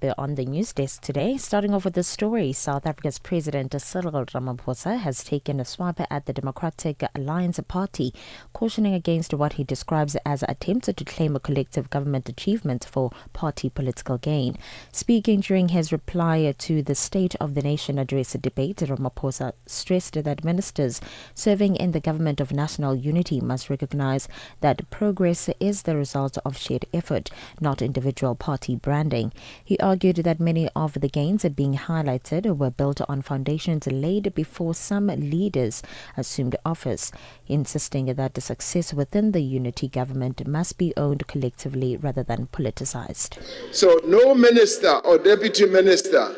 On the news desk today, starting off with this story, South Africa's President Cyril Ramaphosa has taken a swap at the Democratic Alliance Party, cautioning against what he describes as attempts to claim a collective government achievement for party political gain. Speaking during his reply to the State of the Nation address debate, Ramaphosa stressed that ministers serving in the government of national unity must recognize that progress is the result of shared effort, not individual party branding. He argued that many of the gains being highlighted were built on foundations laid before some leaders assumed office, insisting that the success within the unity government must be owned collectively rather than politicized. So no minister or deputy minister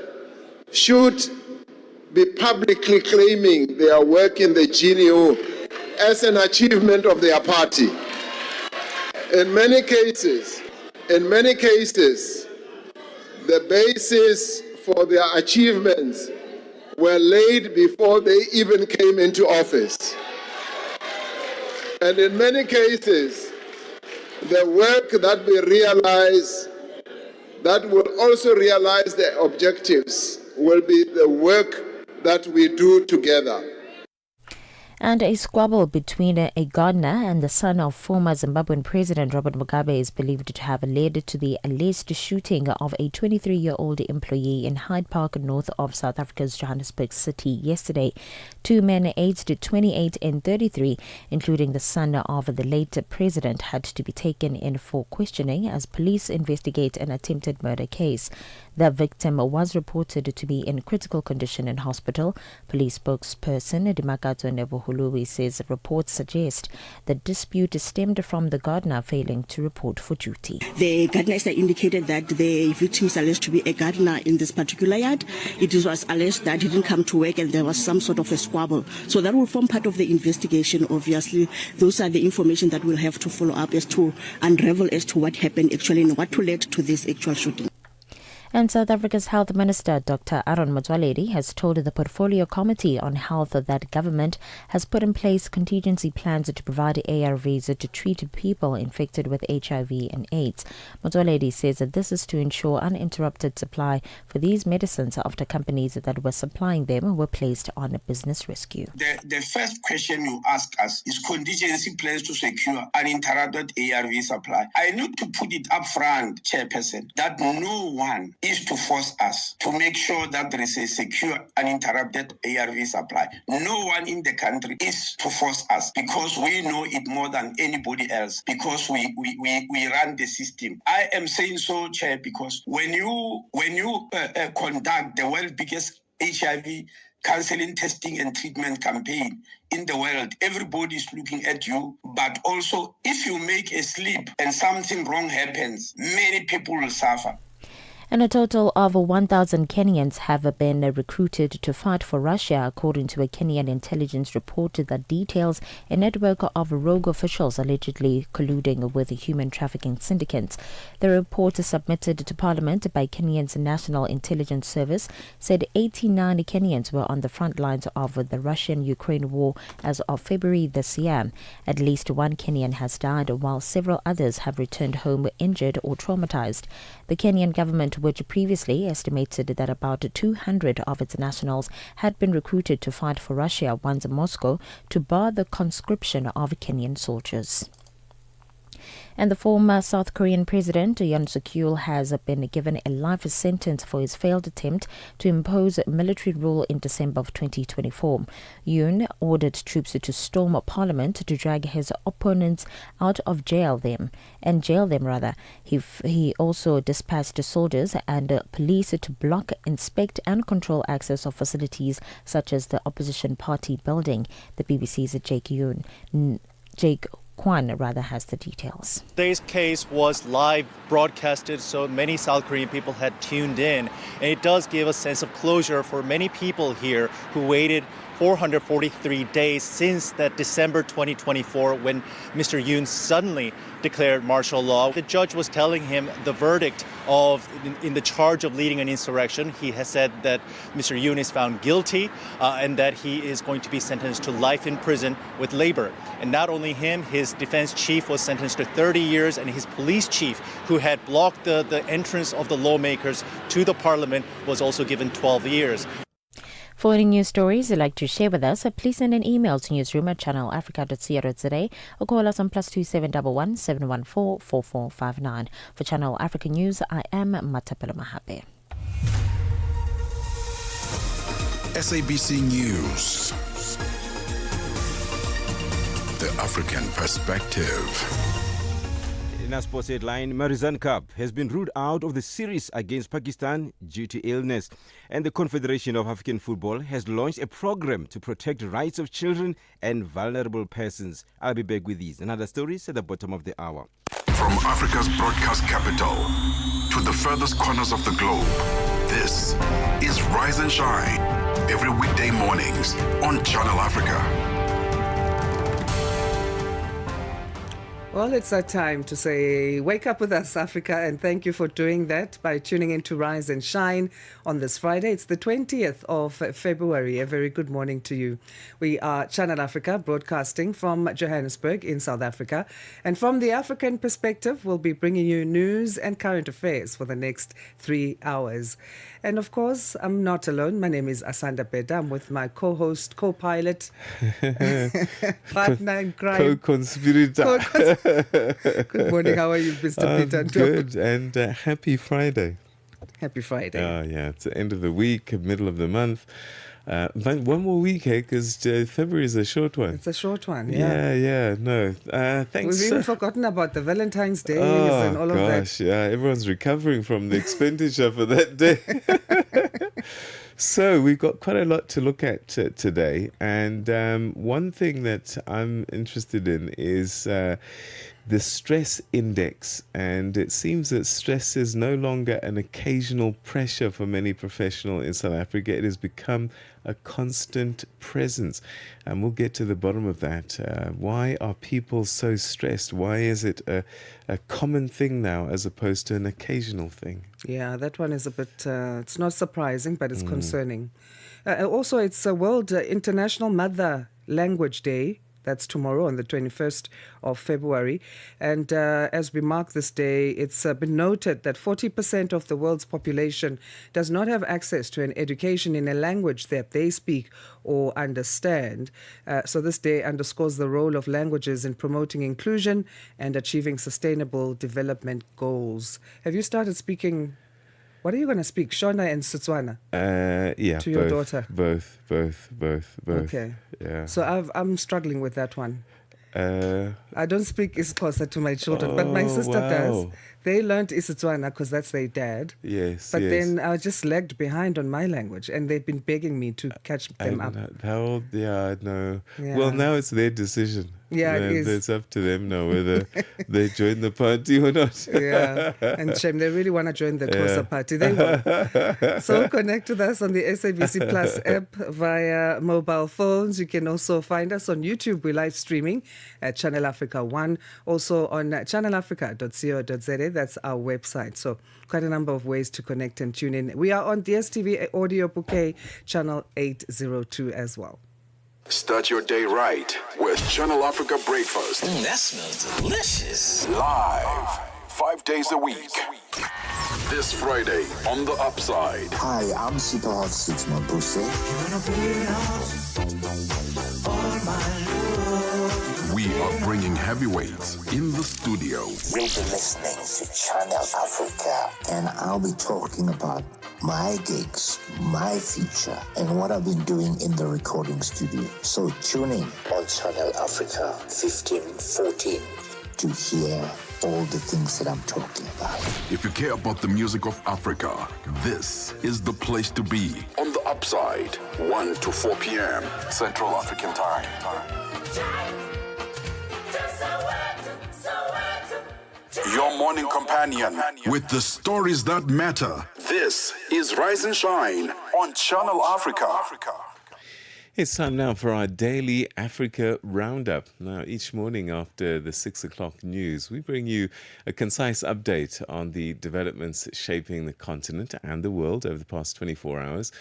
should be publicly claiming their work in the GNU as an achievement of their party. In many cases, the basis for their achievements were laid before they even came into office. And in many cases, the work that we realize, that will also realize the objectives, will be the work that we do together. And a squabble between a gardener and the son of former Zimbabwean President Robert Mugabe is believed to have led to the alleged shooting of a 23-year-old employee in Hyde Park, north of South Africa's Johannesburg city yesterday. Two men aged 28 and 33, including the son of the late president, had to be taken in for questioning as police investigate an attempted murder case. The victim was reported to be in critical condition in hospital. Police spokesperson Dimakato Nebuhuluwi says reports suggest the dispute stemmed from the gardener failing to report for duty. The gardener indicated that the victim is alleged to be a gardener in this particular yard. It was alleged that he didn't come to work and there was some sort of a squabble. So that will form part of the investigation, obviously. Those are the information that we'll have to follow up as to unravel as to what happened actually and what led to this actual shooting. And South Africa's Health Minister Dr. Aaron Motsoaledi has told the Portfolio Committee on Health that government has put in place contingency plans to provide ARVs to treat people infected with HIV and AIDS. Motsoaledi says that this is to ensure uninterrupted supply for these medicines after companies that were supplying them were placed on a business rescue. The first question you ask us is contingency plans to secure uninterrupted ARV supply. I need to put it up front, Chairperson, that no one is to force us to make sure that there is a secure, uninterrupted ARV supply. No one in the country is to force us because we know it more than anybody else, because we run the system. I am saying so, Chair, because when you conduct the world's biggest HIV counseling, testing and treatment campaign in the world, everybody is looking at you. But also, if you make a slip and something wrong happens, many people will suffer. And a total of 1,000 Kenyans have been recruited to fight for Russia, according to a Kenyan intelligence report that details a network of rogue officials allegedly colluding with human trafficking syndicates. The report submitted to Parliament by Kenya's National Intelligence Service said 89 Kenyans were on the front lines of the Russian-Ukraine war as of February this year. At least one Kenyan has died, while several others have returned home injured or traumatized. The Kenyan government, which previously estimated that about 200 of its nationals had been recruited to fight for Russia, wants Moscow to bar the conscription of Kenyan soldiers. And the former South Korean President Yoon Suk-yeol has been given a life sentence for his failed attempt to impose military rule in December of 2024. Yoon ordered troops to storm Parliament to drag his opponents out of jail them. He also dispatched soldiers and police to block, inspect and control access of facilities such as the opposition party building. The BBC's Jake Kwan has the details. Today's case was live broadcasted, so many South Korean people had tuned in. And it does give a sense of closure for many people here who waited 443 days since that December 2024 when Mr. Yoon suddenly declared martial law. The judge was telling him the verdict in the charge of leading an insurrection. He has said that Mr. Yoon is found guilty and that he is going to be sentenced to life in prison with labor. And not only him, his defense chief was sentenced to 30 years, and his police chief, who had blocked the entrance of the lawmakers to the parliament, was also given 12 years. For any news stories you'd like to share with us, please send an email to newsroom@channelafrica.co.za or call us on +2711 714 4459. For Channel Africa News, I am Matapelo Mahape. SABC News. The African Perspective. In our sports headline, Marizan Cup has been ruled out of the series against Pakistan due to illness. And the Confederation of African Football has launched a program to protect the rights of children and vulnerable persons. I'll be back with these and other stories at the bottom of the hour. From Africa's broadcast capital to the furthest corners of the globe, this is Rise and Shine. Every weekday mornings on Channel Africa. Well, it's that time to say, wake up with us, Africa, and thank you for doing that by tuning in to Rise and Shine on this Friday. It's the 20th of February. A very good morning to you. We are Channel Africa, broadcasting from Johannesburg in South Africa. And from the African perspective, we'll be bringing you news and current affairs for the next 3 hours. And of course, I'm not alone. My name is Asanda Beda. I'm with my co-host, co-pilot, partner in crime. Co-conspirator. Good morning. How are you, Mr. Peter? Good, and happy Friday. Happy Friday. Oh, yeah. It's the end of the week, middle of the month. But one more week, because February is a short one. It's a short one, yeah. Yeah, no. Thanks. We've even forgotten about the Valentine's Days and all of that. Gosh, yeah. Everyone's recovering from the expenditure for that day. So we've got quite a lot to look at today. And one thing that I'm interested in is the stress index. And it seems that stress is no longer an occasional pressure for many professionals in South Africa. It has become a constant presence. And we'll get to the bottom of that. Why are people so stressed? Why is it a common thing now as opposed to an occasional thing? Yeah, that one is a bit, it's not surprising, but it's concerning. Also, it's a World International Mother Language Day. That's tomorrow on the 21st of February. And as we mark this day, it's been noted that 40% of the world's population does not have access to an education in a language that they speak or understand. So this day underscores the role of languages in promoting inclusion and achieving sustainable development goals. Have you started speaking? What are you going to speak, Shona and Setswana? Yeah, to your daughter? Both. Okay. Yeah. So I'm struggling with that one. I don't speak isiXhosa to my children, but my sister does. They learned isiXhosa because that's their dad. Yes. But then I just lagged behind on my language, and they've been begging me to catch them up. How old? Yeah, no. Yeah. Well, now it's their decision. Yeah, it is. It's up to them now whether they join the party or not. Yeah, and shame. They really want to join the Xhosa party. They will. So connect with us on the SABC Plus app via mobile phones. You can also find us on YouTube. We're live streaming at Channel Africa 1. Also on channelafrica.co.za. That's our website. So quite a number of ways to connect and tune in. We are on DSTV Audio Bouquet, Channel 802 as well. Start your day right with Channel Africa Breakfast. That smells delicious. Live, 5 days a week. This Friday on The Upside. Hi, I'm Super Hot Six Mabuse. We are bringing heavyweights in the studio. You'll be listening to Channel Africa, and I'll be talking about my gigs, my future, and what I've been doing in the recording studio. So tune in on Channel Africa 1514 to hear all the things that I'm talking about. If you care about the music of Africa, this is the place to be. On The Upside, 1 to 4 p.m. Central African Time. Your morning companion with the stories that matter. This is Rise and Shine on Channel Africa. It's time now for our daily Africa Roundup. Now, each morning after the 6 o'clock news, we bring you a concise update on the developments shaping the continent and the world over the past 24 hours.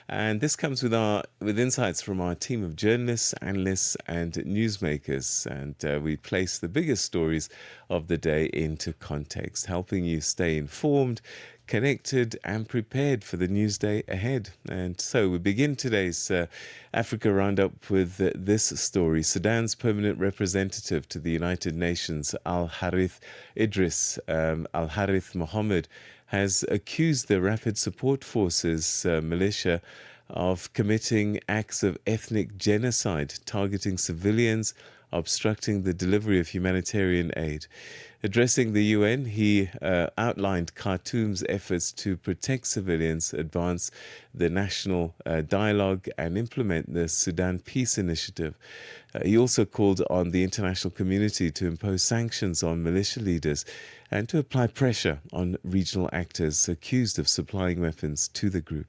And this comes with insights from our team of journalists, analysts, and newsmakers. And we place the biggest stories of the day into context, helping you stay informed, connected and prepared for the news day ahead. And so we begin today's Africa Roundup with this story. Sudan's permanent representative to the United Nations, Al-Harith Idris Al-Harith Mohammed, has accused the Rapid Support Forces militia of committing acts of ethnic genocide, targeting civilians, obstructing the delivery of humanitarian aid. Addressing the UN, he outlined Khartoum's efforts to protect civilians, advance the national dialogue and implement the Sudan Peace Initiative. He also called on the international community to impose sanctions on militia leaders and to apply pressure on regional actors accused of supplying weapons to the group.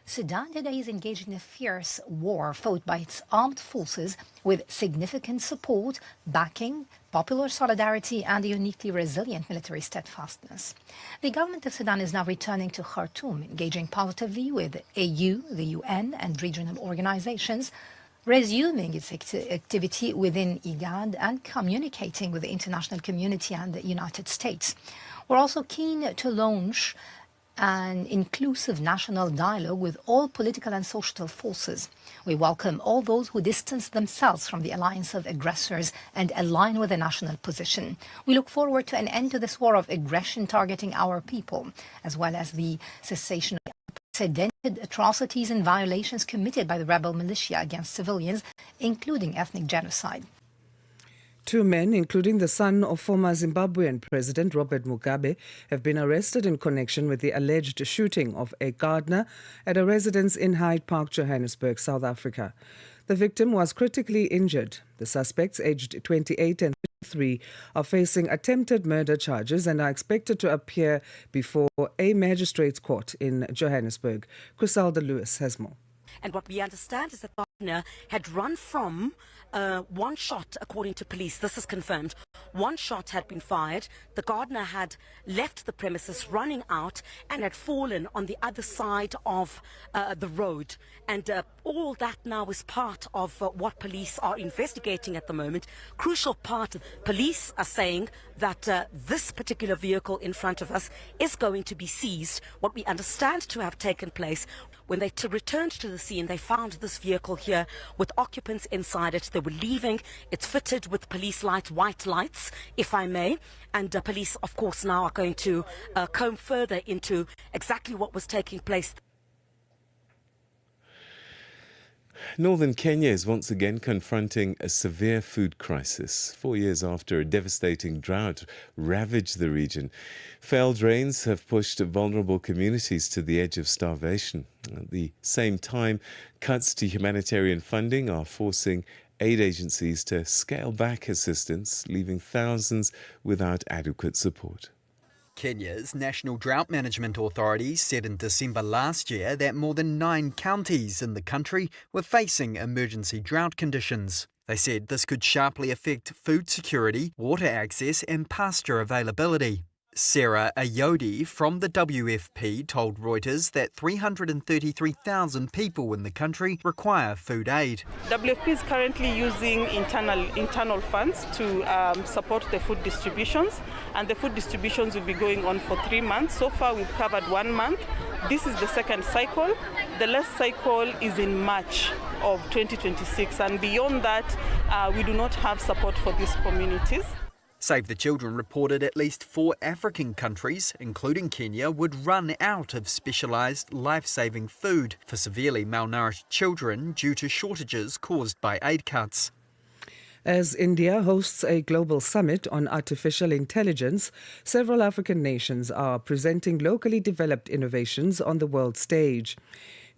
Sudan today is engaged in a fierce war fought by its armed forces with significant support, backing, popular solidarity and a uniquely resilient military steadfastness. The government of Sudan is now returning to Khartoum, engaging positively with AU, the UN and regional organizations, resuming its activity within IGAD and communicating with the international community and the United States. We're also keen to launch an inclusive national dialogue with all political and social forces. We welcome all those who distance themselves from the alliance of aggressors and align with the national position. We look forward to an end to this war of aggression targeting our people, as well as the cessation of unprecedented atrocities and violations committed by the rebel militia against civilians, including ethnic genocide. 2 men, including the son of former Zimbabwean President Robert Mugabe, have been arrested in connection with the alleged shooting of a gardener at a residence in Hyde Park, Johannesburg, South Africa. The victim was critically injured. The suspects, aged 28 and 33, are facing attempted murder charges and are expected to appear before a magistrate's court in Johannesburg. Criselda Lewis has more. And what we understand is that the gardener had run from one shot, according to police. This is confirmed. One shot had been fired. The gardener had left the premises running out and had fallen on the other side of the road. And all that now is part of what police are investigating at the moment. Crucial part, police are saying that this particular vehicle in front of us is going to be seized. What we understand to have taken place, when they returned to the scene, they found this vehicle here with occupants inside it. They were leaving. It's fitted with police lights, white lights, if I may. And police, of course, now are going to comb further into exactly what was taking place. Northern Kenya is once again confronting a severe food crisis 4 years after a devastating drought ravaged the region. Failed rains have pushed vulnerable communities to the edge of starvation. At the same time, cuts to humanitarian funding are forcing aid agencies to scale back assistance, leaving thousands without adequate support. Kenya's National Drought Management Authority said in December last year that more than 9 counties in the country were facing emergency drought conditions. They said this could sharply affect food security, water access and pasture availability. Sarah Ayodi from the WFP told Reuters that 333,000 people in the country require food aid. WFP is currently using internal funds to support the food distributions, and the food distributions will be going on for 3 months. So far we've covered 1 month. This is the second cycle. The last cycle is in March of 2026, and beyond that we do not have support for these communities. Save the Children reported at least 4 African countries, including Kenya, would run out of specialised life-saving food for severely malnourished children due to shortages caused by aid cuts. As India hosts a global summit on artificial intelligence, several African nations are presenting locally developed innovations on the world stage.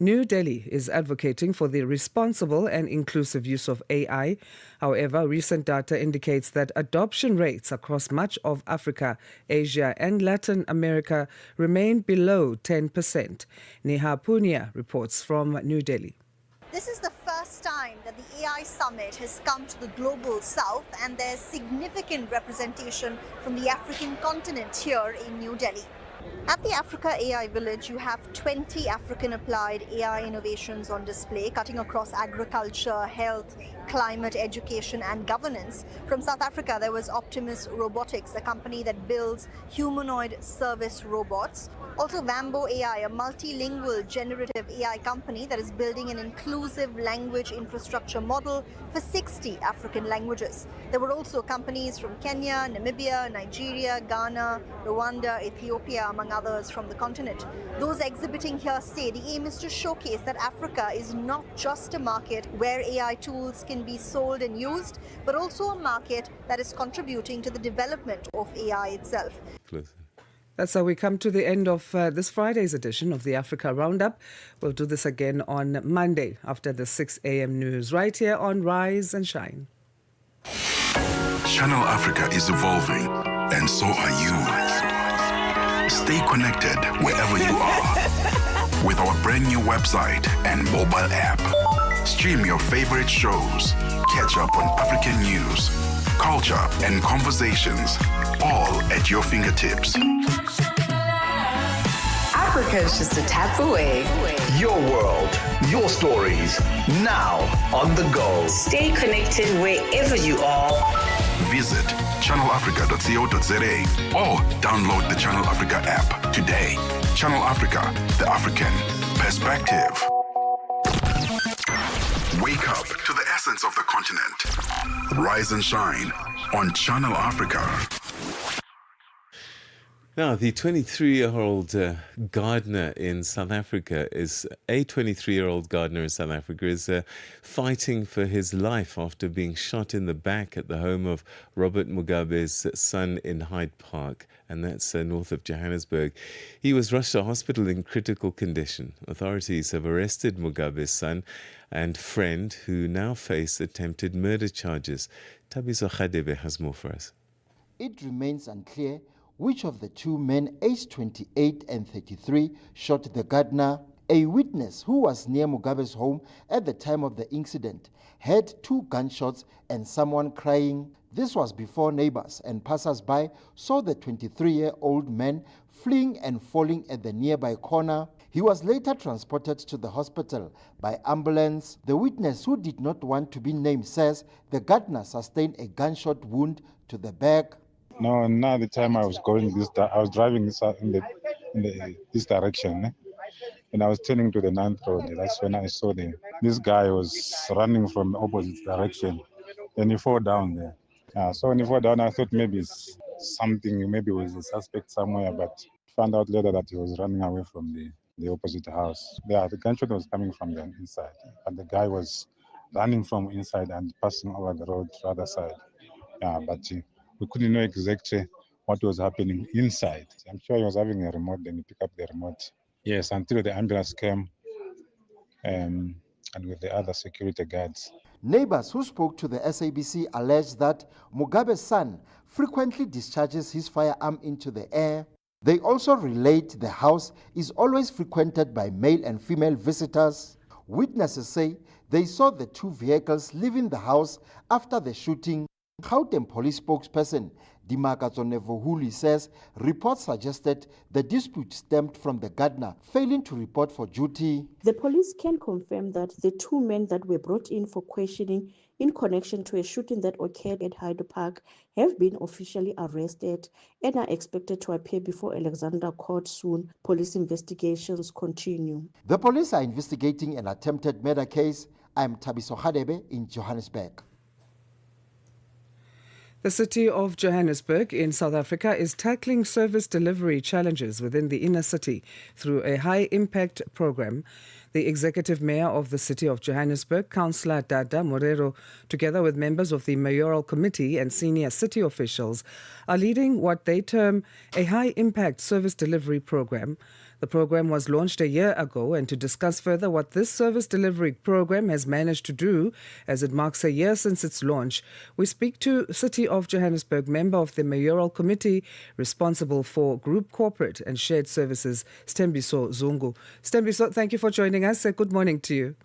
New Delhi is advocating for the responsible and inclusive use of AI. However, recent data indicates that adoption rates across much of Africa, Asia and Latin America remain below 10%. Neha Punia reports from New Delhi. This is the first time that the AI Summit has come to the global south and there's significant representation from the African continent here in New Delhi. At the Africa AI Village, you have 20 African applied AI innovations on display, cutting across agriculture, health, climate, education, and governance. From South Africa, there was Optimus Robotics, a company that builds humanoid service robots. Also, Vambo AI, a multilingual generative AI company that is building an inclusive language infrastructure model for 60 African languages. There were also companies from Kenya, Namibia, Nigeria, Ghana, Rwanda, Ethiopia, among others from the continent. Those exhibiting here say the aim is to showcase that Africa is not just a market where AI tools can be sold and used, but also a market that is contributing to the development of AI itself. That's how we come to the end of this Friday's edition of the Africa Roundup. We'll do this again on Monday after the 6 a.m. news, right here on Rise and Shine. Channel Africa is evolving, and so are you. Stay connected wherever you are with our brand new website and mobile app. Stream your favorite shows, catch up on African news, culture, and conversations, all at your fingertips. Africa is just a tap away. Your world, your stories, now on the go. Stay connected wherever you are. Visit channelafrica.co.za or download the Channel Africa app today. Channel Africa, the African perspective. Wake up to the essence of the continent. Rise and shine on Channel Africa. Now, the 23-year-old gardener in South Africa is fighting for his life after being shot in the back at the home of Robert Mugabe's son in Hyde Park, and that's north of Johannesburg. He was rushed to hospital in critical condition. Authorities have arrested Mugabe's son and friend, who now face attempted murder charges. Tabiso Khadebe has more for us. It remains unclear which of the two men, aged 28 and 33, shot the gardener. A witness who was near Mugabe's home at the time of the incident heard 2 gunshots and someone crying. This was before neighbors and passers-by saw the 23-year-old man fleeing and falling at the nearby corner. He was later transported to the hospital by ambulance. The witness, who did not want to be named, says the gardener sustained a gunshot wound to the back. No, now the time I was going I was driving this direction, and I was turning to the 9th road. That's when I saw this guy was running from the opposite direction, and he fell down there. So when he fell down, I thought maybe it's something, maybe it was a suspect somewhere, but found out later that he was running away from the opposite house. Yeah, the gunshot was coming from the inside, but the guy was running from inside and passing over the road to the other side. Yeah, but we couldn't know exactly what was happening inside. I'm sure he was having a remote, then he picked up the remote. Yes, until the ambulance came and with the other security guards. Neighbors who spoke to the SABC alleged that Mugabe's son frequently discharges his firearm into the air. They also relate the house is always frequented by male and female visitors. Witnesses say they saw the 2 vehicles leaving the house after the shooting. Gauteng police spokesperson Dimakatso Nevohuli says reports suggested the dispute stemmed from the gardener failing to report for duty. The police can confirm that the 2 men that were brought in for questioning in connection to a shooting that occurred at Hyde Park have been officially arrested and are expected to appear before Alexandra Court soon. Police investigations continue. The police are investigating an attempted murder case. I'm Tabiso Khadebe in Johannesburg. The city of Johannesburg in South Africa is tackling service delivery challenges within the inner city through a high-impact program. The executive mayor of the city of Johannesburg, Councillor Dada Morero, together with members of the mayoral committee and senior city officials, are leading what they term a high-impact service delivery program. The program was launched a year ago, and to discuss further what this service delivery program has managed to do as it marks a year since its launch, we speak to City of Johannesburg member of the mayoral committee responsible for group corporate and shared services, Stembiso Zungu. Stembiso, thank you for joining us. Good morning to you.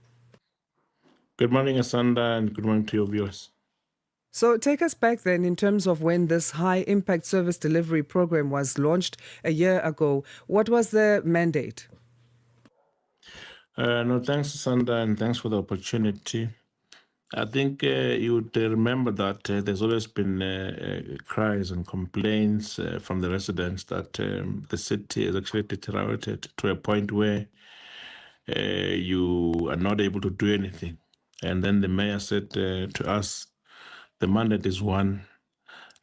Good morning, Asanda, and good morning to your viewers. So take us back then in terms of when this high impact service delivery program was launched a year ago. What was the mandate? No, thanks, Asanda, and thanks for the opportunity. I think you would remember that there's always been cries and complaints from the residents that the city has actually deteriorated to a point where you are not able to do anything. And then the mayor said to us, the mandate is one.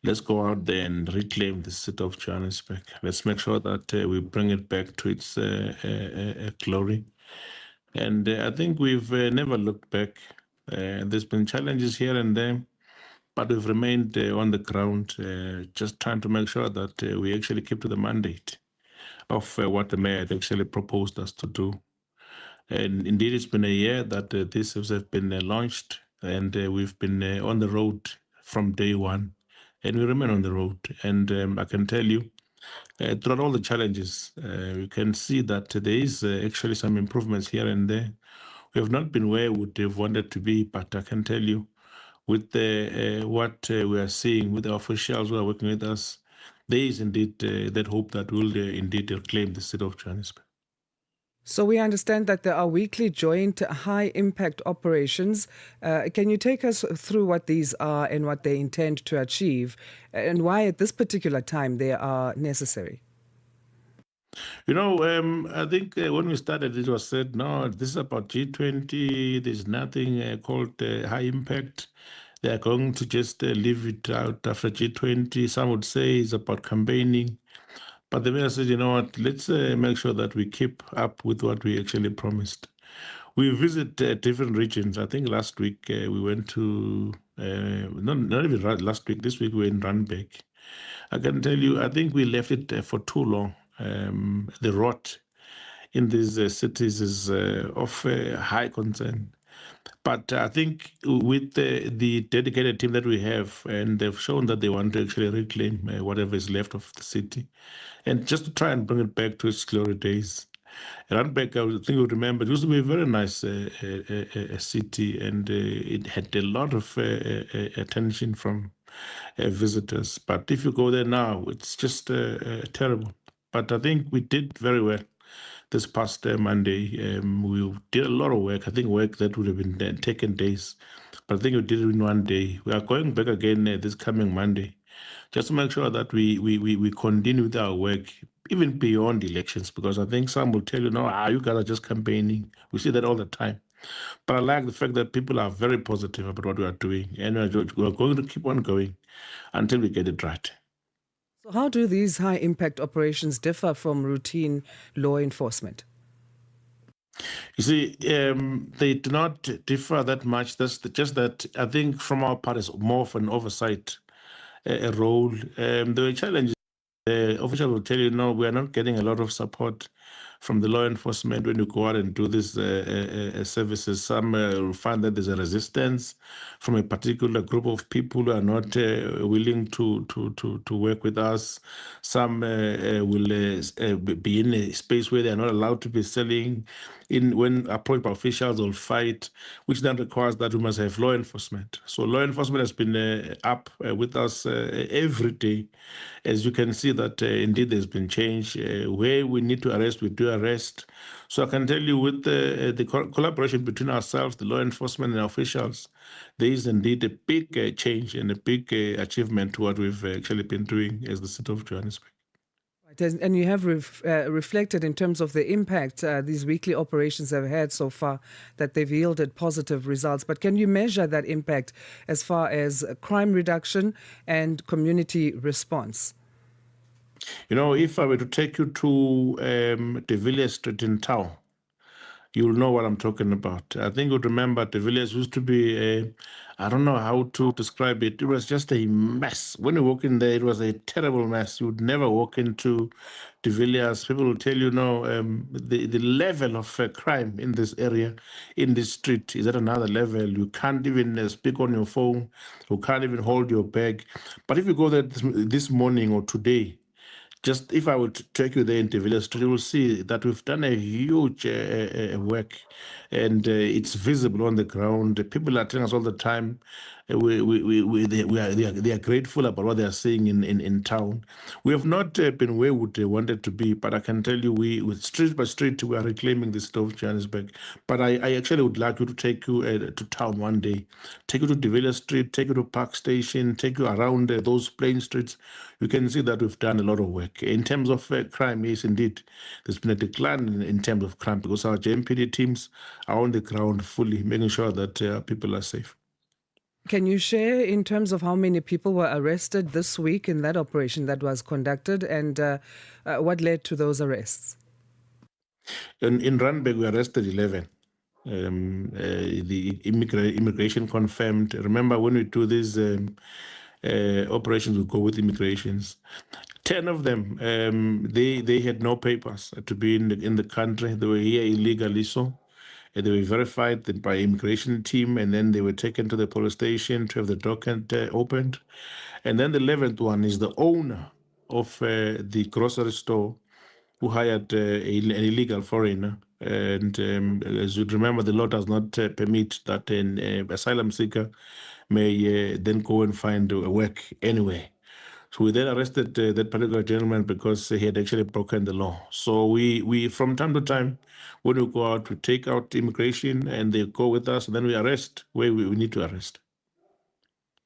Let's go out there and reclaim the city of Johannesburg. Let's make sure that we bring it back to its glory. And I think we've never looked back. There's been challenges here and there, but we've remained on the ground, just trying to make sure that we actually keep to the mandate of what the mayor had actually proposed us to do. And indeed, it's been a year that this has been launched, and we've been on the road from day one, and we remain on the road. And I can tell you, throughout all the challenges, we can see that there is actually some improvements here and there. We have not been where we would have wanted to be, but I can tell you, with what we are seeing with the officials who are working with us, there is indeed that hope that we'll indeed reclaim the city of Johannesburg. So we understand that there are weekly joint high impact operations. Can you take us through what these are and what they intend to achieve and why at this particular time they are necessary? You know, I think when we started, it was said, no, this is about G20. There's nothing called high impact. They are going to just leave it out after G20. Some would say it's about campaigning. But the mayor said, you know what, let's make sure that we keep up with what we actually promised. We visit different regions. I think last week we went to, not even last week, this week we were in Randburg. I can tell you, I think we left it for too long. The rot in these cities is of high concern. But I think with the dedicated team that we have, and they've shown that they want to actually reclaim whatever is left of the city, and just to try and bring it back to its glory days. Randburg, I think you remember, it used to be a very nice city, and it had a lot of attention from visitors. But if you go there now, it's just terrible. But I think we did very well this past Monday. We did a lot of work. I think work that would have been taken days, but I think we did it in one day. We are going back again this coming Monday, just to make sure that we continue with our work even beyond elections, because I think some will tell you, no, you guys are just campaigning. We see that all the time. But I like the fact that people are very positive about what we are doing, and we're going to keep on going until we get it right. So how do these high impact operations differ from routine law enforcement? You see, they do not differ that much. That's just that I think from our part is more of an oversight role. There were challenges. The official will tell you, no, we are not getting a lot of support from the law enforcement when you go out and do these services. Some will find that there's a resistance from a particular group of people who are not willing to work with us. Some will be in a space where they are not allowed to be selling. When approached by officials, will fight, which then requires that we must have law enforcement. So law enforcement has been up with us every day. As you can see that indeed there's been change. Where we need to arrest, we do arrest. So I can tell you with the collaboration between ourselves, the law enforcement and officials, there is indeed a big change and a big achievement to what we've actually been doing as the city of Johannesburg. And you have reflected in terms of the impact these weekly operations have had so far, that they've yielded positive results. But can you measure that impact as far as crime reduction and community response? You know, if I were to take you to De Villiers Street in town, you'll know what I'm talking about. I think you'd remember De Villiers used to be I don't know how to describe it. It was just a mess. When you walk in there, it was a terrible mess. You would never walk into De Villiers. People will tell you, no, the level of crime in this area, in this street, is at another level. You can't even speak on your phone. You can't even hold your bag. But if you go there this morning or today, Just if I were to take you there in Villa Street, you will see that we've done a huge work, and it's visible on the ground. People are telling us all the time. They are grateful about what they are seeing in town. We have not been where we wanted to be, but I can tell you, with street by street, we are reclaiming the city of Johannesburg. But I actually would like you to take you to town one day, take you to De Villa Street, take you to Park Station, take you around those plain streets. You can see that we've done a lot of work. In terms of crime, yes, indeed, there's been a decline in terms of crime because our JMPD teams are on the ground fully, making sure that people are safe. Can you share in terms of how many people were arrested this week in that operation that was conducted, and what led to those arrests? In Randburg, we arrested 11. The immigration confirmed. Remember, when we do these operations, we go with immigrations. 10 of them, they had no papers to be in the country. They were here illegally, so they were verified by immigration team, and then they were taken to the police station to have the document opened. And then the 11th one is the owner of the grocery store who hired an illegal foreigner. And as you remember, the law does not permit that an asylum seeker may then go and find work anywhere. So we then arrested that particular gentleman because he had actually broken the law. So we from time to time, when we go out, we take out immigration and they go with us, and then we arrest where we need to arrest.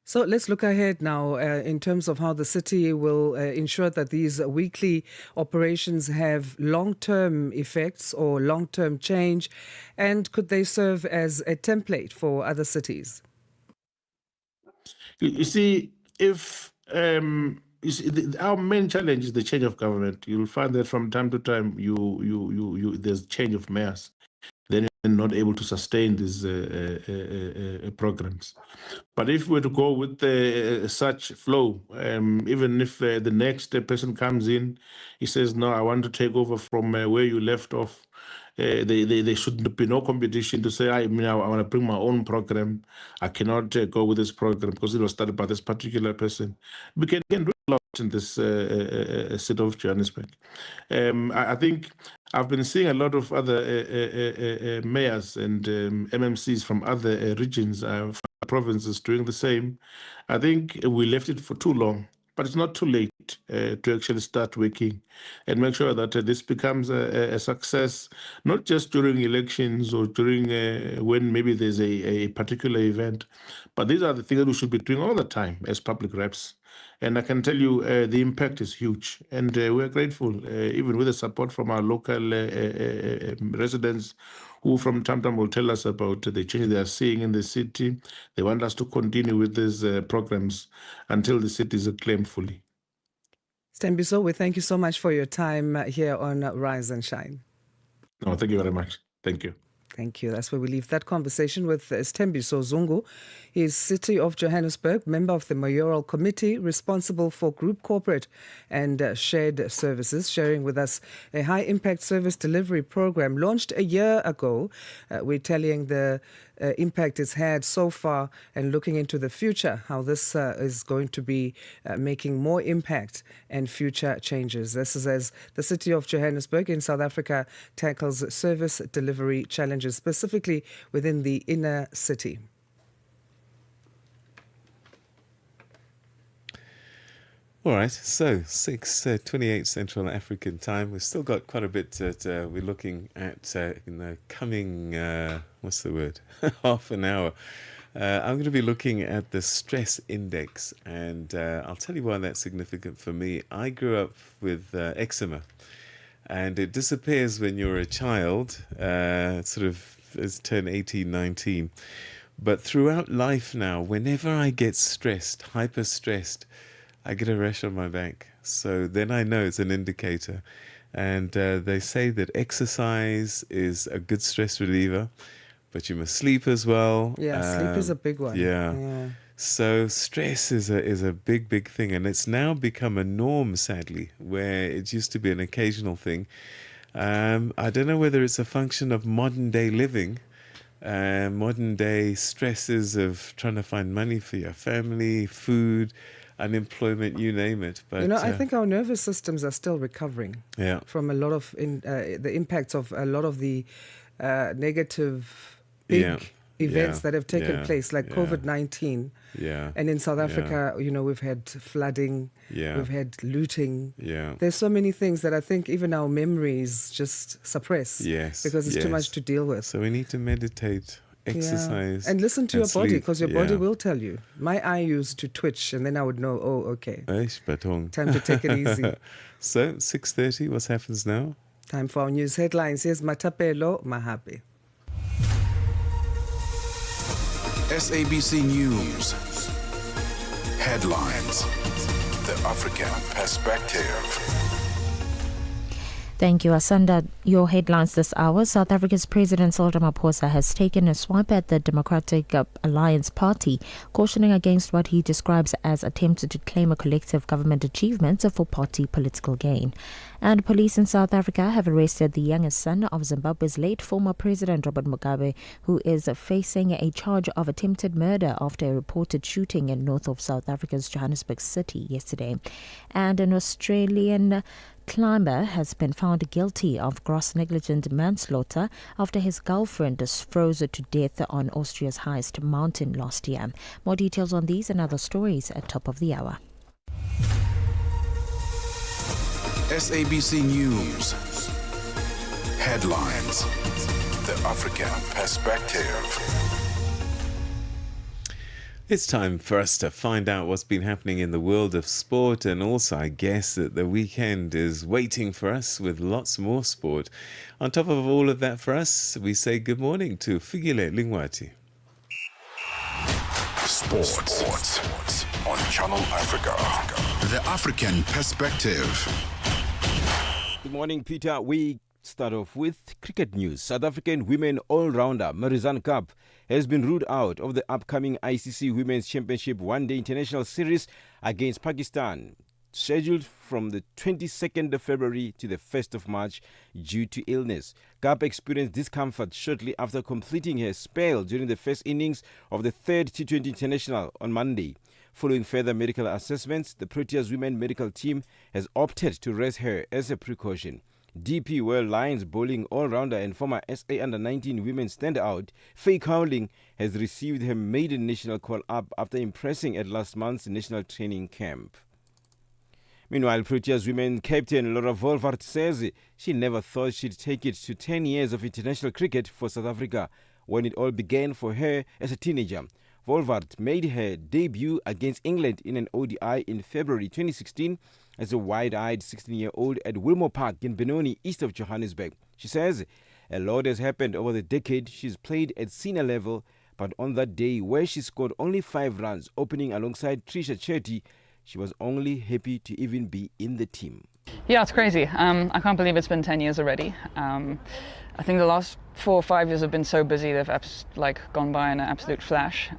So let's look ahead now in terms of how the city will ensure that these weekly operations have long-term effects or long-term change, and could they serve as a template for other cities? You see, if our main challenge is the change of government. You'll find that from time to time, there's change of mayors. Then you're not able to sustain these programs. But if we were to go with such flow, even if the next person comes in, he says, "No, I want to take over from where you left off." There should be no competition to say, I want to bring my own program. I cannot go with this program because it was started by this particular person. We can do a lot in this city of Johannesburg. I think I've been seeing a lot of other mayors and MMCs from other regions, provinces doing the same. I think we left it for too long. But it's not too late to actually start working and make sure that this becomes a success, not just during elections or during when maybe there's a particular event, but these are the things that we should be doing all the time as public reps. And I can tell you the impact is huge. And we're grateful, even with the support from our local residents who from time to time will tell us about the changes they are seeing in the city. They want us to continue with these programs until the city is acclaimed fully. Stembiso, we thank you so much for your time here on Rise and Shine. No, thank you very much. Thank you. Thank you. That's where we leave that conversation with Stembiso Zungu. He is City of Johannesburg, member of the mayoral committee responsible for group corporate and shared services, sharing with us a high-impact service delivery program launched a year ago. We're telling the impact it's had so far and looking into the future, how this is going to be making more impact and future changes. This is as the City of Johannesburg in South Africa tackles service delivery challenges, specifically within the inner city. All right, so 6:28 Central African time. We've still got quite a bit that we're looking at in the coming, what's the word, half an hour. I'm going to be looking at the stress index, and I'll tell you why that's significant for me. I grew up with eczema, and it disappears when you're a child, sort of as turn 18, 19. But throughout life now, whenever I get stressed, hyper-stressed, I get a rash on my back. So then I know it's an indicator. And they say that exercise is a good stress reliever, but you must sleep as well. Yeah, sleep is a big one. Yeah. So stress is a big, big thing. And it's now become a norm, sadly, where it used to be an occasional thing. I don't know whether it's a function of modern day living, modern day stresses of trying to find money for your family, food. unemployment, you name it. But I think our nervous systems are still recovering from a lot of the impacts of a lot of the negative big events that have taken place, like COVID-19. Yeah. And in South Africa, we've had flooding, we've had looting. Yeah. There's so many things that I think even our memories just suppress. Yes. Because it's too much to deal with. So we need to meditate, exercise. And listen to your body, because your body Yeah. will tell you. My eye used to twitch, and then I would know, okay, time to take it easy. So, 6:30, what happens now? Time for our news headlines. Here's Matapelo Mahape. SABC News. Headlines. The African Perspective. Thank you, Asanda. Your headlines this hour. South Africa's President Cyril Ramaphosa has taken a swipe at the Democratic Alliance Party, cautioning against what he describes as attempts to claim a collective government achievement for party political gain. And police in South Africa have arrested the youngest son of Zimbabwe's late former President Robert Mugabe, who is facing a charge of attempted murder after a reported shooting in north of South Africa's Johannesburg city yesterday. And an Australian climber has been found guilty of gross negligent manslaughter after his girlfriend was frozen to death on Austria's highest mountain last year. More details on these and other stories at top of the hour. SABC News. Headlines. The African Perspective. It's time for us to find out what's been happening in the world of sport, and also I guess that the weekend is waiting for us with lots more sport. On top of all of that for us, we say good morning to Figile Lingwati. Sports on Channel Africa. The African Perspective. Good morning, Peter. We start off with cricket news. South African women all-rounder Marizanne Kapp has been ruled out of the upcoming ICC Women's Championship One-Day International Series against Pakistan, scheduled from the 22nd of February to the 1st of March due to illness. Kapp experienced discomfort shortly after completing her spell during the first innings of the third T20 International on Monday. Following further medical assessments, the Proteas women medical team has opted to rest her as a precaution. DP World Lions bowling all-rounder and former SA Under-19 women standout Faye Cowling has received her maiden national call-up after impressing at last month's national training camp. Meanwhile, Proteas women captain Laura Volvaert says she never thought she'd take it to 10 years of international cricket for South Africa when it all began for her as a teenager. Volvaert made her debut against England in an ODI in February 2016 as a wide-eyed 16-year-old at Wilmore Park in Benoni, east of Johannesburg. She says a lot has happened over the decade she's played at senior level, but on that day where she scored only 5 runs, opening alongside Trisha Chetty, she was only happy to even be in the team. Yeah, it's crazy. I can't believe it's been 10 years already. I think the last 4 or 5 years have been so busy, they've gone by in an absolute flash.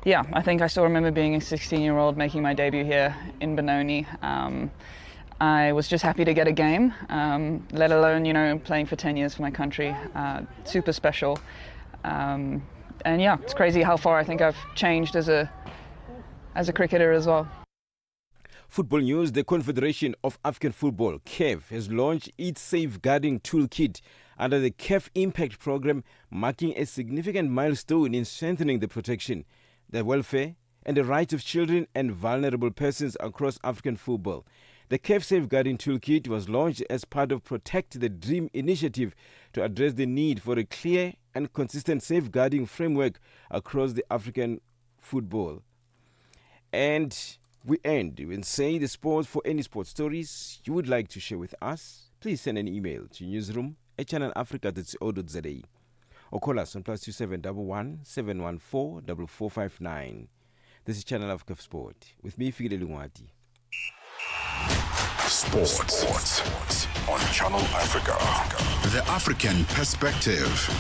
Yeah, I think I still remember being a 16-year-old making my debut here in Benoni. I was just happy to get a game, let alone, playing for 10 years for my country. Super special. And yeah, it's crazy how far I think I've changed as a cricketer as well. Football news. The Confederation of African Football, CAF, has launched its safeguarding toolkit under the CAF Impact Programme, marking a significant milestone in strengthening the protection, the welfare and the rights of children and vulnerable persons across African football. The CAF Safeguarding Toolkit was launched as part of Protect the Dream initiative to address the need for a clear and consistent safeguarding framework across the African football. And we end with saying the sports. For any sports stories you would like to share with us, please send an email to newsroom@channelafrica.co.za or call us on +2711 714 4459. This is Channel Africa Sport with me, Figile Lungwati. Sports on Channel Africa. The African Perspective.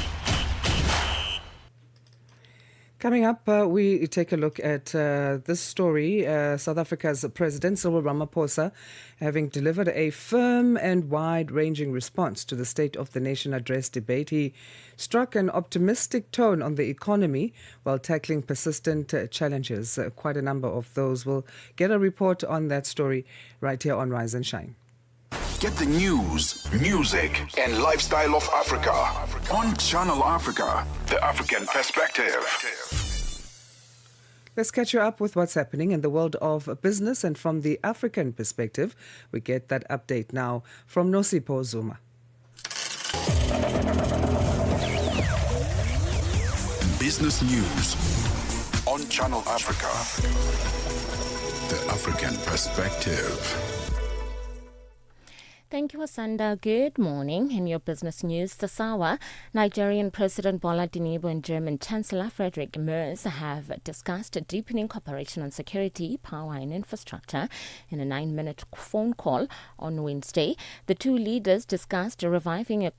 Coming up, we take a look at this story. South Africa's President Cyril Ramaphosa having delivered a firm and wide-ranging response to the State of the Nation address debate. He struck an optimistic tone on the economy while tackling persistent challenges. Quite a number of those. We'll get a report on that story right here on Rise and Shine. Get the news, music, and lifestyle of Africa on Channel Africa, the African perspective. Let's catch you up with what's happening in the world of business, and from the African perspective, we get that update now from Nosipho Zuma. Business news on Channel Africa, the African perspective. Thank you, Asanda. Good morning. In your business news this hour, Nigerian President Bola Tinubu and German Chancellor Friedrich Merz have discussed deepening cooperation on security, power and infrastructure in a 9-minute phone call on Wednesday. The two leaders discussed reviving a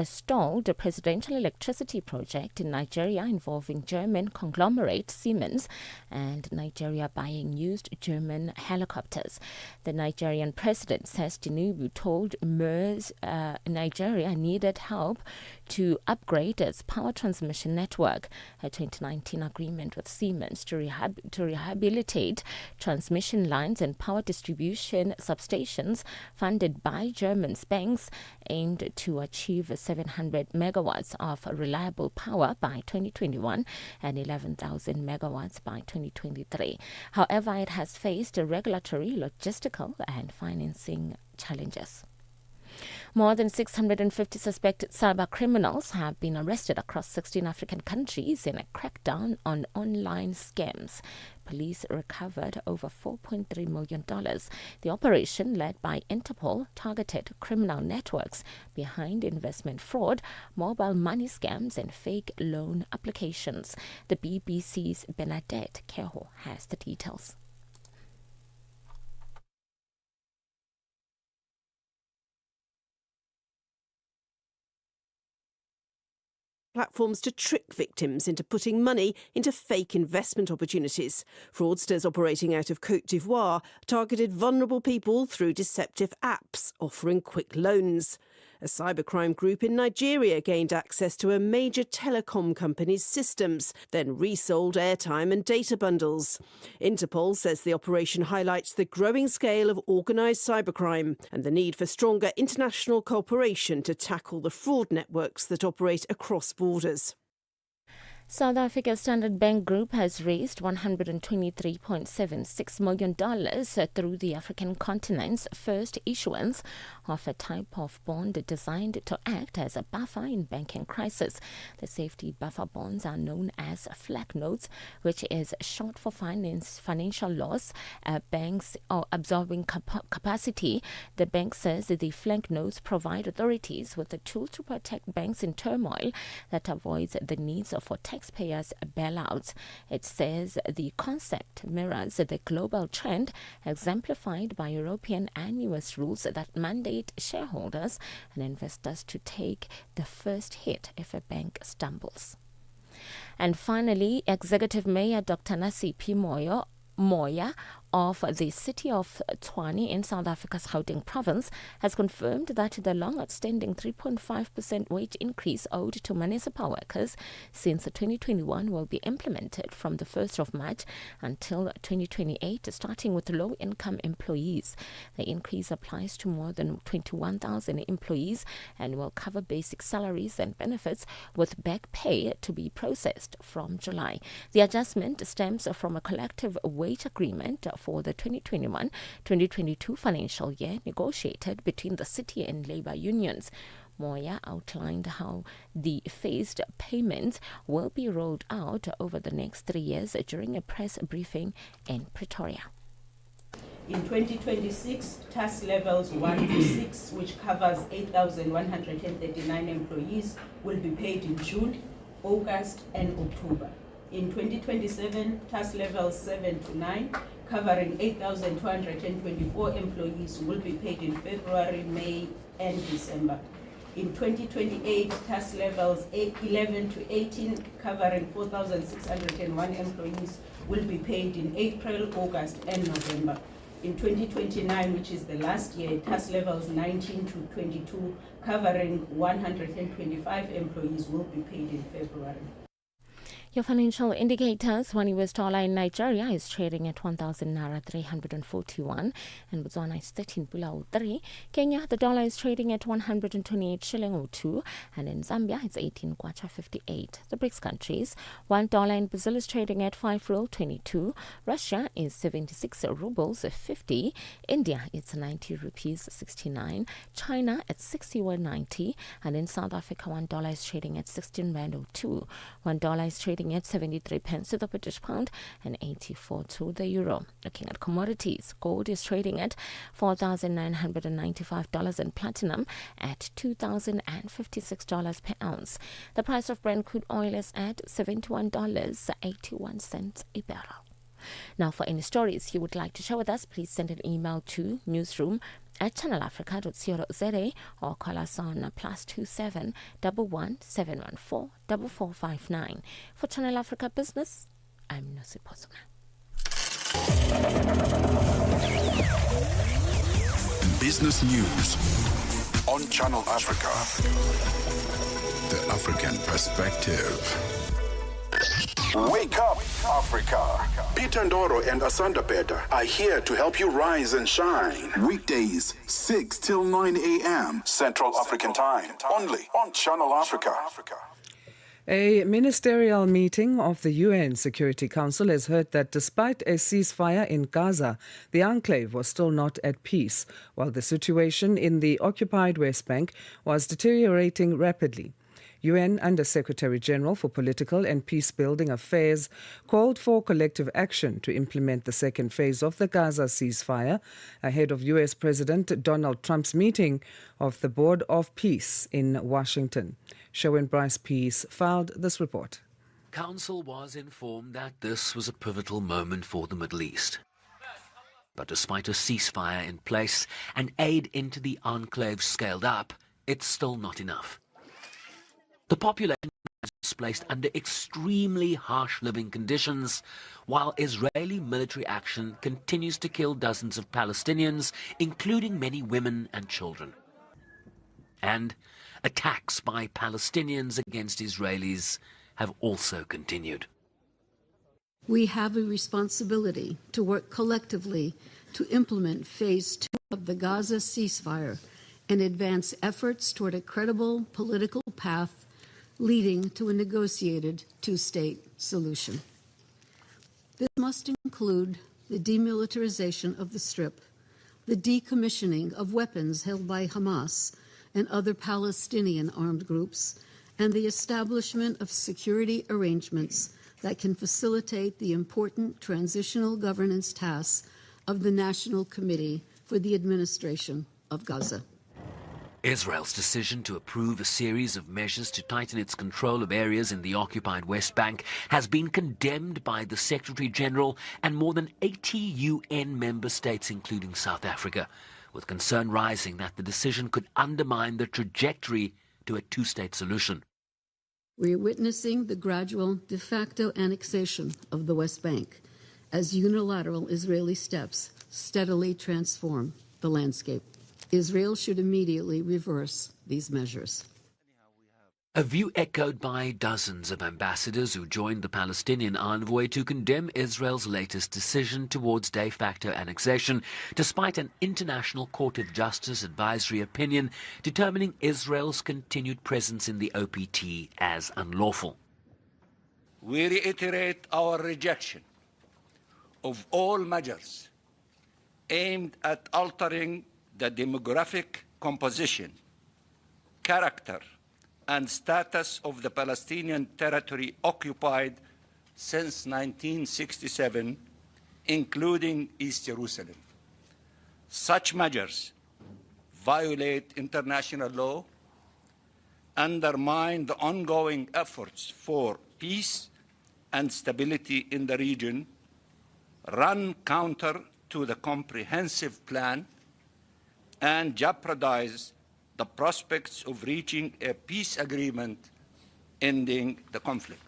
stalled presidential electricity project in Nigeria involving German conglomerate Siemens and Nigeria buying used German helicopters. The Nigerian president says Tinubu told Merz Nigeria needed help to upgrade its power transmission network. A 2019 agreement with Siemens to rehabilitate transmission lines and power distribution substations funded by German banks aimed to achieve 700 megawatts of reliable power by 2021 and 11,000 megawatts by 2023. However, it has faced regulatory, logistical and financing challenges. More than 650 suspected cyber criminals have been arrested across 16 African countries in a crackdown on online scams. Police recovered over $4.3 million. The operation, led by Interpol, targeted criminal networks behind investment fraud, mobile money scams and fake loan applications. The BBC's Bernadette Keho has the details. Platforms to trick victims into putting money into fake investment opportunities. Fraudsters operating out of Côte d'Ivoire targeted vulnerable people through deceptive apps offering quick loans. A cybercrime group in Nigeria gained access to a major telecom company's systems, then resold airtime and data bundles. Interpol says the operation highlights the growing scale of organised cybercrime and the need for stronger international cooperation to tackle the fraud networks that operate across borders. South Africa's Standard Bank Group has raised $123.76 million through the African continent's first issuance of a type of bond designed to act as a buffer in banking crisis. The safety buffer bonds are known as flag notes, which is short for financial loss, banks or absorbing capacity. The bank says the flag notes provide authorities with a tool to protect banks in turmoil that avoids the needs for taxpayers' bailouts. It says the concept mirrors the global trend exemplified by European and US rules that mandate shareholders and investors to take the first hit if a bank stumbles. And finally, Executive Mayor Dr. Nasipi Moya of the city of Tshwane in South Africa's Gauteng province has confirmed that the long-outstanding 3.5% wage increase owed to municipal workers since 2021 will be implemented from the 1st of March until 2028, starting with low-income employees. The increase applies to more than 21,000 employees and will cover basic salaries and benefits, with back pay to be processed from July. The adjustment stems from a collective wage agreement for the 2021-2022 financial year negotiated between the city and labor unions. Moya outlined how the phased payments will be rolled out over the next 3 years during a press briefing in Pretoria. In 2026, task levels 1 to 6, which covers 8,139 employees, will be paid in June, August and October. In 2027, task levels 7 to 9, covering 8,224 employees, will be paid in February, May and December. In 2028, task levels 11 to 18, covering 4,601 employees, will be paid in April, August, and November. In 2029, which is the last year, task levels 19 to 22, covering 125 employees, will be paid in February. Your financial indicators: one US dollar in Nigeria is trading at 1,000 naira 341, and Botswana is 13 pula 3. Kenya, the dollar is trading at 128 shilling 2, and in Zambia it's 18 kwacha 58. The BRICS countries: $1 in Brazil is trading at 5 ruble 22. Russia is 76 rubles 50. India it's 90 rupees 69. China at 61.90, and in South Africa $1 is trading at 16 rand 02. $1 is trading at 73 pence to the British pound and 84 to the euro. Looking at commodities, gold is trading at $4,995 and platinum at $2,056 per ounce. The price of Brent crude oil is at $71.81 a barrel. Now, for any stories you would like to share with us, please send an email to newsroom@channelafrica.co.za or call us on +27 11 714 4459. For Channel Africa Business, I'm Nosi Pozuma. Business news on Channel Africa. The African perspective. Wake up, Africa. Peter Ndoro and Asanda Beda are here to help you rise and shine. Weekdays, 6 till 9 a.m. Central African Time. Only on Channel Africa. A ministerial meeting of the UN Security Council has heard that despite a ceasefire in Gaza, the enclave was still not at peace, while the situation in the occupied West Bank was deteriorating rapidly. UN Under-Secretary General for Political and Peace-Building Affairs called for collective action to implement the second phase of the Gaza ceasefire ahead of US President Donald Trump's meeting of the Board of Peace in Washington. Sherwin Bryce Peace filed this report. Council was informed that this was a pivotal moment for the Middle East. But despite a ceasefire in place and aid into the enclave scaled up, it's still not enough. The population is displaced under extremely harsh living conditions, while Israeli military action continues to kill dozens of Palestinians, including many women and children. And attacks by Palestinians against Israelis have also continued. We have a responsibility to work collectively to implement Phase 2 of the Gaza ceasefire and advance efforts toward a credible political path leading to a negotiated two-state solution. This must include the demilitarization of the Strip, the decommissioning of weapons held by Hamas and other Palestinian armed groups, and the establishment of security arrangements that can facilitate the important transitional governance tasks of the National Committee for the Administration of Gaza. Israel's decision to approve a series of measures to tighten its control of areas in the occupied West Bank has been condemned by the Secretary General and more than 80 UN member states, including South Africa, with concern rising that the decision could undermine the trajectory to a two-state solution. We are witnessing the gradual de facto annexation of the West Bank as unilateral Israeli steps steadily transform the landscape. Israel should immediately reverse these measures. A view echoed by dozens of ambassadors who joined the Palestinian envoy to condemn Israel's latest decision towards de facto annexation, despite an International Court of Justice advisory opinion determining Israel's continued presence in the OPT as unlawful. We reiterate our rejection of all measures aimed at altering the demographic composition, character, and status of the Palestinian territory occupied since 1967, including East Jerusalem. Such measures violate international law, undermine the ongoing efforts for peace and stability in the region, run counter to the comprehensive plan, and jeopardize the prospects of reaching a peace agreement ending the conflict.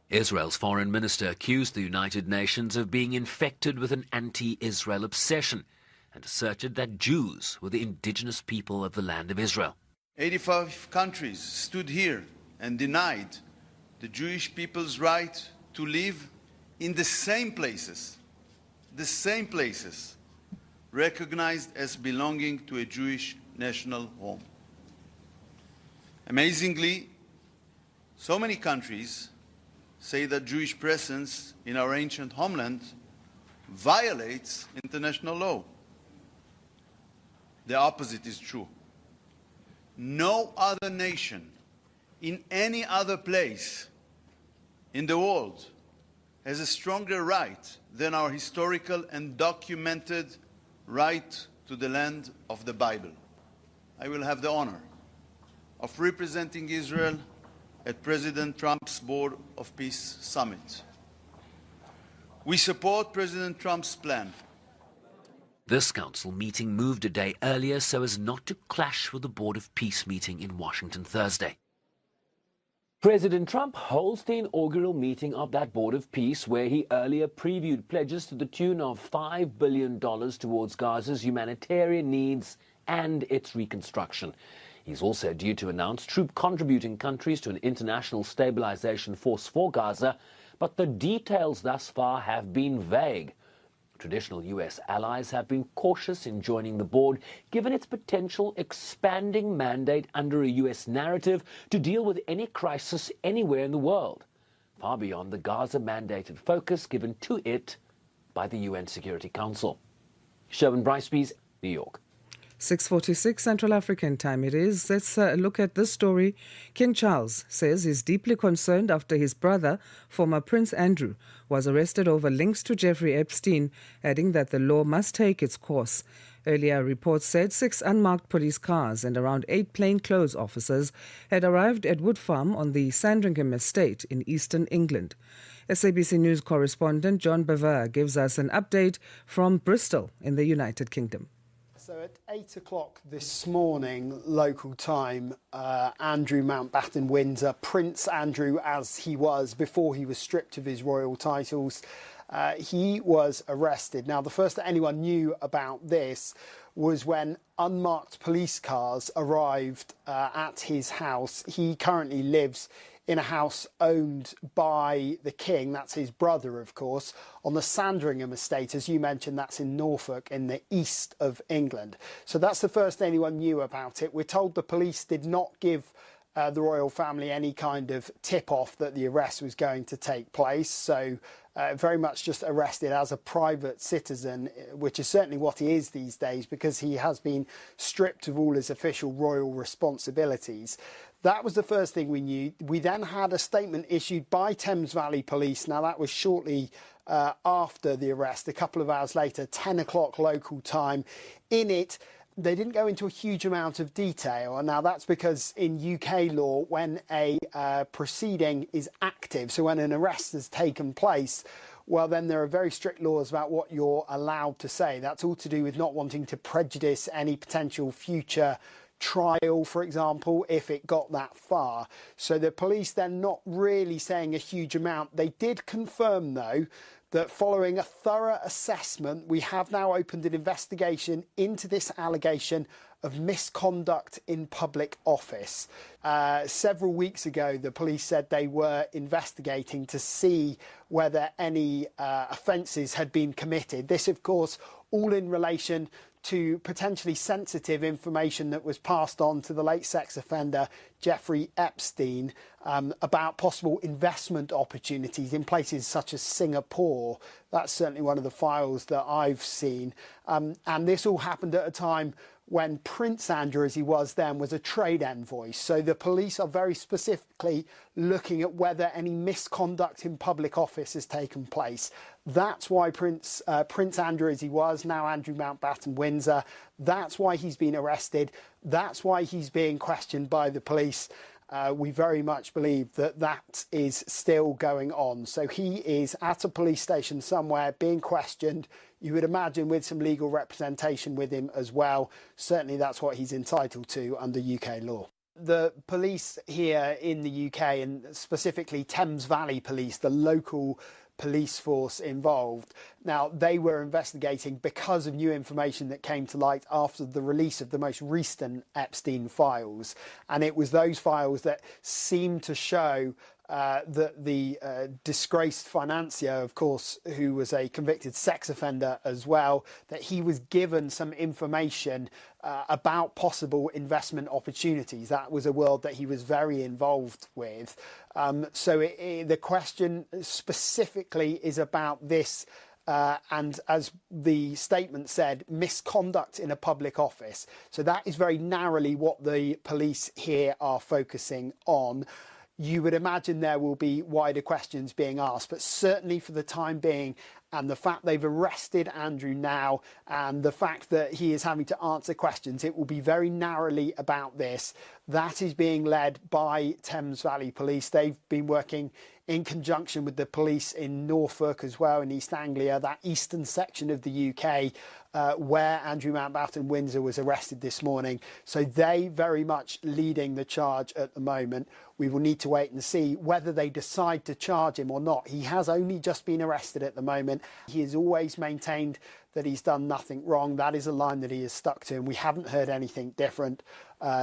Israel's foreign minister accused the United Nations of being infected with an anti-Israel obsession and asserted that Jews were the indigenous people of the land of Israel. 85 countries stood here and denied the Jewish people's right to live in the same places, recognized as belonging to a Jewish national home. Amazingly, so many countries say that Jewish presence in our ancient homeland violates international law. The opposite is true. No other nation in any other place in the world has a stronger right than our historical and documented right to the land of the Bible. I will have the honor of representing Israel at President Trump's Board of Peace Summit. We support President Trump's plan. This council meeting moved a day earlier so as not to clash with the Board of Peace meeting in Washington Thursday. President Trump holds the inaugural meeting of that Board of Peace, where he earlier previewed pledges to the tune of $5 billion towards Gaza's humanitarian needs and its reconstruction. He's also due to announce troop-contributing countries to an international stabilization force for Gaza, but the details thus far have been vague. Traditional U.S. allies have been cautious in joining the board, given its potential expanding mandate under a U.S. narrative to deal with any crisis anywhere in the world, far beyond the Gaza-mandated focus given to it by the UN Security Council. Sherwin Brycebees, New York. 6:46 Central African time it is. Let's look at this story. King Charles says he's deeply concerned after his brother, former Prince Andrew, was arrested over links to Jeffrey Epstein, adding that the law must take its course. Earlier reports said 6 unmarked police cars and around 8 plainclothes officers had arrived at Wood Farm on the Sandringham estate in eastern England. SABC News correspondent John Bever gives us an update from Bristol in the United Kingdom. So at 8 o'clock this morning, local time, Andrew Mountbatten Windsor, Prince Andrew as he was before he was stripped of his royal titles, he was arrested. Now, the first that anyone knew about this was when unmarked police cars arrived at his house. He currently lives in a house owned by the King, that's his brother, of course, on the Sandringham estate. As you mentioned, that's in Norfolk, in the east of England. So that's the first anyone knew about it. We're told the police did not give the royal family any kind of tip-off that the arrest was going to take place. So very much just arrested as a private citizen, which is certainly what he is these days, because he has been stripped of all his official royal responsibilities. That was the first thing we knew. We then had a statement issued by Thames Valley Police. Now, that was shortly after the arrest, a couple of hours later, 10 o'clock local time. In it, they didn't go into a huge amount of detail. And now that's because in UK law, when a proceeding is active, so when an arrest has taken place, well, then there are very strict laws about what you're allowed to say. That's all to do with not wanting to prejudice any potential future trial, for example, if it got that far. So the police then not really saying a huge amount. They did confirm, though, that following a thorough assessment, we have now opened an investigation into this allegation of misconduct in public office. Several weeks ago, the police said they were investigating to see whether any offences had been committed. This, of course, all in relation to potentially sensitive information that was passed on to the late sex offender Jeffrey Epstein about possible investment opportunities in places such as Singapore. That's certainly one of the files that I've seen. And this all happened at a time when Prince Andrew, as he was then, was a trade envoy. So the police are very specifically looking at whether any misconduct in public office has taken place. That's why Prince Andrew, as he was, now Andrew Mountbatten Windsor, that's why he's been arrested. That's why he's being questioned by the police. We very much believe that that is still going on. So he is at a police station somewhere being questioned. you would imagine with some legal representation with him as well. Certainly that's what he's entitled to under UK law. The police here in the UK, and specifically Thames Valley Police, the local police force involved, now they were investigating because of new information that came to light after the release of the most recent Epstein files. And it was those files that seemed to show that the disgraced financier, of course, who was a convicted sex offender as well, that he was given some information about possible investment opportunities. That was a world that he was very involved with. So the question specifically is about this. And as the statement said, misconduct in a public office. So that is very narrowly what the police here are focusing on. You would imagine there will be wider questions being asked, but certainly for the time being, and the fact they've arrested Andrew now, and the fact that he is having to answer questions, it will be very narrowly about this. That is being led by Thames Valley Police. They've been working in conjunction with the police in Norfolk as well, in East Anglia, that eastern section of the UK, where Andrew Mountbatten Windsor was arrested this morning. So they very much leading the charge at the moment. We will need to wait and see whether they decide to charge him or not. He has only just been arrested at the moment. He has always maintained that he's done nothing wrong. That is a line that he has stuck to, and we haven't heard anything different.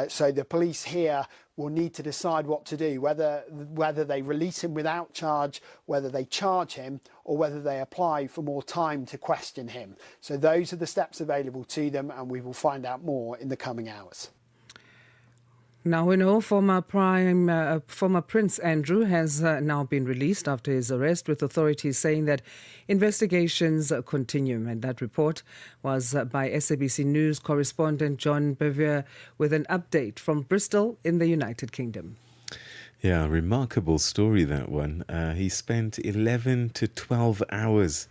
So the police here will need to decide what to do, whether they release him without charge, whether they charge him, or whether they apply for more time to question him. So those are the steps available to them, and we will find out more in the coming hours. Now we know former Prince Andrew has now been released after his arrest, with authorities saying that investigations continue. And that report was by SABC News correspondent John Bevier with an update from Bristol in the United Kingdom. Yeah, remarkable story, that one. He spent 11 to 12 hours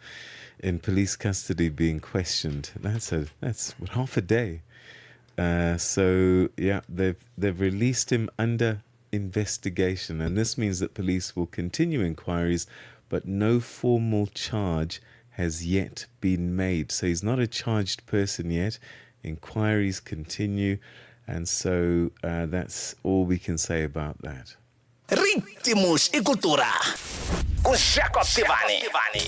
in police custody being questioned. That's half a day. So yeah, they've released him under investigation, and this means that police will continue inquiries, but no formal charge has yet been made. So he's not a charged person yet. Inquiries continue, and so that's all we can say about that. Ritmos e Cultura com Jacob Tivani.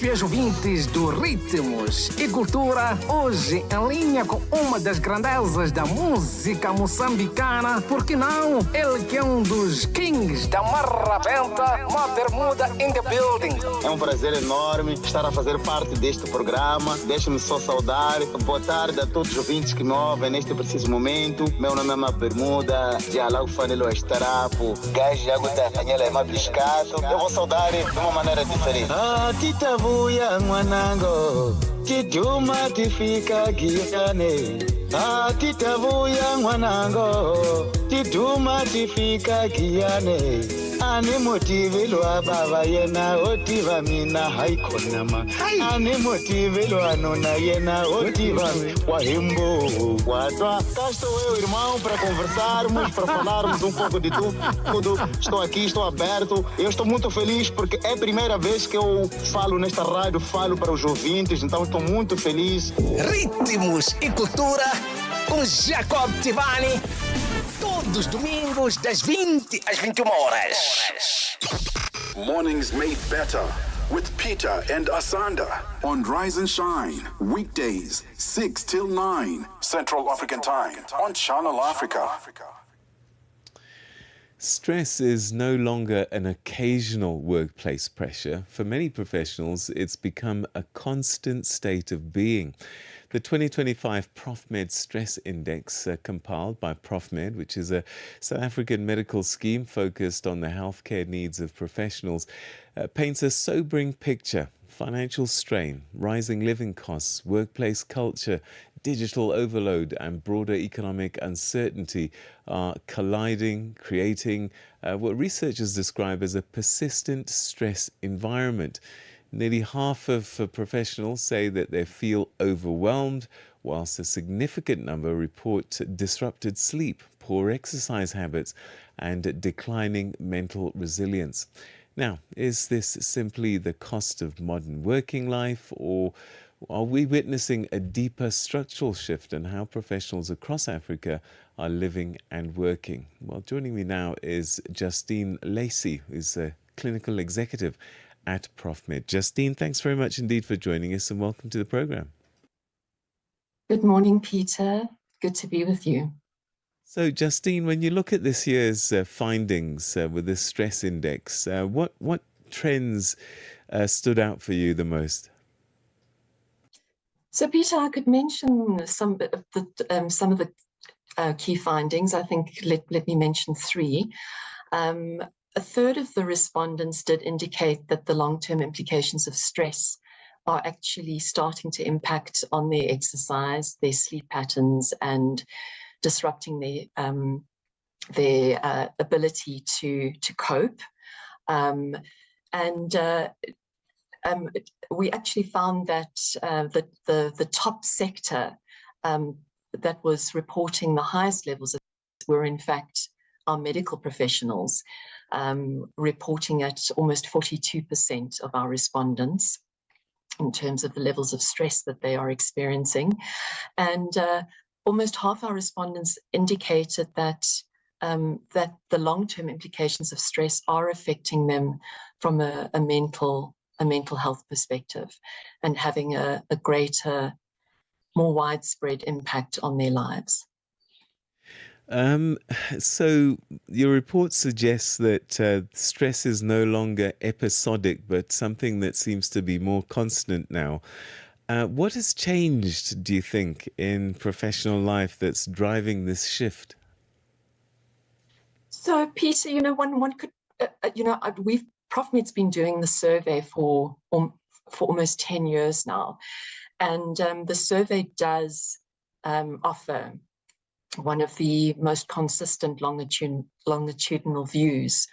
Meus ouvintes do Ritmos e Cultura, hoje em linha com uma das grandezas da música moçambicana, porque não? Ele que é um dos kings da marrabenta, uma bermuda in the building. É um prazer enorme estar a fazer parte deste programa. Deixe-me só saudar. Boa tarde a todos os ouvintes que me ouvem neste preciso momento. Meu nome é Uma Bermuda, de Alau Fanelo Estarapo, Gás de Água Fanhela é Mabiscato. Eu vou saudar de uma maneira diferente. Ah, titavuya mwanango, tiduma tifika giane. Ah, titavuya mwanango, tiduma tifika giane. Ani motive lo ababa yena otiva mina haikonama. Ani motive lo anona yena otiva wahimbo watwa. Cá estou eu, irmão, para conversarmos, para falarmos um pouco de tudo. Estou aqui, estou aberto. Eu estou muito feliz porque é a primeira vez que eu falo nesta rádio, falo para os ouvintes, então estou muito feliz. Ritmos e Cultura com Jacob Tivani. Todos os domingos, das 20 às 21 horas. Mornings made better with Peter and Asanda on Rise and Shine. Weekdays, 6 till 9 Central African Time on Channel Africa. Stress is no longer an occasional workplace pressure. For many professionals, it's become a constant state of being. The 2025 ProfMed Stress Index, compiled by ProfMed, which is a South African medical scheme focused on the healthcare needs of professionals, paints a sobering picture. Financial strain, rising living costs, workplace culture, digital overload and broader economic uncertainty are colliding, creating what researchers describe as a persistent stress environment. Nearly half of professionals say that they feel overwhelmed, whilst a significant number report disrupted sleep, poor exercise habits, and declining mental resilience. Now, is this simply the cost of modern working life, or Are we witnessing a deeper structural shift in how professionals across Africa are living and working? Well, joining me now is Justine Lacey, who's a clinical executive at ProfMed. Justine, thanks very much indeed for joining us and welcome to the program. Good morning, Peter. Good to be with you. So, Justine, when you look at this year's findings with the stress index, what trends stood out for you the most? So, Peter, I could mention some of the key findings. I think let me mention three. A third of the respondents did indicate that the long-term implications of stress are actually starting to impact on their exercise, their sleep patterns, and disrupting their ability to cope. We actually found that the top sector that was reporting the highest levels of were in fact our medical professionals, reporting at almost 42% of our respondents in terms of the levels of stress that they are experiencing. And almost half our respondents indicated that the long-term implications of stress are affecting them from a mental health perspective and having a greater, more widespread impact on their lives. So your report suggests that stress is no longer episodic, but something that seems to be more constant now. What has changed, do you think, in professional life that's driving this shift? So, Peter, one could, ProfMed's been doing the survey for almost 10 years now, and the survey does offer one of the most consistent longitudinal views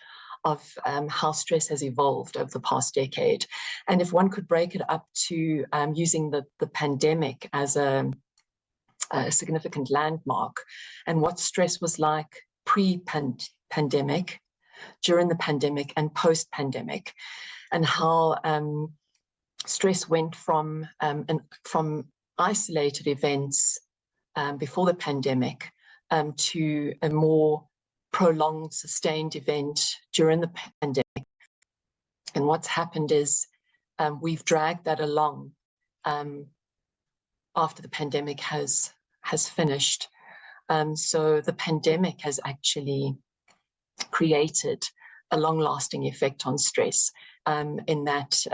of how stress has evolved over the past decade. And if one could break it up to using the pandemic as a significant landmark and what stress was like pre-pandemic, during the pandemic, and post-pandemic, and how stress went from isolated events before the pandemic to a more prolonged, sustained event during the pandemic. And what's happened is we've dragged that along after the pandemic has finished. So the pandemic has actually created a long-lasting effect on stress in that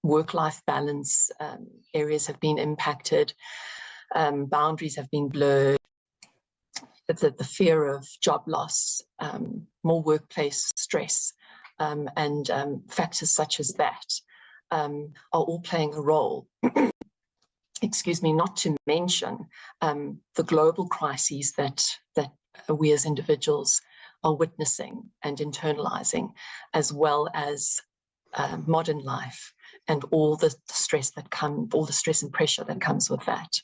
work-life balance areas have been impacted, boundaries have been blurred, the fear of job loss, more workplace stress, and factors such as that are all playing a role. Excuse me, not to mention the global crises that we as individuals are witnessing and internalizing, as well as modern life and all the stress and pressure that comes with that.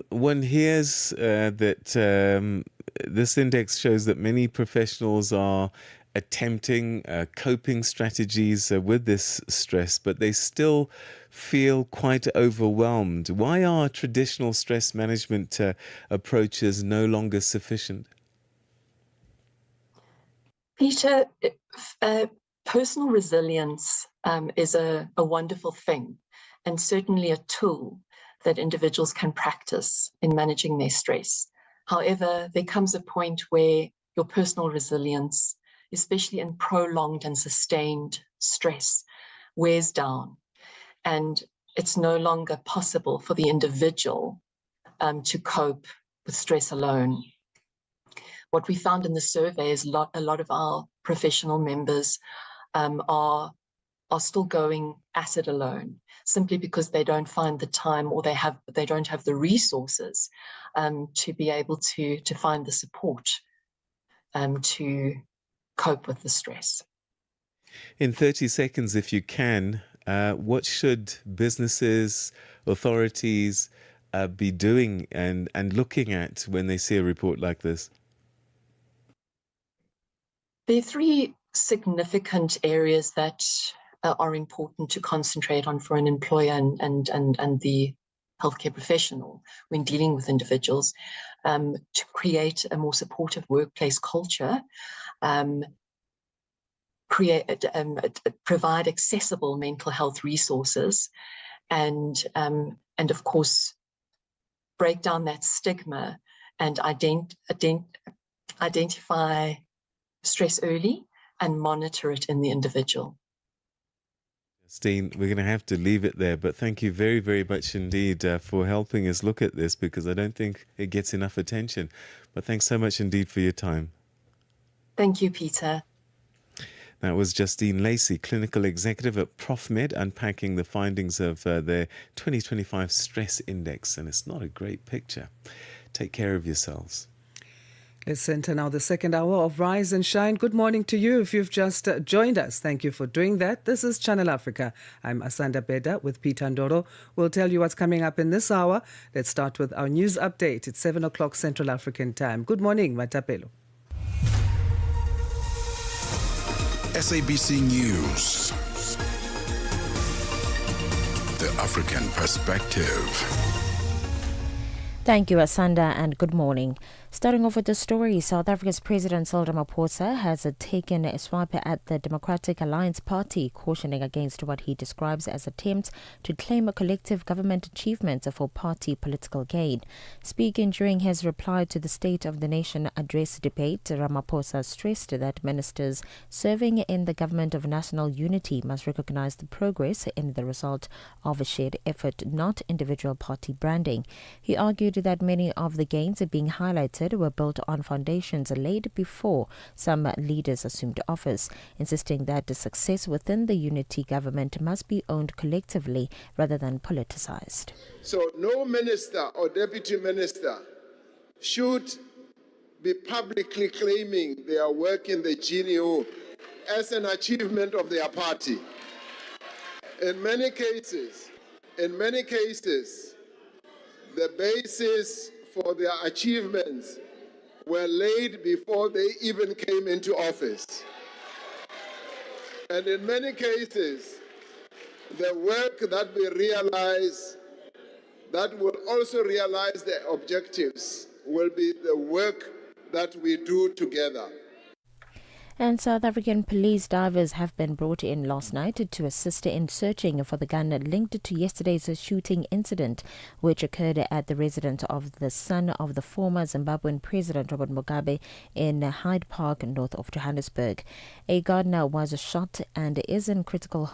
One hears that this index shows that many professionals are attempting coping strategies with this stress, but they still feel quite overwhelmed. Why are traditional stress management approaches no longer sufficient? Peter, personal resilience is a wonderful thing, and certainly a tool that individuals can practice in managing their stress. However, there comes a point where your personal resilience, especially in prolonged and sustained stress, wears down, and it's no longer possible for the individual to cope with stress alone. What we found in the survey is a lot of our professional members are still going at it alone, simply because they don't find the time, or they don't have the resources to be able to find the support to cope with the stress. In 30 seconds, if you can, what should businesses, authorities be doing and looking at when they see a report like this? There are three significant areas that are important to concentrate on for an employer and the healthcare professional when dealing with individuals, to create a more supportive workplace culture, provide accessible mental health resources, and of course break down that stigma and identify stress early and monitor it in the individual. Justine, we're going to have to leave it there, but thank you very, very much indeed for helping us look at this, because I don't think it gets enough attention. But thanks so much indeed for your time. Thank you, Peter. That was Justine Lacey, Clinical Executive at ProfMed, unpacking the findings of their 2025 Stress Index, and it's not a great picture. Take care of yourselves. Let's enter now the second hour of Rise and Shine. Good morning to you if you've just joined us. Thank you for doing that. This is Channel Africa. I'm Asanda Beda with Peter Ndoro. We'll tell you what's coming up in this hour. Let's start with our news update. It's 7 o'clock Central African time. Good morning, Matapelo. SABC News. The African Perspective. Thank you, Asanda, and good morning. Starting off with the story, South Africa's President Cyril Ramaphosa has taken a swipe at the Democratic Alliance Party, cautioning against what he describes as attempts to claim a collective government achievement for party political gain. Speaking during his reply to the State of the Nation address debate, Ramaphosa stressed that ministers serving in the government of national unity must recognize the progress in the result of a shared effort, not individual party branding. He argued that many of the gains being highlighted were built on foundations laid before some leaders assumed office, insisting that the success within the unity government must be owned collectively rather than politicized. So no minister or deputy minister should be publicly claiming their work in the GNU as an achievement of their party. In many cases, the basis for their achievements were laid before they even came into office. And in many cases, the work that we realize, that will also realize the objectives, will be the work that we do together. And South African police divers have been brought in last night to assist in searching for the gun linked to yesterday's shooting incident, which occurred at the residence of the son of the former Zimbabwean President Robert Mugabe in Hyde Park, north of Johannesburg. A gardener was shot and is in critical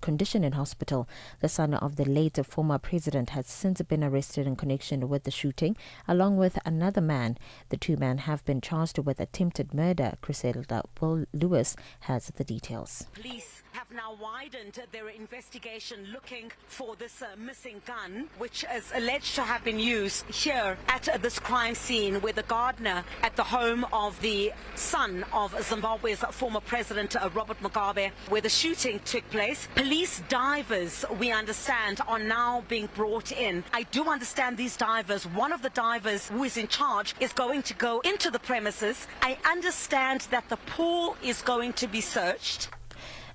condition in hospital. The son of the late former president has since been arrested in connection with the shooting, along with another man. The two men have been charged with attempted murder. Griselda Will Lewis has the details. Police have now widened their investigation looking for this missing gun, which is alleged to have been used here at this crime scene where the gardener at the home of the son of Zimbabwe's former president Robert Mugabe, where the shooting took place. Police divers, we understand, are now being brought in. I do understand these divers, one of the divers who is in charge is going to go into the premises. I understand that the pool is going to be searched.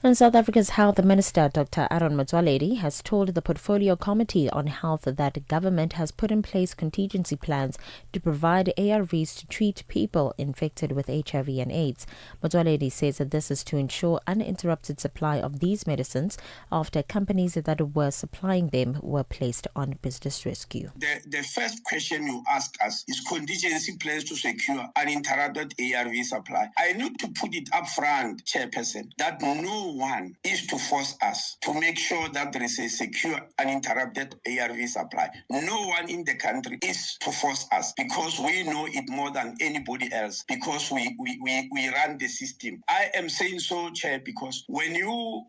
And South Africa's Health Minister, Dr. Aaron Motsoaledi, has told the Portfolio Committee on Health that government has put in place contingency plans to provide ARVs to treat people infected with HIV and AIDS. Motsoaledi says that this is to ensure uninterrupted supply of these medicines after companies that were supplying them were placed on business rescue. The first question you ask us is contingency plans to secure uninterrupted ARV supply. I need to put it up front, Chairperson, that no one is to force us to make sure that there is a secure, uninterrupted ARV supply. No one in the country is to force us, because we know it more than anybody else, because we run the system. I am saying so, Chair, because when you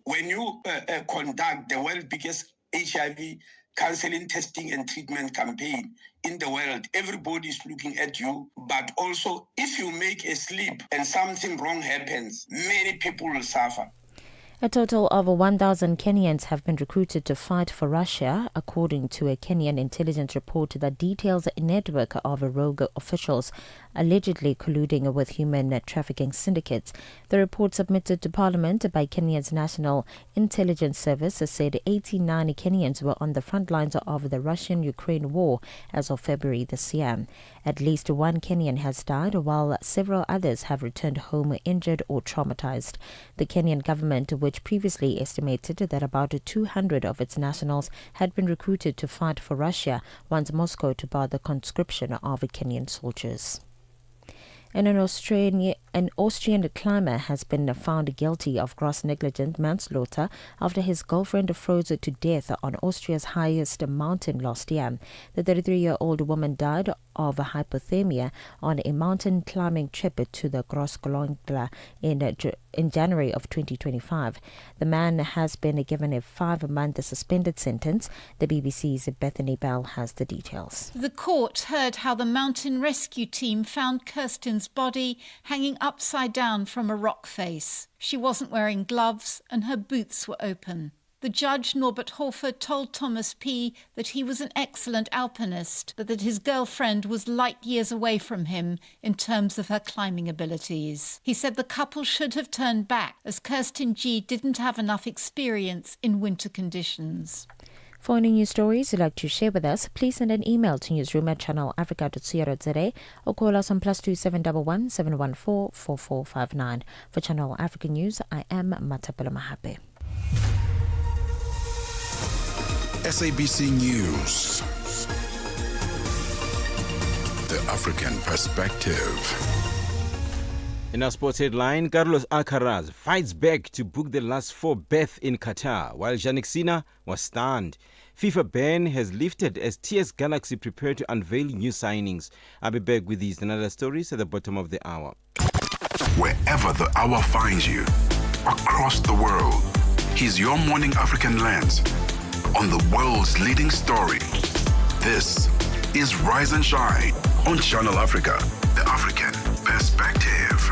conduct the world's biggest HIV counseling, testing and treatment campaign in the world, everybody is looking at you. But also, if you make a slip and something wrong happens, many people will suffer. A total of 1,000 Kenyans have been recruited to fight for Russia, according to a Kenyan intelligence report that details a network of rogue officials allegedly colluding with human trafficking syndicates. The report submitted to Parliament by Kenya's National Intelligence Service said 89 Kenyans were on the front lines of the Russian-Ukraine war as of February this year. At least one Kenyan has died, while several others have returned home injured or traumatized. The Kenyan government, which previously estimated that about 200 of its nationals had been recruited to fight for Russia, wants Moscow to bar the conscription of Kenyan soldiers. And an Austrian climber has been found guilty of gross negligent manslaughter after his girlfriend froze to death on Austria's highest mountain last year. The 33-year-old woman died of hypothermia on a mountain climbing trip to the Grossglockental in January of 2025. The man has been given a 5-month suspended sentence. The BBC's Bethany Bell has the details. The court heard how the mountain rescue team found Kirsten's body hanging upside down from a rock face. She wasn't wearing gloves and her boots were open. The judge, Norbert Hofer, told Thomas P. that he was an excellent alpinist, but that his girlfriend was light years away from him in terms of her climbing abilities. He said the couple should have turned back, as Kirsten G. didn't have enough experience in winter conditions. For any news stories you'd like to share with us, please send an email to newsroom@channelafrica.co.za or call us on +2711 714 4459. For Channel Africa News, I am Matapela Mahape. SABC News. The African Perspective. In our sports headline, Carlos Alcaraz fights back to book the last 4 berths in Qatar, while Jannik Sinner was stunned. FIFA ban has lifted as TS Galaxy prepare to unveil new signings. I'll be back with these and other stories at the bottom of the hour. Wherever the hour finds you, across the world, here's your morning African lens on the world's leading story. This is Rise and Shine on Channel Africa, the African Perspective.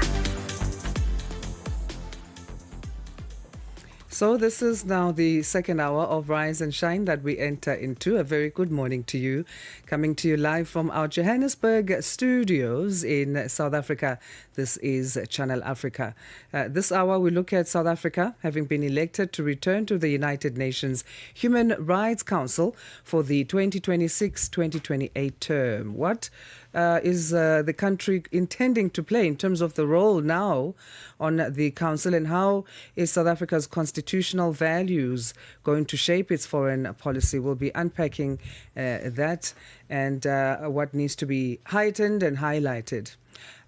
So this is now the second hour of Rise and Shine that we enter into. A very good morning to you. Coming to you live from our Johannesburg studios in South Africa. This is Channel Africa. This hour we look at South Africa having been elected to return to the United Nations Human Rights Council for the 2026-2028 term. What is the country intending to play in terms of the role now on the council, and how is South Africa's constitutional values going to shape its foreign policy? We'll be unpacking that and what needs to be heightened and highlighted.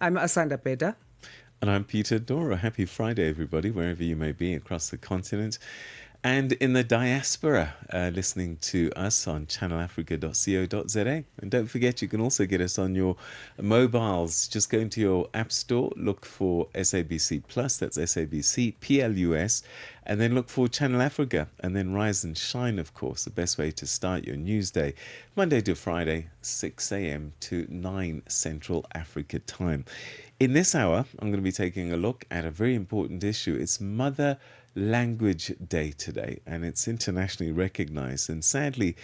I'm Asanda, Beda. And I'm Peter Ndoro. Happy Friday, everybody, wherever you may be across the continent. And in the diaspora, listening to us on channelafrica.co.za. And don't forget, you can also get us on your mobiles. Just go into your app store, look for SABC Plus, that's SABC Plus, and then look for Channel Africa, and then Rise and Shine, of course, the best way to start your news day, Monday to Friday, 6 a.m. to 9 Central Africa time. In this hour, I'm going to be taking a look at a very important issue. It's Mother Language Day today, and it's internationally recognized. And sadly,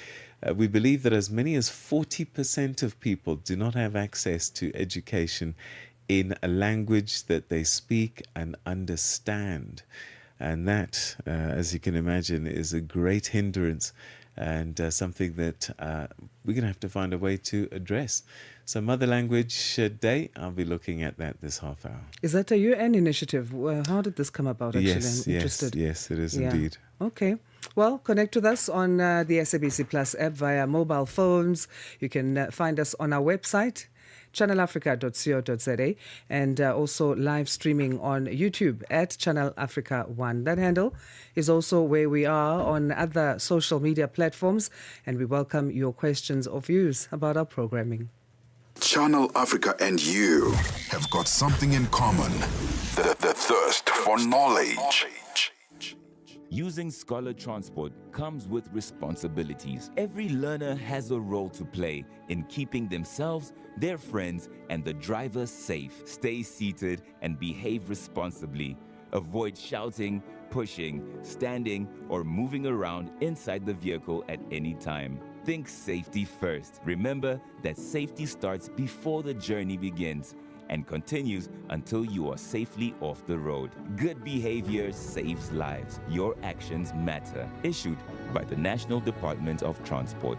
we believe that as many as 40% of people do not have access to education in a language that they speak and understand. And that, as you can imagine, is a great hindrance and something that we're going to have to find a way to address. So Mother Language Day, I'll be looking at that this half hour. Is that a UN initiative? How did this come about, actually? Yes, I'm interested. Yes, it is indeed. Okay. Well, connect with us on the SABC Plus app via mobile phones. You can find us on our website, channelafrica.co.za, and also live streaming on YouTube at Channel Africa 1. That handle is also where we are on other social media platforms, and we welcome your questions or views about our programming. Channel Africa and you have got something in common. The thirst for knowledge. Using Scholar Transport comes with responsibilities. Every learner has a role to play in keeping themselves, their friends, and the driver safe. Stay seated and behave responsibly. Avoid shouting, pushing, standing, or moving around inside the vehicle at any time. Think safety first. Remember that safety starts before the journey begins. and continues until you are safely off the road. Good behavior saves lives. Your actions matter. Issued by the National Department of Transport.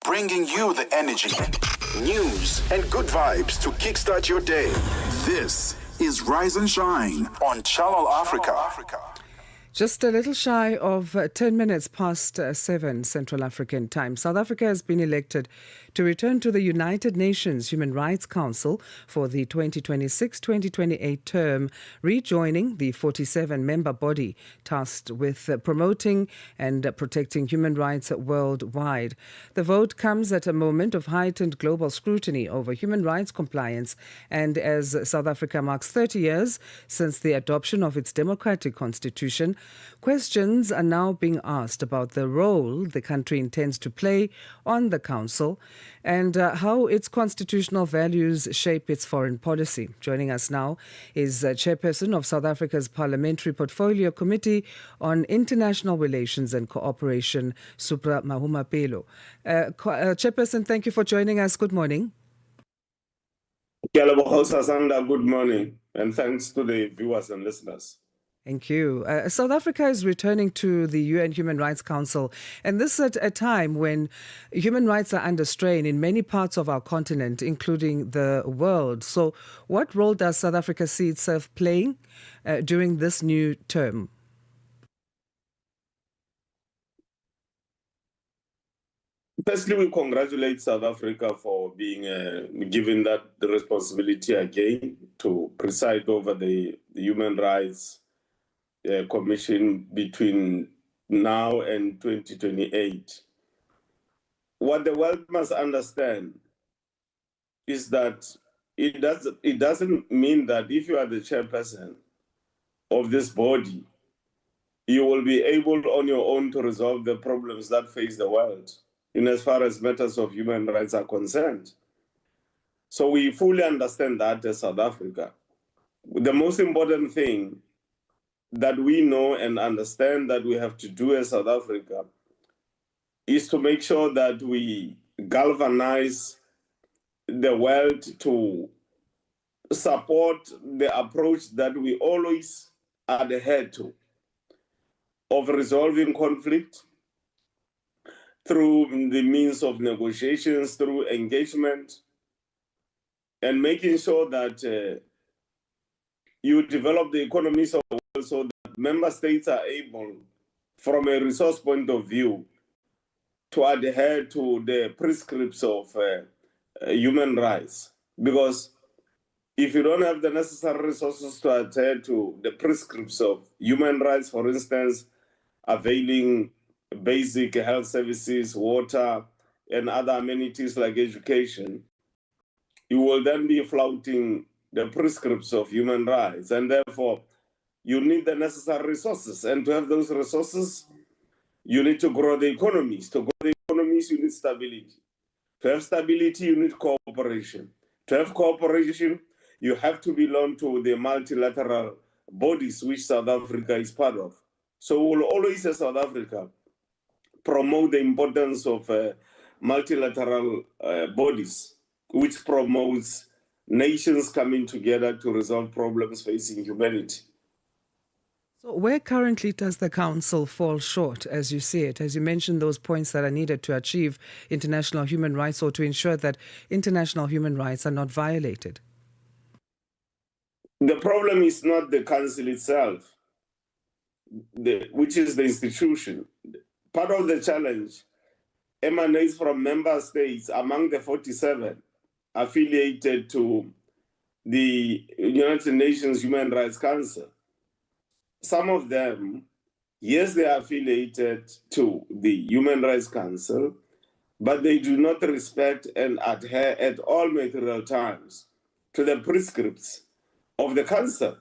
Bringing you the energy, news, and good vibes to kickstart your day. This is Rise and Shine on Channel Africa. Just a little shy of 10 minutes past 7 Central African time. South Africa has been elected to return to the United Nations Human Rights Council for the 2026-2028 term, rejoining the 47-member body tasked with promoting and protecting human rights worldwide. The vote comes at a moment of heightened global scrutiny over human rights compliance, and as South Africa marks 30 years since the adoption of its democratic constitution, questions are now being asked about the role the country intends to play on the council and how its constitutional values shape its foreign policy. Joining us now is Chairperson of South Africa's Parliamentary Portfolio Committee on International Relations and Cooperation, Supra Mahumapelo. Chairperson, thank you for joining us. Good morning. Asanda, good morning, and thanks to the viewers and listeners. Thank you. South Africa is returning to the UN Human Rights Council, and this at a time when human rights are under strain in many parts of our continent, including the world. So what role does South Africa see itself playing during this new term? Firstly, we congratulate South Africa for being given that responsibility again to preside over the Human Rights Commission between now and 2028. What the world must understand is that it doesn't mean that if you are the chairperson of this body, you will be able on your own to resolve the problems that face the world in as far as matters of human rights are concerned. So we fully understand that as South Africa. The most important thing that we know and understand that we have to do as South Africa is to make sure that we galvanize the world to support the approach that we always adhere to of resolving conflict through the means of negotiations, through engagement, and making sure that you develop the economies of the world so that member states are able, from a resource point of view, to adhere to the prescripts of human rights. Because if you don't have the necessary resources to adhere to the prescripts of human rights, for instance, availing basic health services, water, and other amenities like education, you will then be flouting the prescripts of human rights. And therefore, you need the necessary resources. And to have those resources, you need to grow the economies. To grow the economies, you need stability. To have stability, you need cooperation. To have cooperation, you have to belong to the multilateral bodies which South Africa is part of. So we will always, as South Africa, promote the importance of multilateral bodies, which promotes nations coming together to resolve problems facing humanity. So where currently does the Council fall short, as you see it, as you mentioned those points that are needed to achieve international human rights or to ensure that international human rights are not violated? The problem is not the Council itself, which is the institution. Part of the challenge emanates from member states among the 47 affiliated to the United Nations Human Rights Council. Some of them, yes, they are affiliated to the Human Rights Council, but they do not respect and adhere at all material times to the prescripts of the Council.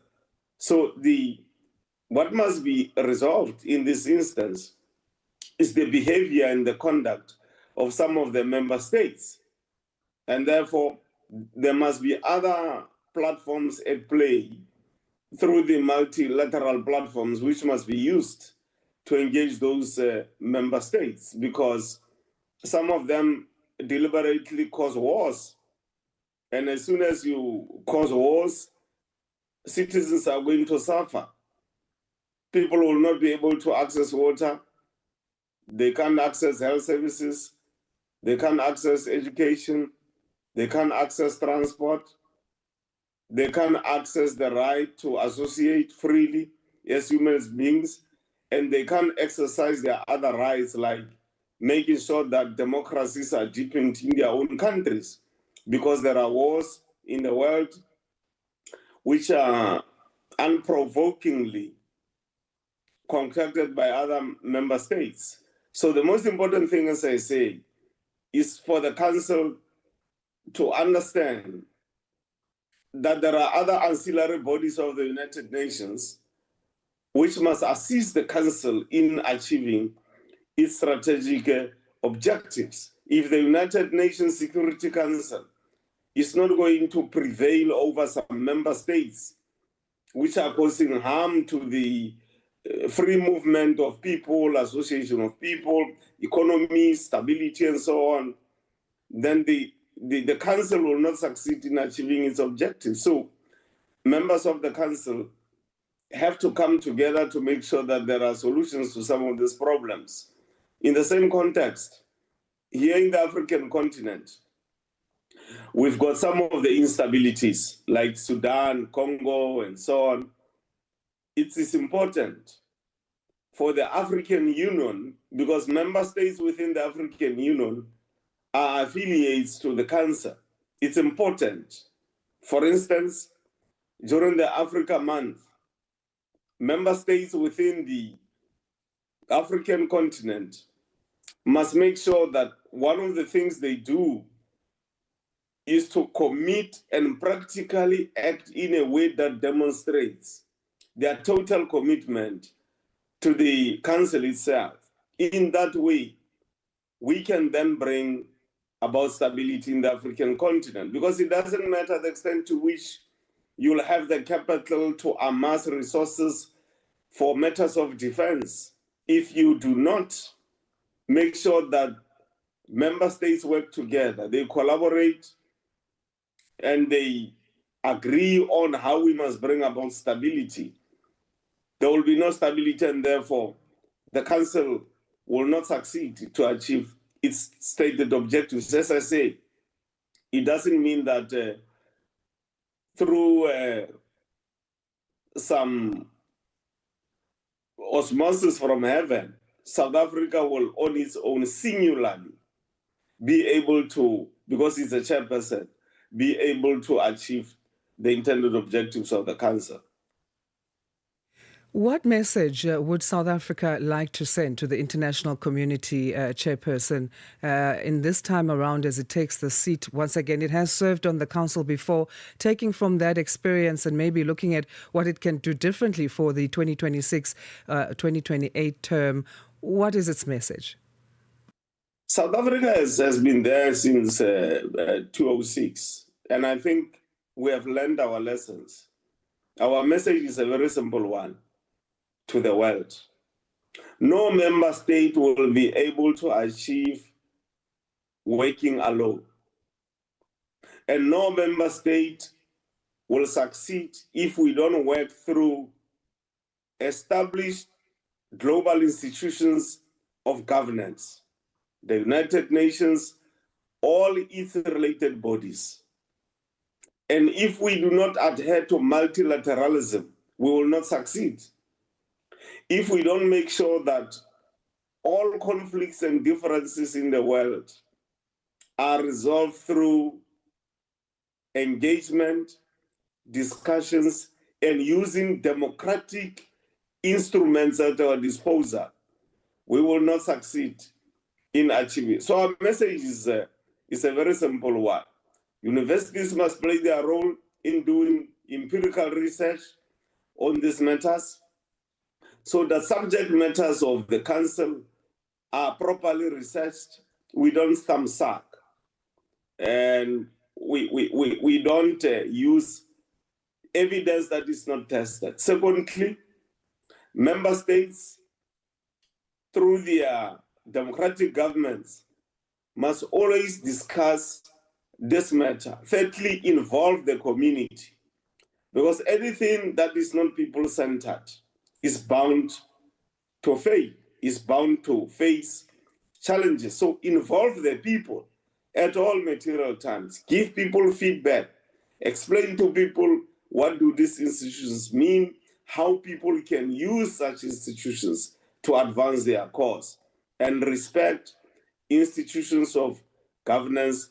So what must be resolved in this instance is the behavior and the conduct of some of the member states. And therefore, there must be other platforms at play through the multilateral platforms which must be used to engage those member states, because some of them deliberately cause wars And as soon as you cause wars, citizens are going to suffer. People will not be able to access water. They can't access health services. They can't access education. They can't access transport. They can't access the right to associate freely as human beings. And they can't exercise their other rights, like making sure that democracies are deepened in their own countries, because there are wars in the world which are unprovokingly concocted by other member states. So the most important thing, as I say, is for the Council to understand that there are other ancillary bodies of the United Nations which must assist the Council in achieving its strategic objectives. If the United Nations Security Council is not going to prevail over some member states which are causing harm to the free movement of people, association of people, economy, stability, and so on, then the Council will not succeed in achieving its objectives. So members of the Council have to come together to make sure that there are solutions to some of these problems. In the same context, here in the African continent, we've got some of the instabilities like Sudan, Congo, and so on. It is important for the African Union, because member states within the African Union are affiliates to the Council. It's important. For instance, during the Africa Month, member states within the African continent must make sure that one of the things they do is to commit and practically act in a way that demonstrates their total commitment to the Council itself. In that way, we can then bring about stability in the African continent, because it doesn't matter the extent to which you'll have the capital to amass resources for matters of defense. If you do not make sure that member states work together, they collaborate, and they agree on how we must bring about stability, there will be no stability, and therefore the Council will not succeed to achieve its stated objectives. As I say, it doesn't mean that through some osmosis from heaven, South Africa will on its own singularly be able to, because it's a chairperson, be able to achieve the intended objectives of the Council. What message would South Africa like to send to the international community, chairperson, in this time around as it takes the seat? Once again, it has served on the council before, taking from that experience and maybe looking at what it can do differently for the 2026-2028 term. What is its message? South Africa has been there since 2006, and I think we have learned our lessons. Our message is a very simple one to the world. No member state will be able to achieve working alone. And no member state will succeed if we don't work through established global institutions of governance, the United Nations, all its related bodies. And if we do not adhere to multilateralism, we will not succeed. If we don't make sure that all conflicts and differences in the world are resolved through engagement, discussions, and using democratic instruments at our disposal, we will not succeed in achieving. So our message is a very simple one. Universities must play their role in doing empirical research on these matters, so the subject matters of the Council are properly researched. We don't thumb suck, and we don't use evidence that is not tested. Secondly, member states, through their democratic governments, must always discuss this matter. Thirdly, involve the community, because anything that is not people-centered is bound to fail, is bound to face challenges. So involve the people at all material times. Give people feedback. Explain to people what do these institutions mean, how people can use such institutions to advance their cause, and respect institutions of governance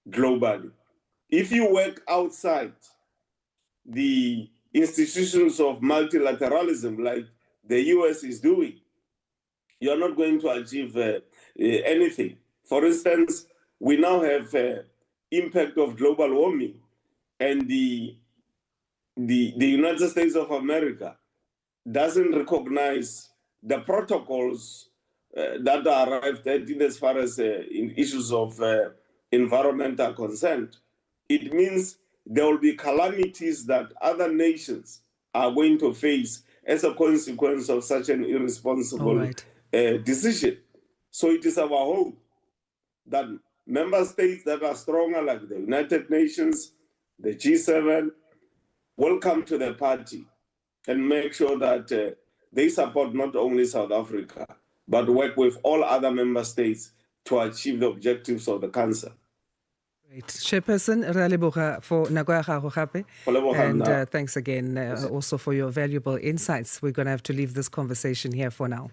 globally. If you work outside the institutions of multilateralism, like the US is doing, you're not going to achieve anything. For instance, we now have impact of global warming, and the United States of America doesn't recognize the protocols that are arrived at in as far as in issues of environmental consent. It means there will be calamities that other nations are going to face as a consequence of such an irresponsible decision. So it is our hope that member states that are stronger, like the United Nations, the G7, will come to the party and make sure that they support not only South Africa, but work with all other member states to achieve the objectives of the Council. Great. Chairperson, re a leboga for nako ya gago gape. And thanks again also for your valuable insights. We're going to have to leave this conversation here for now.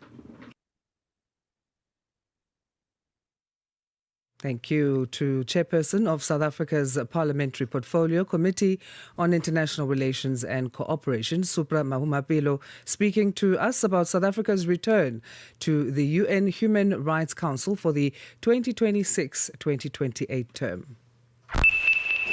Thank you to Chairperson of South Africa's Parliamentary Portfolio Committee on International Relations and Cooperation, Supra Mahumapelo, speaking to us about South Africa's return to the UN Human Rights Council for the 2026-2028 term.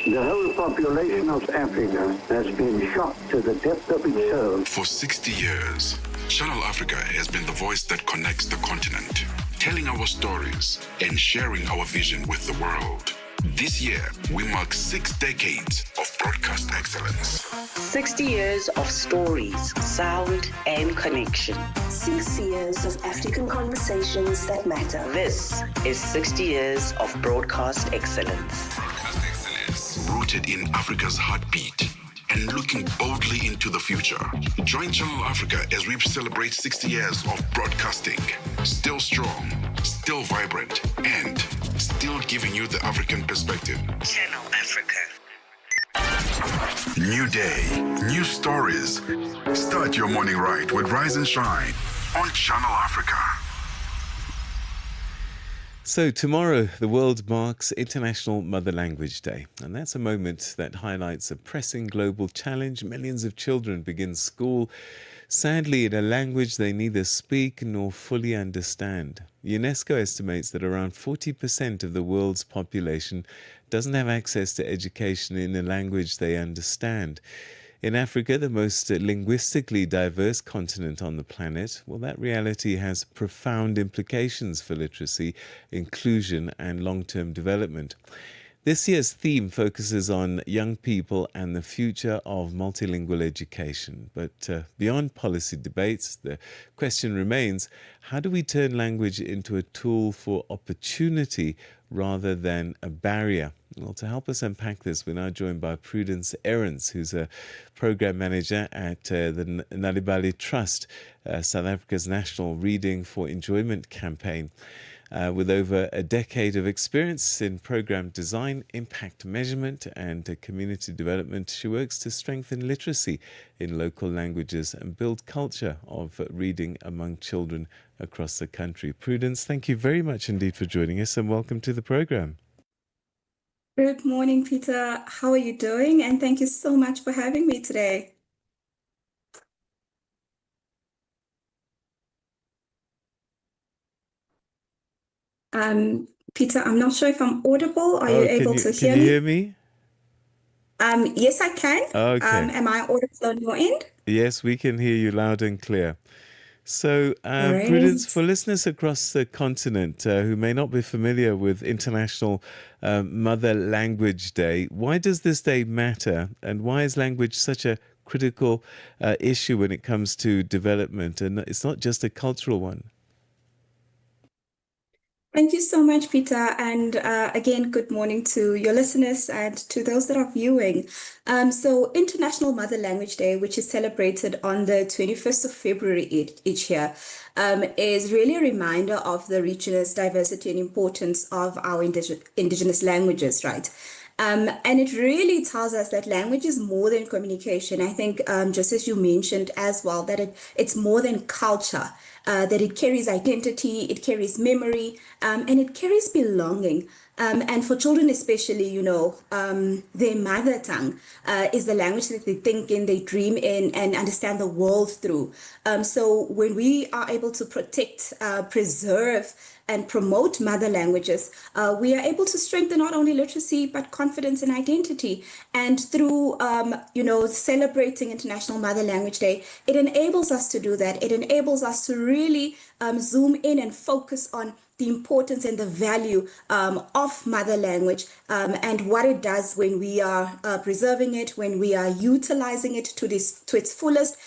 The whole population of Africa has been shocked to the depth of its soul. For 60 years, Channel Africa has been the voice that connects the continent, telling our stories and sharing our vision with the world. This year, we mark 6 decades of broadcast excellence. 60 years of stories, sound, and connection. 6 years of African conversations that matter. This is 60 years of broadcast excellence. Rooted in Africa's heartbeat and looking boldly into the future. Join Channel Africa as we celebrate 60 years of broadcasting. Still strong, still vibrant, and still giving you the African perspective. Channel Africa. New day, new stories. Start your morning right with Rise and Shine on Channel Africa. So tomorrow, the world marks International Mother Language Day, and that's a moment that highlights a pressing global challenge. Millions of children begin school, sadly, in a language they neither speak nor fully understand. UNESCO estimates that around 40% of the world's population doesn't have access to education in a language they understand. In Africa, the most linguistically diverse continent on the planet, well, that reality has profound implications for literacy, inclusion, and long-term development. This year's theme focuses on young people and the future of multilingual education. But beyond policy debates, the question remains, how do we turn language into a tool for opportunity rather than a barrier? Well, to help us unpack this, we're now joined by Prudence Ahrens, who's a program manager at the Nalibali Trust, South Africa's national Reading for Enjoyment campaign. With over a decade of experience in program design, impact measurement, and community development, she works to strengthen literacy in local languages and build culture of reading among children across the country. Prudence, thank you very much indeed for joining us, and welcome to the program. Good morning, Peter. How are you doing? And thank you so much for having me today. Peter, I'm not sure if I'm audible. Are you able to hear me? Can you hear me? Yes, I can. Okay. Am I audible on your end? Yes, we can hear you loud and clear. So, Great. Prudence, for listeners across the continent who may not be familiar with International Mother Language Day, why does this day matter, and why is language such a critical issue when it comes to development? And it's not just a cultural one. Thank you so much, Peter. And again, good morning to your listeners and to those that are viewing. So, International Mother Language Day, which is celebrated on the 21st of February each year, is really a reminder of the richness, diversity, and importance of our indigenous languages, right? And it really tells us that language is more than communication. I think, just as you mentioned as well, that it's more than culture, that it carries identity, it carries memory, and it carries belonging. And for children especially, their mother tongue is the language that they think in, they dream in, and understand the world through. So when we are able to protect, preserve, and promote mother languages, we are able to strengthen not only literacy, but confidence and identity. And through, celebrating International Mother Language Day, it enables us to do that. It enables us to really zoom in and focus on the importance and the value of mother language and what it does when we are preserving it, when we are utilizing it to its fullest,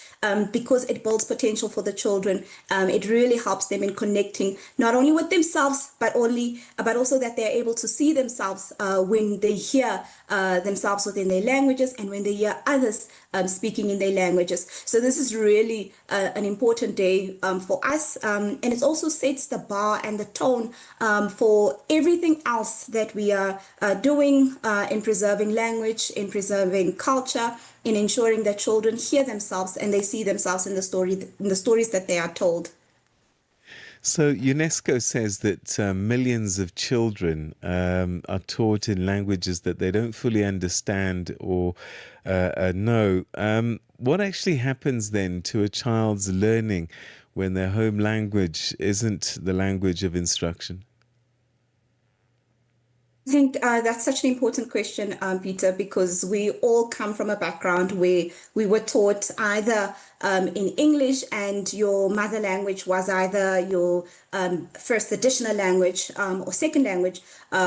because it builds potential for the children. It really helps them in connecting not only with themselves, but also that they're able to see themselves when they hear themselves within their languages and when they hear others speaking in their languages. So this is really an important day for us, and it also sets the bar and the tone for everything else that we are doing in preserving language, in preserving culture, in ensuring that children hear themselves and they see themselves in the stories that they are told. So UNESCO says that millions of children are taught in languages that they don't fully understand or know. What actually happens then to a child's learning when their home language isn't the language of instruction? I think that's such an important question, Peter, because we all come from a background where we were taught either in English and your mother language was either your first additional language or second language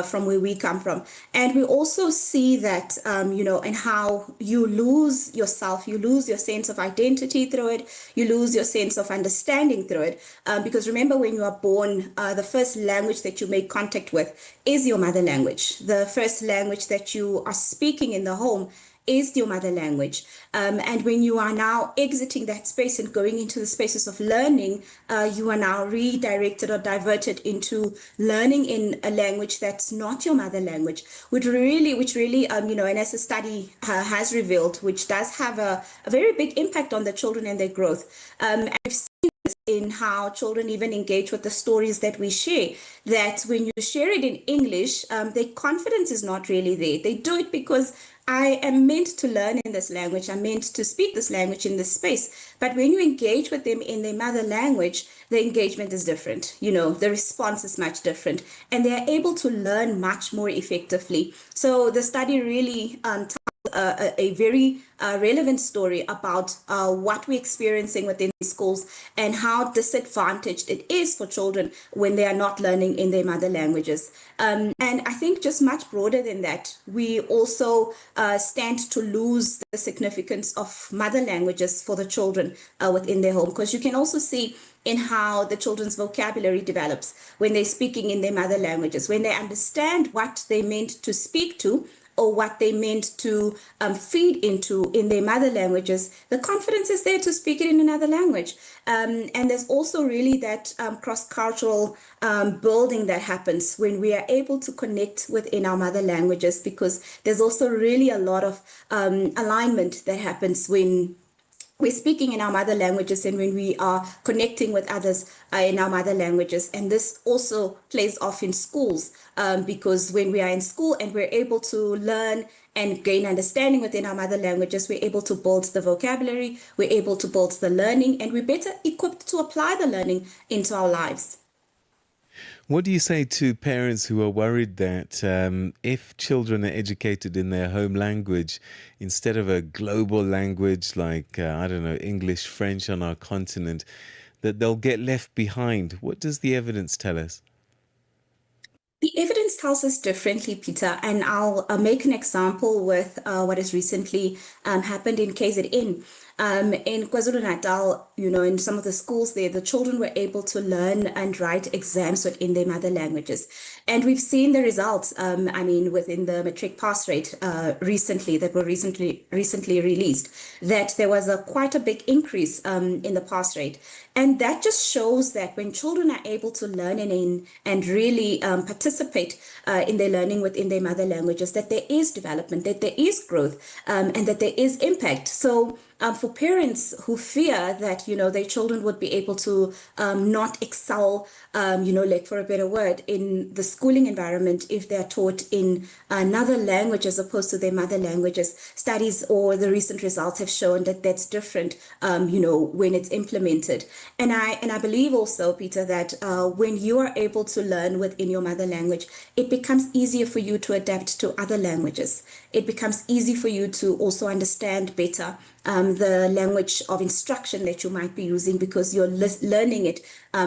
from where we come from. And we also see that, and how you lose yourself, you lose your sense of identity through it, you lose your sense of understanding through it. Because remember, when you are born, the first language that you make contact with is your mother language. The first language that you are speaking in the home is your mother language. And when you are now exiting that space and going into the spaces of learning, you are now redirected or diverted into learning in a language that's not your mother language, which really, and as the study has revealed, which does have a very big impact on the children and their growth. And I've seen this in how children even engage with the stories that we share, that when you share it in English, their confidence is not really there. They do it because I am meant to learn in this language. I'm meant to speak this language in this space. But when you engage with them in their mother language, the engagement is different. The response is much different. And they are able to learn much more effectively. So the study really tells a very relevant story about what we're experiencing within schools and how disadvantaged it is for children when they are not learning in their mother languages. And I think just much broader than that, we also stand to lose the significance of mother languages for the children within their home, because you can also see in how the children's vocabulary develops when they're speaking in their mother languages, when they understand what they meant to speak to or what they meant to feed into in their mother languages, the confidence is there to speak it in another language. And there's also really that cross-cultural building that happens when we are able to connect within our mother languages, because there's also really a lot of alignment that happens when we're speaking in our mother languages and when we are connecting with others in our mother languages. And this also plays off in schools, because when we are in school and we're able to learn and gain understanding within our mother languages, we're able to build the vocabulary, we're able to build the learning, and we're better equipped to apply the learning into our lives. What do you say to parents who are worried that if children are educated in their home language instead of a global language like, English, French on our continent, that they'll get left behind? What does the evidence tell us? The evidence tells us differently, Peter, and I'll make an example with what has recently happened in KZN. In KwaZulu-Natal, in some of the schools there, the children were able to learn and write exams within their mother languages. And we've seen the results, within the matric pass rate recently, that were recently released, that there was quite a big increase in the pass rate. And that just shows that when children are able to learn and really participate in their learning within their mother languages, that there is development, that there is growth, and that there is impact. So for parents who fear that, their children would be able to not excel, like for a better word, in the schooling environment if they're taught in another language as opposed to their mother languages, studies or the recent results have shown that that's different, when it's implemented. And I believe also, Peter, that when you are able to learn within your mother language, it becomes easier for you to adapt to other languages. It becomes easy for you to also understand better the language of instruction that you might be using, because you're learning it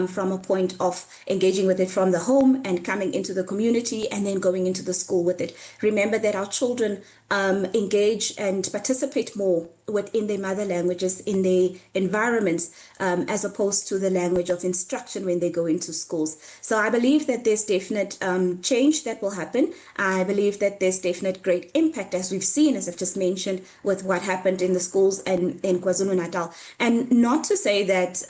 from a point of engaging with it from the home and coming into the community and then going into the school with it. Remember that our children engage and participate more within their mother languages in their environments as opposed to the language of instruction when they go into schools. So I believe that there's definite change that will happen. I believe that there's definite great impact, as we've seen, as I've just mentioned, with what happened in the schools and in KwaZulu-Natal. And not to say that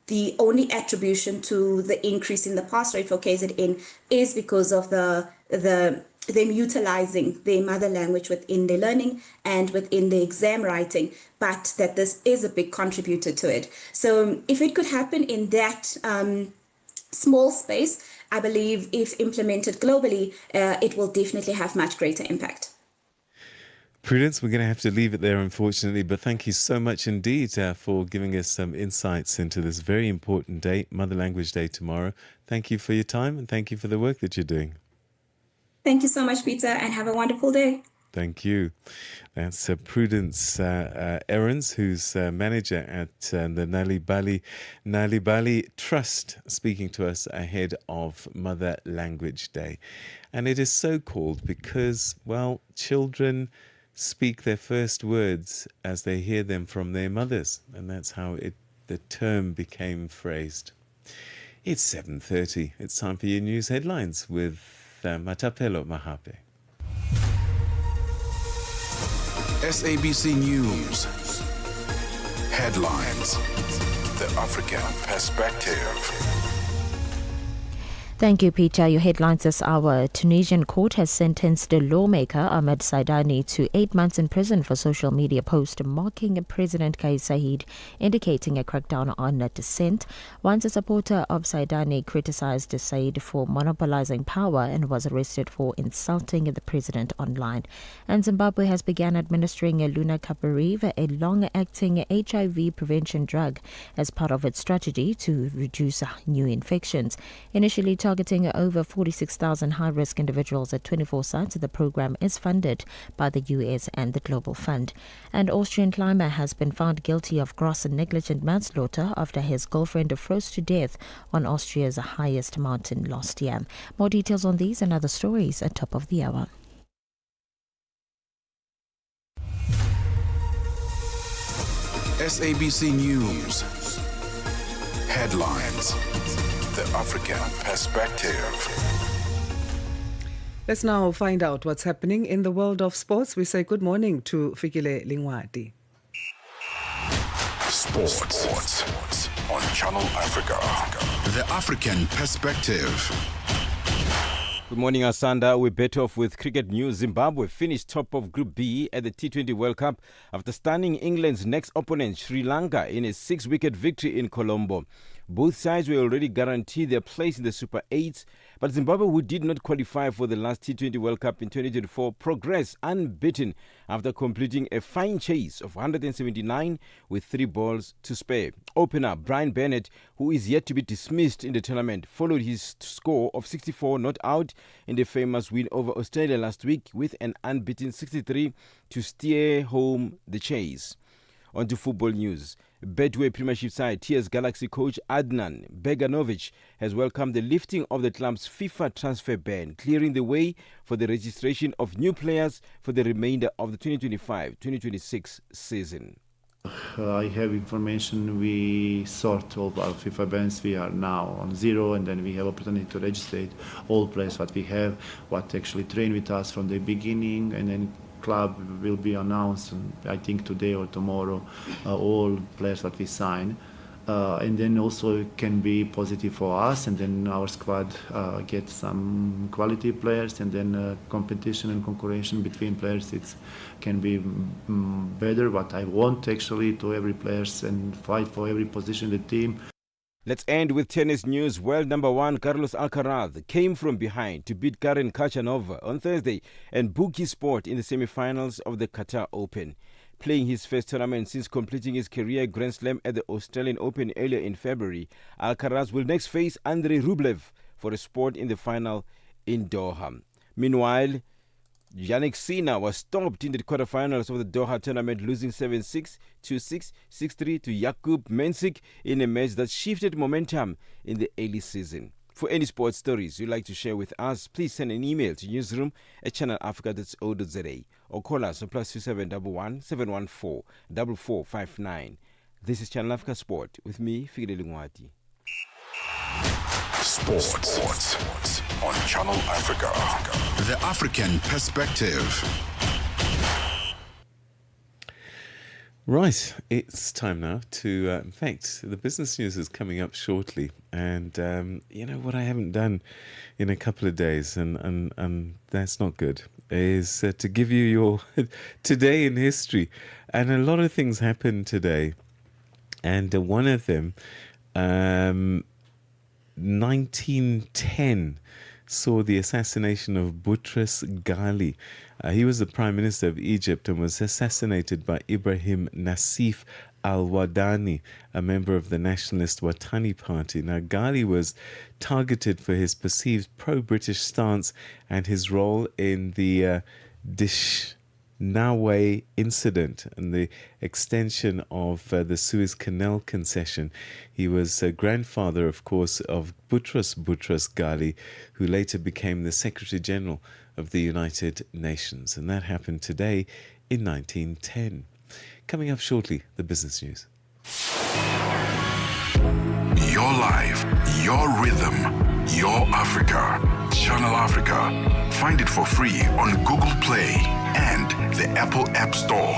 the only attribution to the increase in the pass rate for KZN is because of them utilizing their mother language within their learning and within the exam writing, but that this is a big contributor to it. So if it could happen in that small space, I believe if implemented globally, it will definitely have much greater impact. Prudence, we're going to have to leave it there, unfortunately, but thank you so much indeed for giving us some insights into this very important day, Mother Language Day tomorrow. Thank you for your time and thank you for the work that you're doing. Thank you so much, Peter, and have a wonderful day. Thank you. That's Prudence Aarons, who's manager at the Nalibali Trust, speaking to us ahead of Mother Language Day. And it is so called because, well, children speak their first words as they hear them from their mothers. And that's how the term became phrased. It's 7:30. It's time for your news headlines with Matapelo Mahape. SABC News. Headlines. The African Perspective. Thank you, Peter. Your headlines this hour. Tunisian court has sentenced the lawmaker Ahmed Saidani to 8 months in prison for social media post mocking President Kais Saied, indicating a crackdown on dissent. Once a supporter of Saidani criticized Saied for monopolizing power and was arrested for insulting the president online. And Zimbabwe has begun administering Lunacapariv, a long-acting HIV prevention drug, as part of its strategy to reduce new infections. Initially targeting over 46,000 high-risk individuals at 24 sites, the program is funded by the US and the Global Fund. And Austrian climber has been found guilty of gross and negligent manslaughter after his girlfriend froze to death on Austria's highest mountain last year. More details on these and other stories at top of the hour. SABC News. Headlines. The African Perspective. Let's now find out what's happening in the world of sports. We say good morning to Fikile Lingwati. Sports on Channel Africa. The African Perspective. Good morning, Asanda. We're better off with cricket news. Zimbabwe finished top of Group B at the T20 World Cup after stunning England's next opponent, Sri Lanka, in a 6-wicket victory in Colombo. Both sides were already guaranteed their place in the Super 8, but Zimbabwe, who did not qualify for the last T20 World Cup in 2024, progressed unbeaten after completing a fine chase of 179 with 3 balls to spare. Opener Brian Bennett, who is yet to be dismissed in the tournament, followed his score of 64 not out in the famous win over Australia last week with an unbeaten 63 to steer home the chase. On to football news. Betway Premiership side TS Galaxy coach Adnan Beganovic has welcomed the lifting of the club's FIFA transfer ban, clearing the way for the registration of new players for the remainder of the 2025-2026 season. I have information we sort all our FIFA bands. We are now on 0, and then we have opportunity to register all players what we have, what actually train with us from the beginning, and then club will be announced, I think today or tomorrow, all players that we sign. And then also it can be positive for us, and then our squad gets some quality players, and then competition and concurrence between players can be better. What I want actually to every players and fight for every position in the team. Let's end with tennis news. World number 1 Carlos Alcaraz came from behind to beat Karen Khachanov on Thursday and book his spot in the semi-finals of the Qatar Open. Playing his first tournament since completing his career Grand Slam at the Australian Open earlier in February, Alcaraz will next face Andrei Rublev for a spot in the final in Doha. Meanwhile, Jannik Sinner was stopped in the quarterfinals of the Doha tournament, losing 7-6, 2-6, 6-3 to Jakub Mensik in a match that shifted momentum in the early season. For any sports stories you'd like to share with us, please send an email to newsroom@channelafrica.co.za or call us on +2711 714 4459. This is Channel Africa Sport with me, Fikile Lungwati. Sports on Channel Africa. The African perspective. Right, it's time now to, in fact, the business news is coming up shortly. And you know what I haven't done in a couple of days, and that's not good, is to give you your today in history. And a lot of things happened today. And one of them, 1910 saw the assassination of Boutros Ghali. He was the Prime Minister of Egypt and was assassinated by Ibrahim Nassif al-Wadani, a member of the nationalist Watani party. Now, Ghali was targeted for his perceived pro-British stance and his role in the Dishnawe incident and the extension of the Suez Canal concession. He was a grandfather, of course, of Boutros Ghali, who later became the Secretary General of the United Nations. And that happened today in 1910. Coming up shortly, the business news. Your life, your rhythm, your Africa. Channel Africa. Find it for free on Google Play and the Apple App Store.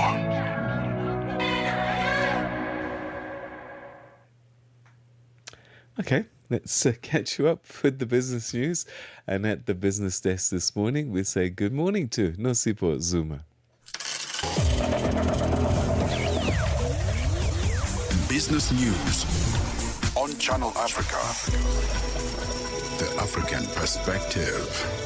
Okay, let's catch you up with the business news. And at the business desk this morning, we say good morning to Nosipho Zuma. Business news on Channel Africa. The African perspective.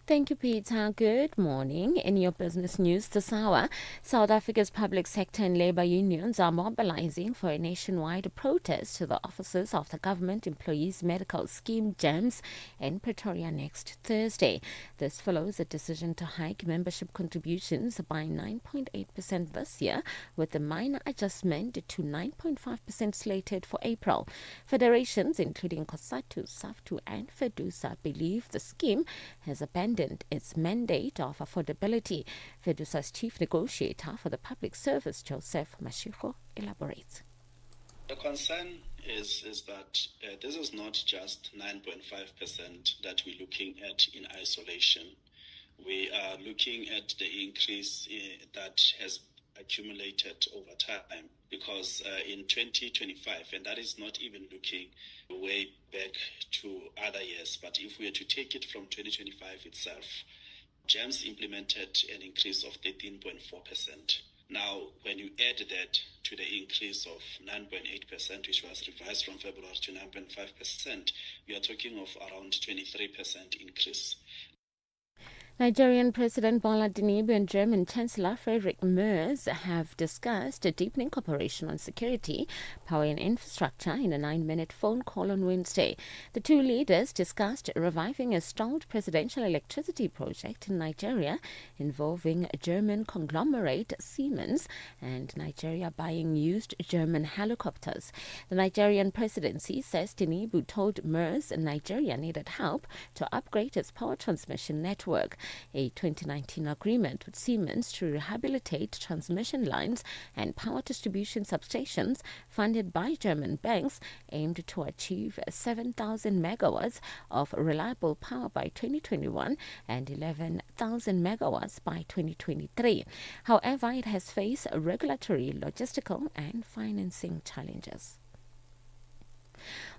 Thank you, Peter. Good morning. In your business news this hour, South Africa's public sector and labour unions are mobilizing for a nationwide protest to the offices of the Government Employees Medical Scheme, GEMS, in Pretoria next Thursday. This follows a decision to hike membership contributions by 9.8% this year, with a minor adjustment to 9.5% slated for April. Federations, including COSATU, SAFTU and FEDUSA, believe the scheme has abandoned its mandate of affordability. FEDUSA's chief negotiator for the public service, Joseph Mashiko, elaborates. The concern is that this is not just 9.5% that we're looking at in isolation. We are looking at the increase that has accumulated over time, because in 2025, and that is not even looking way back to other years, but if we were to take it from 2025 itself, GEMS implemented an increase of 13.4%. Now, when you add that to the increase of 9.8%, which was revised from February to 9.5%, we are talking of around 23% increase. Nigerian President Bola Tinubu and German Chancellor Friedrich Merz have discussed a deepening cooperation on security, power and infrastructure in a 9-minute phone call on Wednesday. The two leaders discussed reviving a stalled presidential electricity project in Nigeria involving German conglomerate Siemens and Nigeria buying used German helicopters. The Nigerian presidency says Tinubu told Merz Nigeria needed help to upgrade its power transmission network. a 2019 agreement with Siemens to rehabilitate transmission lines and power distribution substations funded by German banks aimed to achieve 7,000 megawatts of reliable power by 2021 and 11,000 megawatts by 2023. However, it has faced regulatory, logistical and financing challenges.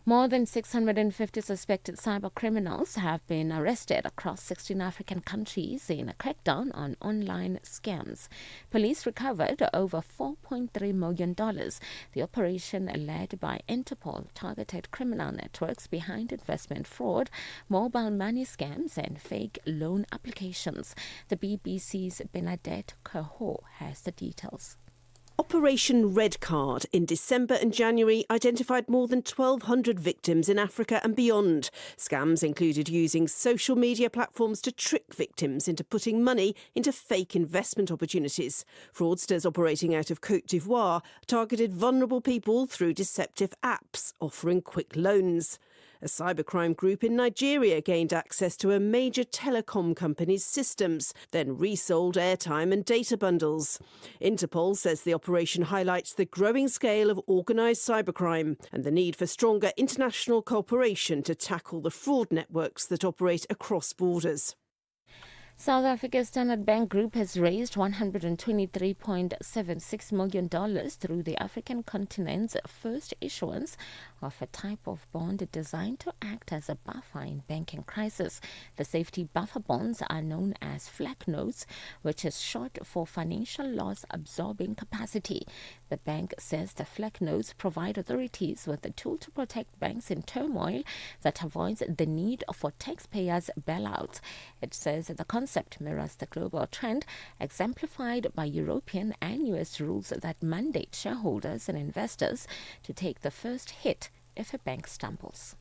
More than 650 suspected cyber criminals have been arrested across 16 African countries in a crackdown on online scams. Police recovered over $4.3 million. The operation, led by Interpol, targeted criminal networks behind investment fraud, mobile money scams and fake loan applications. The BBC's Bernadette Kerho has the details. Operation Red Card in December and January identified more than 1,200 victims in Africa and beyond. Scams included using social media platforms to trick victims into putting money into fake investment opportunities. Fraudsters operating out of Côte d'Ivoire targeted vulnerable people through deceptive apps offering quick loans. A cybercrime group in Nigeria gained access to a major telecom company's systems, then resold airtime and data bundles. Interpol says the operation highlights the growing scale of organised cybercrime and the need for stronger international cooperation to tackle the fraud networks that operate across borders. South Africa's Standard Bank Group has raised $123.76 million through the African continent's first issuance of a type of bond designed to act as a buffer in banking crisis. The safety buffer bonds are known as FLAC notes, which is short for financial loss absorbing capacity. The bank says the FLAC notes provide authorities with a tool to protect banks in turmoil that avoids the need for taxpayers' bailouts. It says the concept mirrors the global trend exemplified by European and US rules that mandate shareholders and investors to take the first hit if a bank stumbles.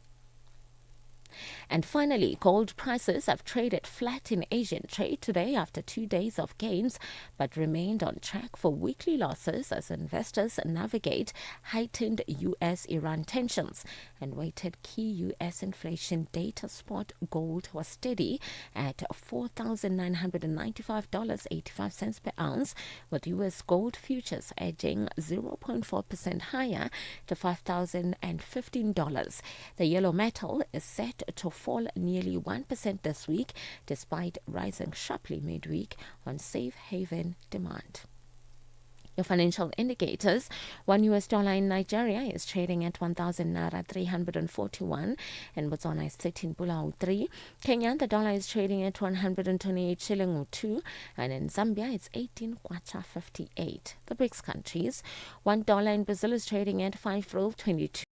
And finally, gold prices have traded flat in Asian trade today after 2 days of gains, but remained on track for weekly losses as investors navigate heightened US-Iran tensions and weighted key US inflation data. Spot gold was steady at $4,995.85 per ounce, with US gold futures edging 0.4% higher to $5,015. The yellow metal is set to fall nearly 1% this week, despite rising sharply midweek on safe haven demand. Your financial indicators: $1 in Nigeria is trading at 1,341 and Botswana is 13.03. Kenya, the dollar is trading at 128 shilling or 2, and in Zambia it's 18 kwacha 58. The BRICS countries: $1 in Brazil is trading at 5.22.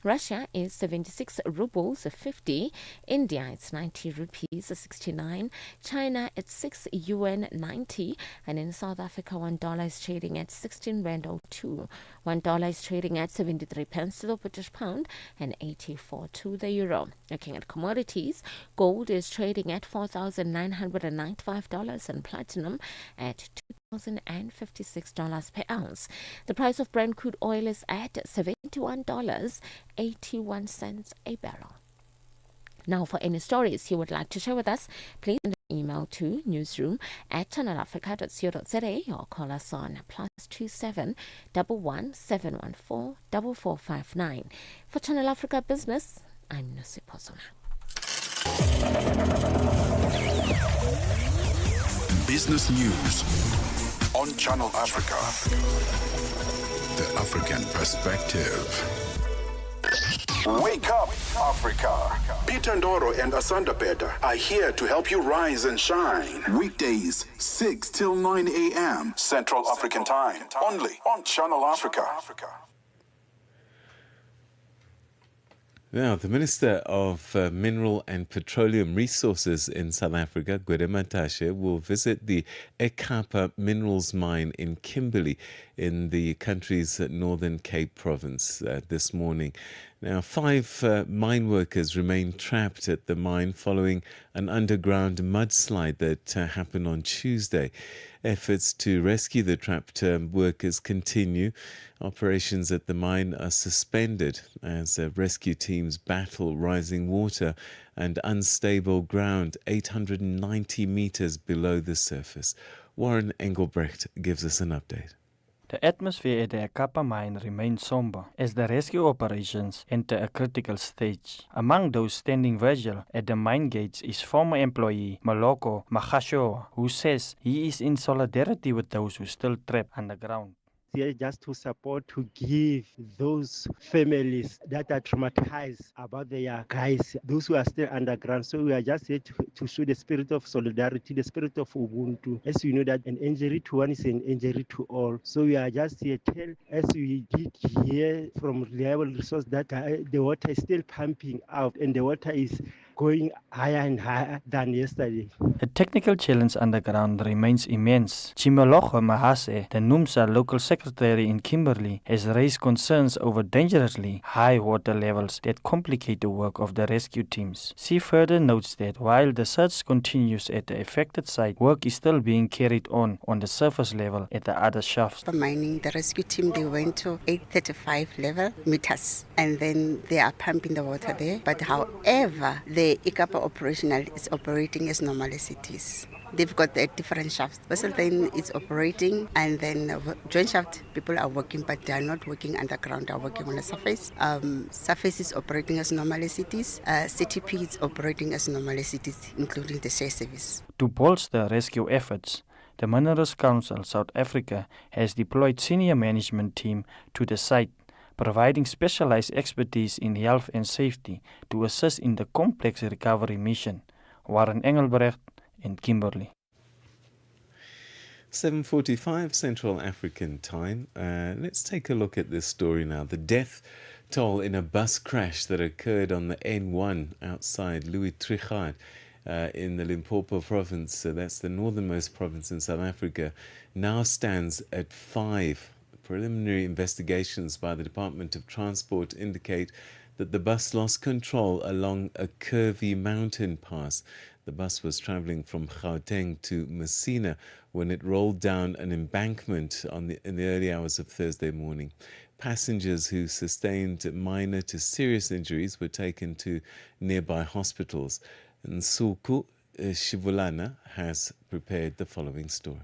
Russia is 76 rubles 50, India it's 90 rupees 69, China it's 6 yuan 90, and in South Africa $1 is trading at 16 rand 02. $1 is trading at 73 pence to the British pound and 84 to the euro. Looking at commodities, gold is trading at $4,995 and platinum at $2,056 per ounce. The price of Brent crude oil is at $71.81 a barrel. Now, for any stories you would like to share with us, please send an email to newsroom@channelafrica.co.za or call us on +27 11 714 4459. For Channel Africa Business, I'm Nosipho Sona. Business News on Channel Africa. The African Perspective. Wake up, Africa. Peter Ndoro and Asanda Beda are here to help you rise and shine. Weekdays, 6 till 9 a.m. Central African Time. Only on Channel Africa. Now, the Minister of Mineral and Petroleum Resources in South Africa, Gwede Mantashe, will visit the Ekapa Minerals Mine in Kimberley in the country's Northern Cape province this morning. Now, 5 mine workers remain trapped at the mine following an underground mudslide that happened on Tuesday. Efforts to rescue the trapped workers continue. Operations at the mine are suspended as rescue teams battle rising water and unstable ground 890 meters below the surface. Warren Engelbrecht gives us an update. The atmosphere at the Akapa mine remains somber as the rescue operations enter a critical stage. Among those standing vigil at the mine gates is former employee Maloko Magashoa, who says he is in solidarity with those who still trapped underground. Here just to support, to give those families that are traumatized about their guys, those who are still underground. So we are just here to show the spirit of solidarity, the spirit of Ubuntu. As you know that an injury to one is an injury to all. So we are just here tell, as we did hear from reliable resource that the water is still pumping out and the water is going higher and higher than yesterday. The technical challenge underground remains immense. Chimologo Mahase, the NUMSA local secretary in Kimberley, has raised concerns over dangerously high water levels that complicate the work of the rescue teams. She further notes that while the search continues at the affected site, work is still being carried on the surface level at the other shafts. For mining, the rescue team, they went to 835 meters and then they are pumping the water there. But however, the Ikapa operational is operating as normal as it is. They've got different shafts. Vessel then is operating, and then joint shaft people are working, but they are not working underground. They are working on the surface. Surface is operating as normal as it is. CTP is operating as normal as it is, including the share service. To bolster rescue efforts, the Minerals Council South Africa has deployed senior management team to the site, providing specialized expertise in health and safety to assist in the complex recovery mission. Warren Engelbrecht in Kimberley. 7:45 Central African time. Let's take a look at this story now. The death toll in a bus crash that occurred on the N1 outside Louis Trichardt in the Limpopo province, that's the northernmost province in South Africa, now stands at 5. Preliminary investigations by the Department of Transport indicate that the bus lost control along a curvy mountain pass. The bus was traveling from Gauteng to Messina when it rolled down an embankment in the early hours of Thursday morning. Passengers who sustained minor to serious injuries were taken to nearby hospitals. Nsuku Shivulana has prepared the following story.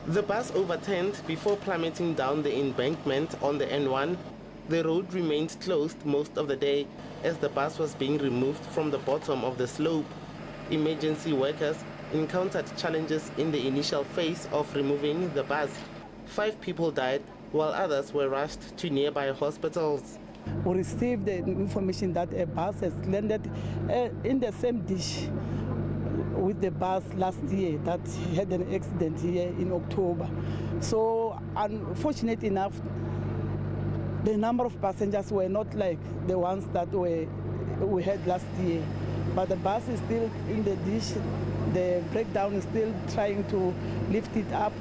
The bus overturned before plummeting down the embankment on the N1. The road remained closed most of the day as the bus was being removed from the bottom of the slope. Emergency workers encountered challenges in the initial phase of removing the bus. 5 people died while others were rushed to nearby hospitals. We received the information that a bus has landed in the same ditch with the bus last year that had an accident here in October. So unfortunate enough, the number of passengers were not like the ones that we had last year. But the bus is still in the ditch. The breakdown is still trying to lift it up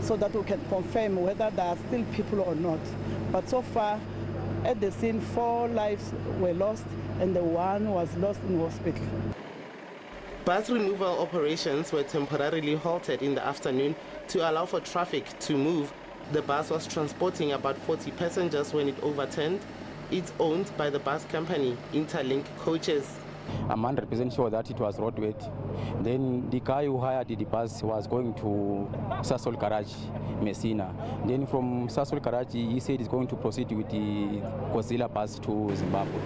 so that we can confirm whether there are still people or not. But so far, at the scene, 4 lives were lost and the 1 was lost in hospital. Bus removal operations were temporarily halted in the afternoon to allow for traffic to move. The bus was transporting about 40 passengers when it overturned. It's owned by the bus company, Interlink Coaches. I'm 100% sure that it was roadworthy. Then the guy who hired the bus was going to Sasol Garage, Messina. Then from Sasol Garage, he said he's going to proceed with the Godzilla bus to Zimbabwe.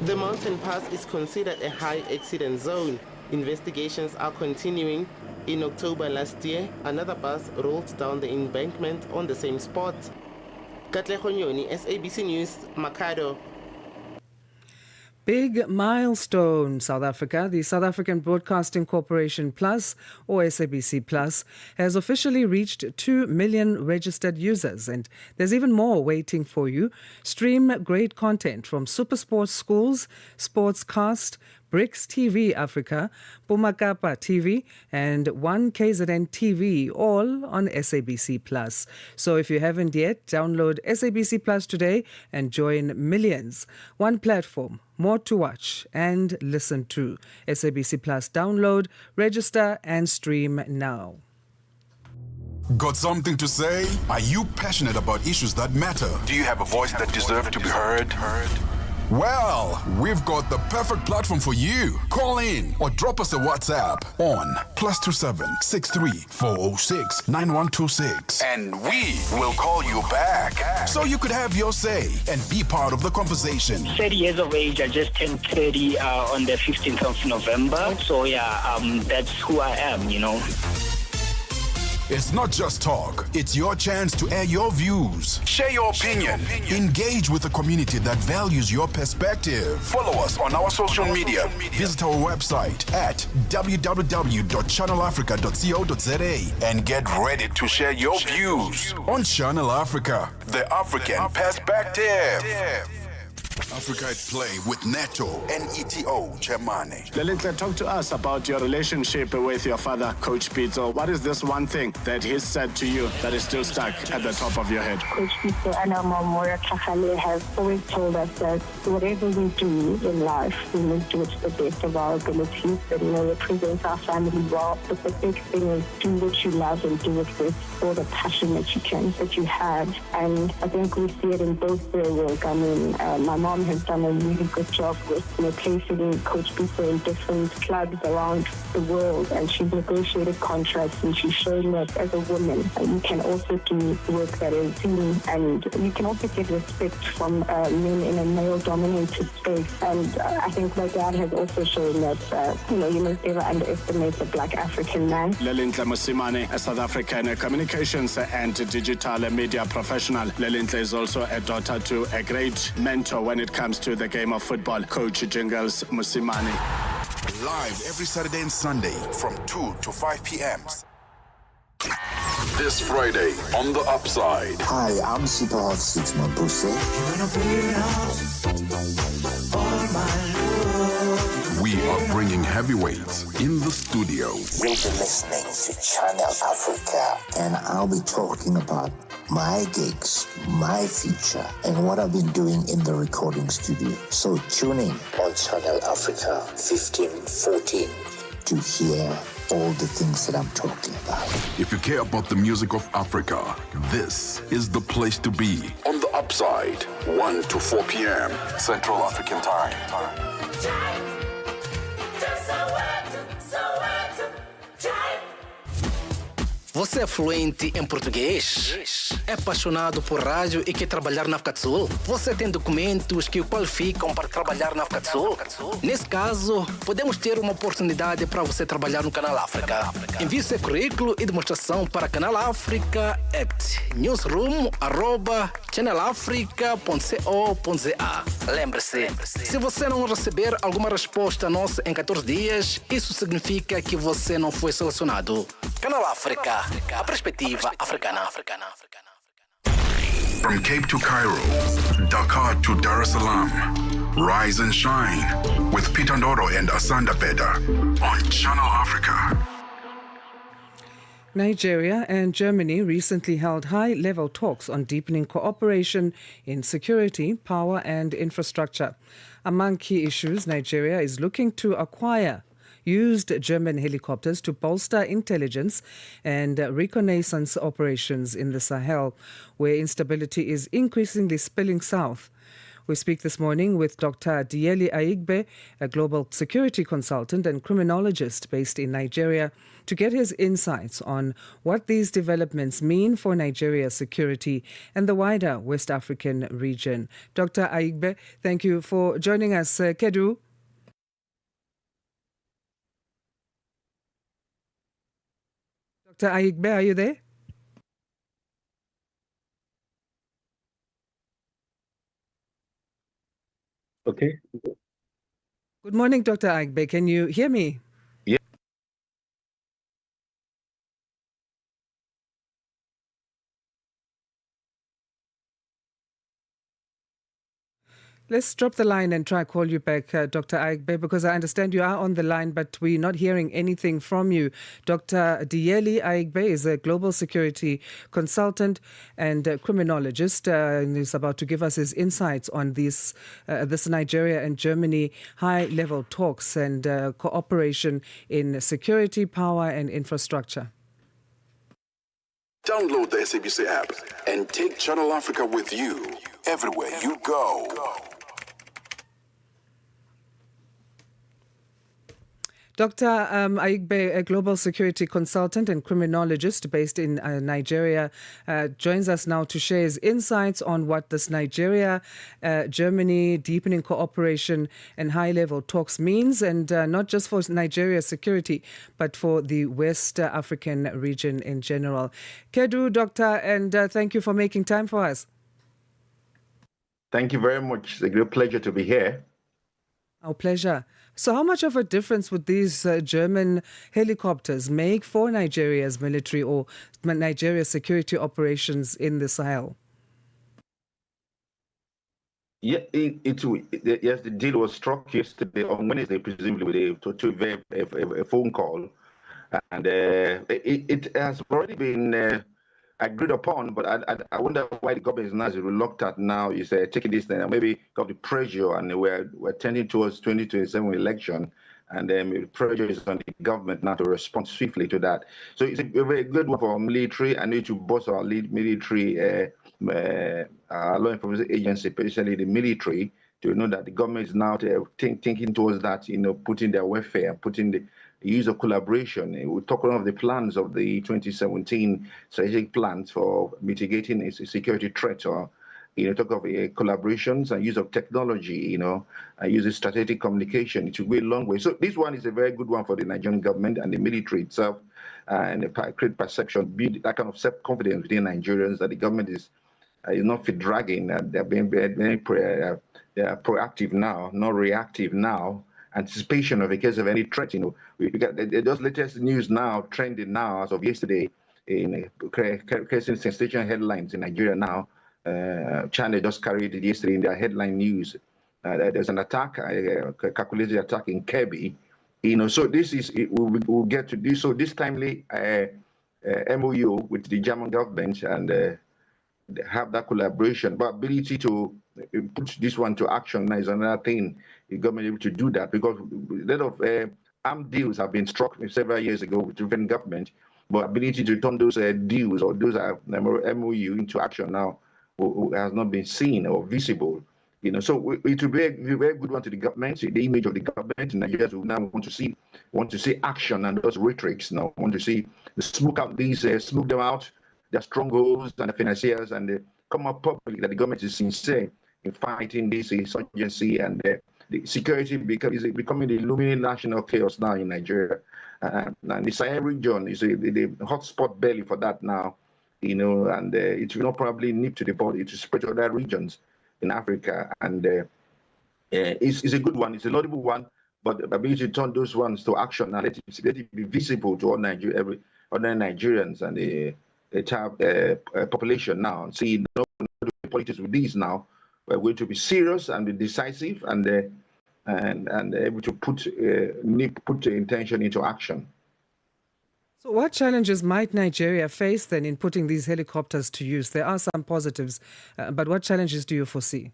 The mountain pass is considered a high accident zone. Investigations are continuing. In October last year, another bus rolled down the embankment on the same spot. Katlego Nyoni, SABC News, Makado. Big milestone, South Africa. The South African Broadcasting Corporation Plus, or SABC Plus, has officially reached 2 million registered users, and there's even more waiting for you. Stream great content from SuperSport Schools, Sportscast, BRICS TV Africa, Pumakapa TV, and One KZN TV, all on SABC Plus. So if you haven't yet, download SABC Plus today and join millions. One platform, more to watch and listen to. SABC Plus download, register and stream now. Got something to say? Are you passionate about issues that matter? Do you have a voice that deserves to be heard? Well, we've got the perfect platform for you. Call in or drop us a WhatsApp on +27 63 406 9126 and we will call you back so you could have your say and be part of the conversation. 30 years of age. I just turned 30 on the 15th of November. So yeah, that's who I am, you know. It's not just talk. It's your chance to air your views. Share your opinion. Engage with a community that values your perspective. Follow us on our social media. Visit our website at www.channelafrica.co.za and get ready to share your views on Channel Africa, the African perspective. Africa at Play with Neto and ETO Chemane. Lelintle, talk to us about your relationship with your father, Coach Pitso. What is this one thing that he said to you that is still stuck at the top of your head? Coach Pitso and our mom, Mora Tlhagale, have always told us that whatever we do in life, we must do it to the best of our abilities and, represent our family well. But the big thing is do what you love and do it with all the passion that you have. And I think we see it in both their work. I mean, my mom has done a really good job with placing Coach Pitso in different clubs around the world, and she's negotiated contracts, and she's showing that as a woman you can also do work that is seen, and you can also get respect from men in a male-dominated space. And I think my dad has also shown that you must never underestimate the Black African man. Lelintle Mosimane, a South African communications and digital media professional. Lelintle is also a daughter to a great mentor when it comes to the game of football, Coach Jingles Mosimane. Live every Saturday and Sunday from 2 to 5 p.m. This Friday on The Upside. Hi, I'm Superhot Six Mabuse. We are bringing heavyweights in the studio. You'll be listening to Channel Africa, and I'll be talking about my gigs, my future, and what I've been doing in the recording studio. So tune in on Channel Africa 1514 to hear all the things that I'm talking about. If you care about the music of Africa, this is the place to be. On The Upside, 1 to 4 p.m. Central African Time. Você é fluente em português? É apaixonado por rádio e quer trabalhar na África do Sul? Você tem documentos que o qualificam para trabalhar na África do Sul? Nesse caso, podemos ter uma oportunidade para você trabalhar no Canal África. Envie seu currículo e demonstração para Canal África at newsroom@channelafrica.co.za. Lembre-se, se você não receber alguma resposta nossa em 14 dias, isso significa que você não foi selecionado. Canal África, a perspectiva africana. From Cape to Cairo, Dakar to Dar es Salaam, rise and shine with Peter Ndoro and Asanda Beda on Channel Africa. Nigeria and Germany recently held high-level talks on deepening cooperation in security, power and infrastructure. Among key issues, Nigeria is looking to acquire used German helicopters to bolster intelligence and reconnaissance operations in the Sahel, where instability is increasingly spilling south. We speak this morning with Dr. Dieli Aigbe, a global security consultant and criminologist based in Nigeria, to get his insights on what these developments mean for Nigeria's security and the wider West African region. Dr. Aigbe, thank you for joining us. Kedu. Dr. Aigbe, are you there? Okay. Good morning, Dr. Aigbe. Can you hear me? Yeah. Let's drop the line and try call you back, Dr. Aigbe, because I understand you are on the line, but we're not hearing anything from you. Dr. Dieli Aigbe is a global security consultant and criminologist, and he's about to give us his insights on this Nigeria and Germany high-level talks and cooperation in security, power and infrastructure. Download the SABC app and take Channel Africa with you everywhere you go. Dr. Aigbe, a global security consultant and criminologist based in Nigeria, joins us now to share his insights on what this Nigeria-Germany deepening cooperation and high-level talks means, and not just for Nigeria's security, but for the West African region in general. Kedu, Doctor, and thank you for making time for us. Thank you very much. It's a great pleasure to be here. Our pleasure. So how much of a difference would these German helicopters make for Nigeria's military or Nigeria's security operations in the Sahel? Yeah, yes, the deal was struck yesterday on Wednesday, presumably to a phone call, and it has already been agreed upon. But I wonder why the government is now reluctant now. Is taking this thing, and maybe got the pressure, and we're tending towards 2027 election, and the pressure is on the government now to respond swiftly to that. So it's a very good one for our military. I need to boost our military. Law enforcement agency, especially the military, to know that the government is now thinking towards that, putting their welfare, putting the use of collaboration. We talk about the plans of the 2017 strategic plans for mitigating a security threat, or talk of collaborations and use of technology, use of strategic communication. It will go a long way. So this one is a very good one for the Nigerian government and the military itself, and create perception, build that kind of self-confidence within Nigerians that the government is not fit dragging. They're being very proactive now, not reactive now. Anticipation of a case of any threat. We got those latest news now, trending now as of yesterday, in creating sensational headlines in Nigeria now. China just carried it yesterday in their headline news. There's an attack, a calculated attack in Kebbi. So this is we'll get to this. So this timely MOU with the German government and have that collaboration, but ability to put this one to action is another thing. The government able to do that, because a lot of armed deals have been struck several years ago with different government, but ability to turn those deals or those MOU into action now has not been seen or visible. So it will be a very good one to the government, the image of the government in Nigeria. We now want to see action and those rhetorics now. Want to see smoke them out, their strongholds and the financiers, and come up publicly that the government is sincere in fighting this insurgency, and the security is becoming the looming national chaos now in Nigeria. And the Sahel region is the hotspot belly for that now, and it will not probably nip to the body to spread to other regions in Africa. And it's a good one, it's a laudable one, but the ability to turn those ones to action and let it be visible to all other Nigerians and the entire population now. See, no politics with these now. We're going to be serious and be decisive and able to put the intention into action. So what challenges might Nigeria face then in putting these helicopters to use? There are some positives, but what challenges do you foresee?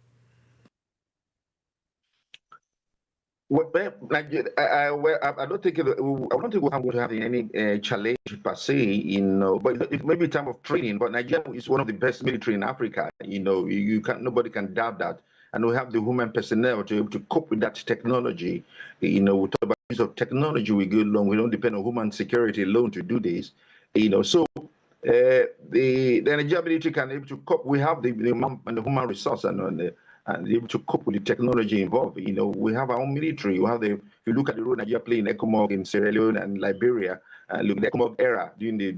Well, I don't think we're going to have any challenge per se, but it may be time of training. But Nigeria is one of the best military in Africa. Nobody can doubt that, and we have the human personnel to be able to cope with that technology. We talk about use of technology. We go along. We don't depend on human security alone to do this. So the Nigerian military can be able to cope. We have the human resource and able to cope with the technology involved. We have our own military. If you look at the role Nigeria played in ECOMOG in Sierra Leone and Liberia, look at the ECOMOG era during the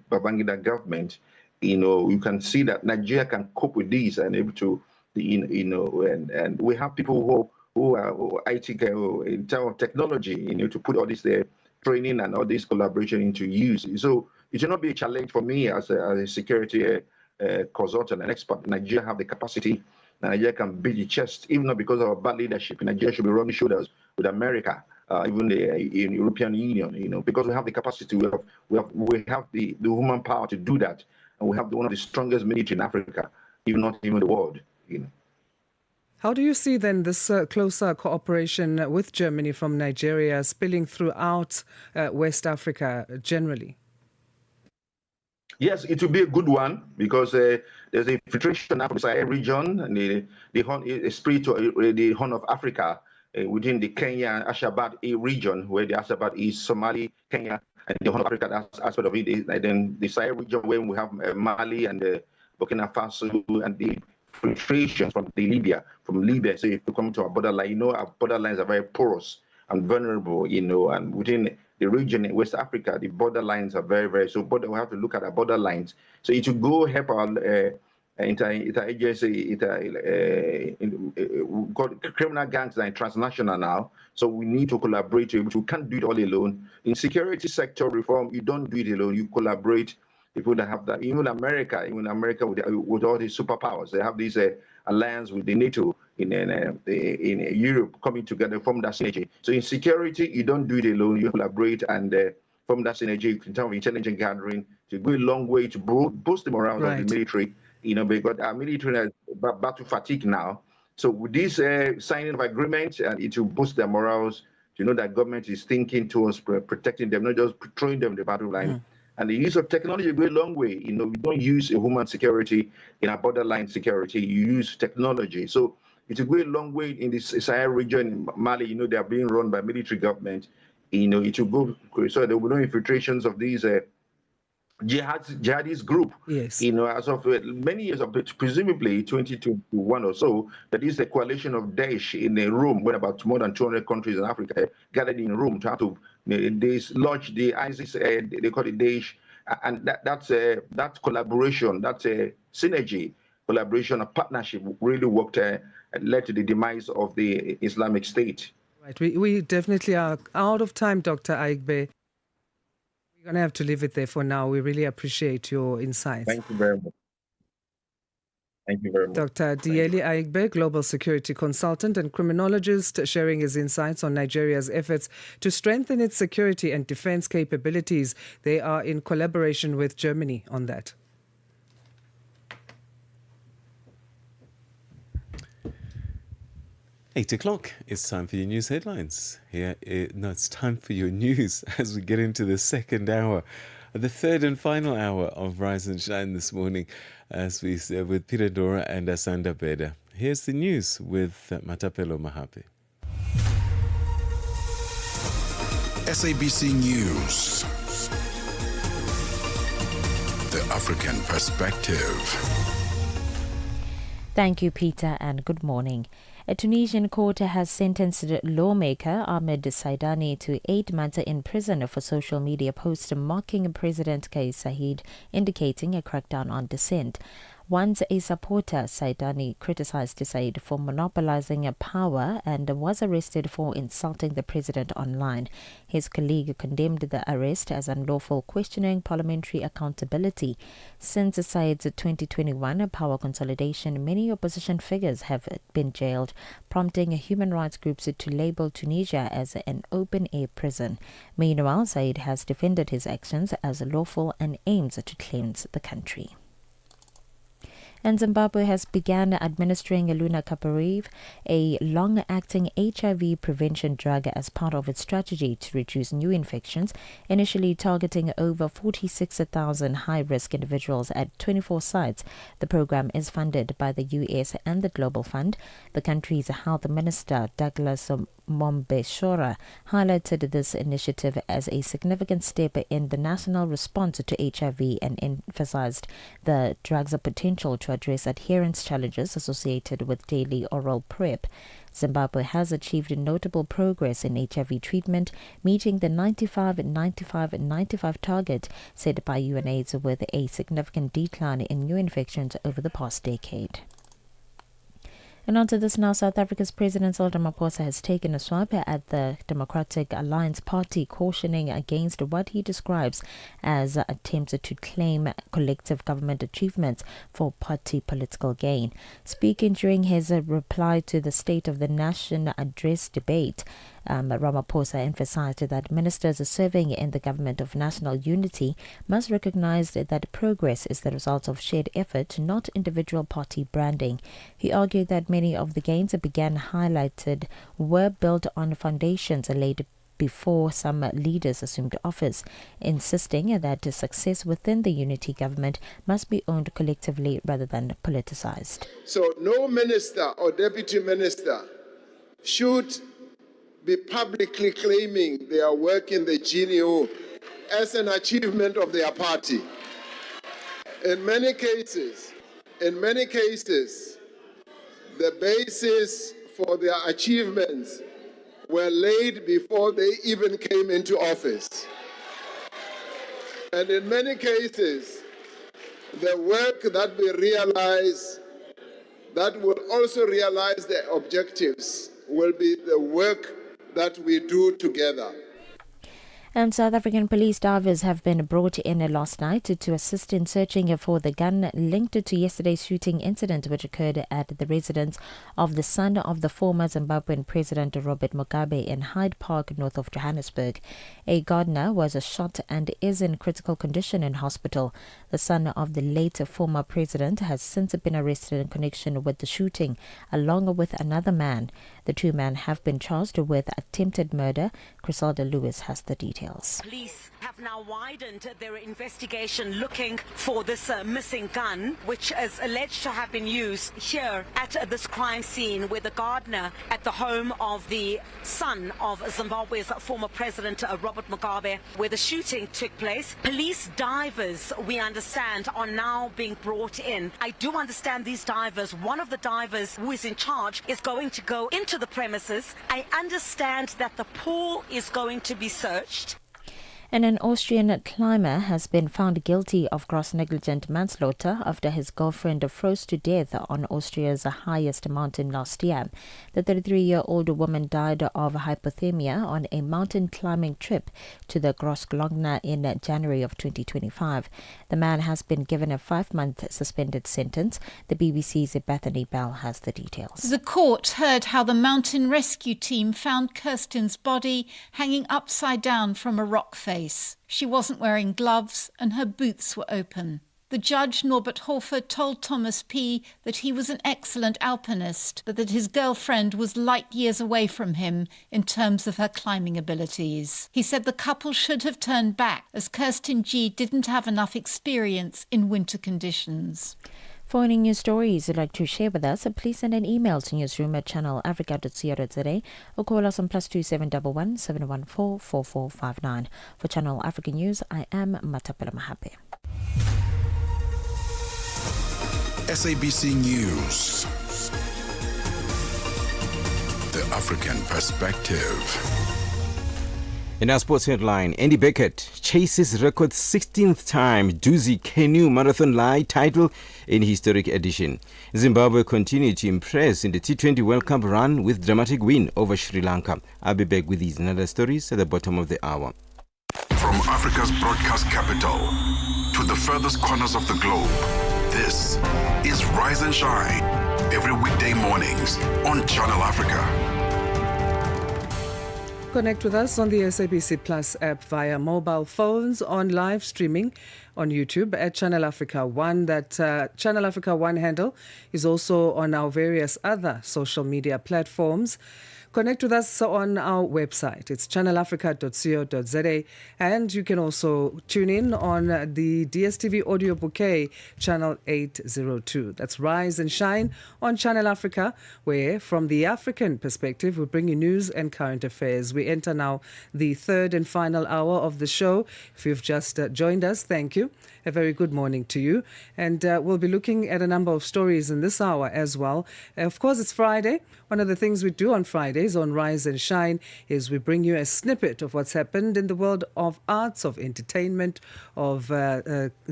Babangida government, you can see that Nigeria can cope with these and able to, and we have people who are IT in terms of technology, to put all this training and all this collaboration into use. So it should not be a challenge for me as a security consultant and expert. Nigeria have the capacity Nigeria can beat the chest, even not because of our bad leadership. Nigeria should be rubbing shoulders with America, even the European Union, because we have the capacity, we have the human power to do that, and we have one of the strongest military in Africa, if not even the world. How do you see then this closer cooperation with Germany from Nigeria spilling throughout West Africa generally? Yes, it will be a good one because there's a infiltration now from the Sahel region and the Horn of Africa within the Kenya Ashabad region, where the Ashabad is Somali, Kenya, and the Horn of Africa. That's aspect of it. And then the Sahel region, where we have Mali and Burkina Faso and the infiltration from Libya. So if you come to our borderline, our borderlines are very porous and vulnerable, and within the region in West Africa, the borderlines are very, very, so we have to look at our borderlines. So it will go help our interagency, criminal gangs are transnational now, so we need to collaborate. We can't do it all alone. In security sector reform, you don't do it alone, you collaborate. People that have that, even America with all these superpowers, they have these alliance with the NATO in Europe coming together from that synergy. So in security, you don't do it alone, you collaborate, and from that synergy, in terms of intelligence gathering, to go a long way to boost the morale of the military, because our military has battle fatigue now. So with this signing of agreement, it will boost their morals, to know that government is thinking towards protecting them, not just throwing them the battle line. And the use of technology goes a long way. We don't use a human security in our borderline security. You use technology. So it will go a long way in this Sahel region, in Mali. They are being run by military government. It will go, so there will be no infiltrations of these jihadist group. Yes. As of many years, presumably 2021 or so, that is the coalition of Daesh in a room when about more than 200 countries in Africa gathered in a room to have to dislodge the ISIS, they call it Daesh, and that collaboration, that's a synergy, collaboration, a partnership really worked and led to the demise of the Islamic State. Right, we definitely are out of time, Dr. Aigbe. We're going to have to leave it there for now. We really appreciate your insights. Thank you very much. Thank you very much. Dr. Dieli Aigbe, Global Security Consultant and Criminologist, sharing his insights on Nigeria's efforts to strengthen its security and defense capabilities. They are in collaboration with Germany on that. Eight o'clock. It's time for your news headlines. It's time for your news as we get into the second hour, the third and final hour of Rise and Shine this morning, as we say, with Peter Ndoro and Asanda Beda. Here's the news with Matapelo Mahape. SABC News. The African Perspective. Thank you, Peter, and good morning. A Tunisian court has sentenced lawmaker Ahmed Saidani to 8 months in prison for social media posts mocking President Kais Saied, indicating a crackdown on dissent. Once a supporter, Saidani criticized Saied for monopolizing power and was arrested for insulting the president online. His colleague condemned the arrest as unlawful, questioning parliamentary accountability. Since Saied's 2021 power consolidation, many opposition figures have been jailed, prompting human rights groups to label Tunisia as an open-air prison. Meanwhile, Saied has defended his actions as lawful and aims to cleanse the country. And Zimbabwe has begun administering Lunacaparib, a long-acting HIV prevention drug, as part of its strategy to reduce new infections, initially targeting over 46,000 high-risk individuals at 24 sites. The program is funded by the US and the Global Fund. The country's health minister, Douglas Mombeshora, highlighted this initiative as a significant step in the national response to HIV and emphasized the drug's potential to address adherence challenges associated with daily oral PrEP. Zimbabwe has achieved notable progress in HIV treatment, meeting the 95-95-95 target set by UNAIDS, with a significant decline in new infections over the past decade. And on to this now, South Africa's President Cyril Ramaphosa has taken a swipe at the Democratic Alliance Party, cautioning against what he describes as attempts to claim collective government achievements for party political gain. Speaking during his reply to the State of the Nation address debate, Ramaphosa emphasized that ministers serving in the government of national unity must recognize that progress is the result of shared effort, not individual party branding. He argued that many of the gains began highlighted were built on foundations laid before some leaders assumed office, insisting that success within the unity government must be owned collectively rather than politicized. So no minister or deputy minister should be publicly claiming their work in the GNU as an achievement of their party. In many cases, the basis for their achievements were laid before they even came into office. And in many cases, the work that we realize, that will also realize the objectives, will be the work that we do together. And South African police divers have been brought in last night to assist in searching for the gun linked to yesterday's shooting incident which occurred at the residence of the son of the former Zimbabwean President Robert Mugabe in Hyde Park, north of Johannesburg. A gardener was shot and is in critical condition in hospital. The son of the late former president has since been arrested in connection with the shooting, along with another man. The two men have been charged with attempted murder. Criselda Lewis has the details. Police have now widened their investigation looking for this missing gun, which is alleged to have been used here at this crime scene where the gardener at the home of the son of Zimbabwe's former president Robert Mugabe, where the shooting took place. Police divers, we understand, are now being brought in. I do understand these divers, one of the divers who is in charge is going to go into the premises. I understand that the pool is going to be searched. And an Austrian climber has been found guilty of gross negligent manslaughter after his girlfriend froze to death on Austria's highest mountain last year. The 33-year-old woman died of hypothermia on a mountain climbing trip to the Grossglockner in January of 2025. The man has been given a 5-month suspended sentence. The BBC's Bethany Bell has the details. The court heard how the mountain rescue team found Kirsten's body hanging upside down from a rock face. She wasn't wearing gloves and her boots were open. The judge, Norbert Hofer, told Thomas P. that he was an excellent alpinist, but that his girlfriend was light years away from him in terms of her climbing abilities. He said the couple should have turned back as Kirsten G. didn't have enough experience in winter conditions. For any news stories you'd like to share with us, please send an email to newsroom@channelafrica.co.za or call us on +2711 714 4459. For Channel Africa News, I am Matapela Mahape. SABC News. The African Perspective. In our sports headline, Andy Beckett chases record 16th time Duzi Canoe Marathon Light title in historic edition. Zimbabwe continued to impress in the T20 World Cup run with dramatic win over Sri Lanka. I'll be back with these and other stories at the bottom of the hour. From Africa's broadcast capital to the furthest corners of the globe, this is Rise and Shine, every weekday mornings on Channel Africa. Connect with us on the SABC Plus app via mobile phones, on live streaming on YouTube at Channel Africa 1. That Channel Africa 1 handle is also on our various other social media platforms. Connect with us on our website. It's channelafrica.co.za, and you can also tune in on the DSTV audio bouquet, channel 802. That's Rise and Shine on Channel Africa, where from the African perspective, we bring you news and current affairs. We enter now the third and final hour of the show. If you've just joined us, thank you. A very good morning to you. And we'll be looking at a number of stories in this hour as well. Of course, it's Friday. One of the things we do on Friday Today's on Rise and Shine is we bring you a snippet of what's happened in the world of arts, of entertainment, of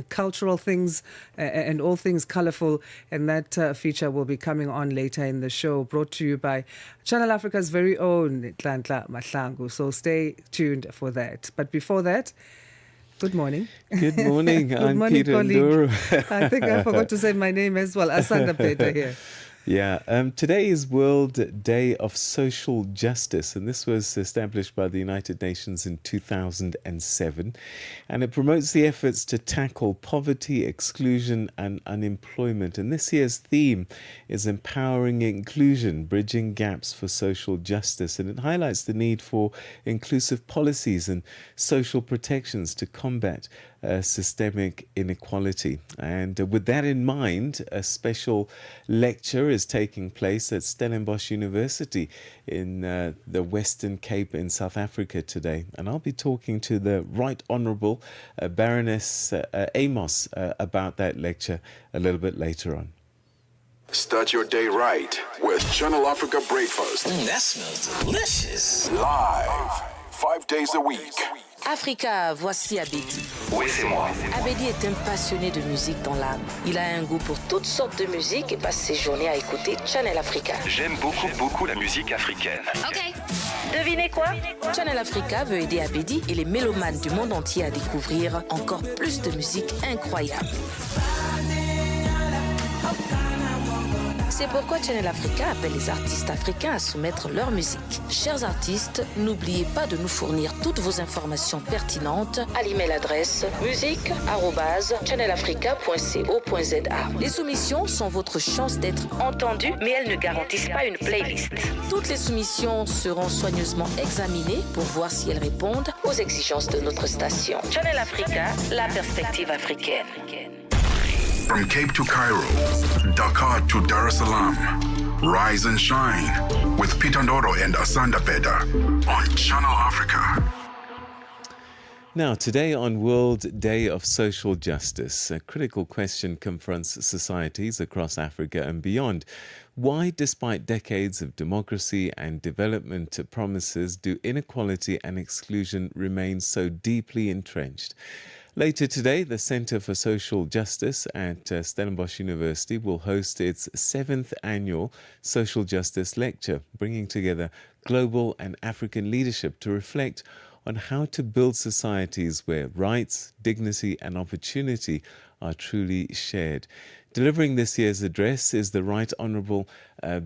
cultural things, and all things colourful. And that feature will be coming on later in the show, brought to you by Channel Africa's very own Nhlanhla Mahlangu. So stay tuned for that. But before that, good morning. Good morning. Good I'm morning, Peter colleague. Ndoro. I think I forgot to say my name as well. Asanda Beda here. Yeah, today is World Day of Social Justice, and this was established by the United Nations in 2007, and it promotes the efforts to tackle poverty, exclusion, and unemployment. And this year's theme is empowering inclusion, bridging gaps for social justice, and it highlights the need for inclusive policies and social protections to combat systemic inequality. And with that in mind, a special lecture is taking place at Stellenbosch University in the Western Cape in South Africa today. And I'll be talking to the Right Honourable Baroness Amos about that lecture a little bit later on. Start your day right with Channel Africa Breakfast. That smells delicious. Live, 5 days a week. Africa, voici Abedi. Oui, c'est moi. Abedi est un passionné de musique dans l'âme. Il a un goût pour toutes sortes de musique et passe ses journées à écouter Channel Africa. J'aime beaucoup la musique africaine. Ok. Devinez quoi? Channel Africa veut aider Abedi et les mélomanes du monde entier à découvrir encore plus de musique incroyable. C'est pourquoi Channel Africa appelle les artistes africains à soumettre leur musique. Chers artistes, n'oubliez pas de nous fournir toutes vos informations pertinentes à l'email adresse musique@channelafrica.co.za. Les soumissions sont votre chance d'être entendues, mais elles ne garantissent pas une playlist. Toutes les soumissions seront soigneusement examinées pour voir si elles répondent aux exigences de notre station. Channel Africa, la perspective africaine. From Cape to Cairo, Dakar to Dar es Salaam, Rise and Shine with Peter Ndoro and Asanda Beda on Channel Africa. Now, today on World Day of Social Justice, a critical question confronts societies across Africa and beyond. Why, despite decades of democracy and development promises, do inequality and exclusion remain so deeply entrenched? Later today, the Centre for Social Justice at Stellenbosch University will host its 7th annual Social Justice Lecture, bringing together global and African leadership to reflect on how to build societies where rights, dignity and opportunity are truly shared. Delivering this year's address is the Right Honourable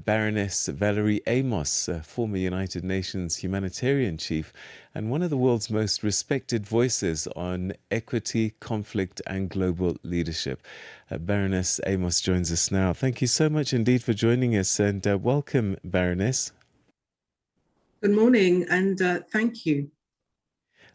Baroness Valerie Amos, former United Nations humanitarian chief and one of the world's most respected voices on equity, conflict and global leadership. Baroness Amos joins us now. Thank you so much indeed for joining us, and welcome, Baroness. Good morning, and thank you.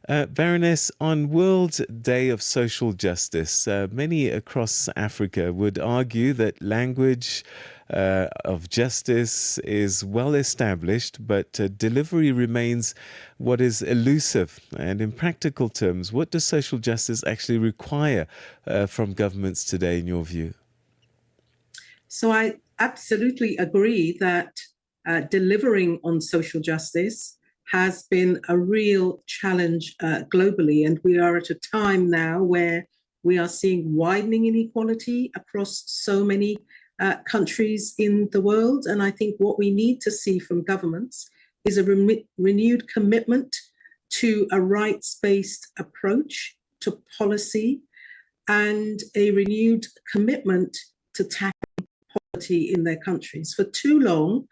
Baroness, on World Day of Social Justice, many across Africa would argue that language of justice is well established, but delivery remains what is elusive. And in practical terms, what does social justice actually require from governments today, in your view? So I absolutely agree that delivering on social justice has been a real challenge globally. And we are at a time now where we are seeing widening inequality across so many countries in the world. And I think what we need to see from governments is a renewed commitment to a rights-based approach to policy and a renewed commitment to tackling poverty in their countries. For too long,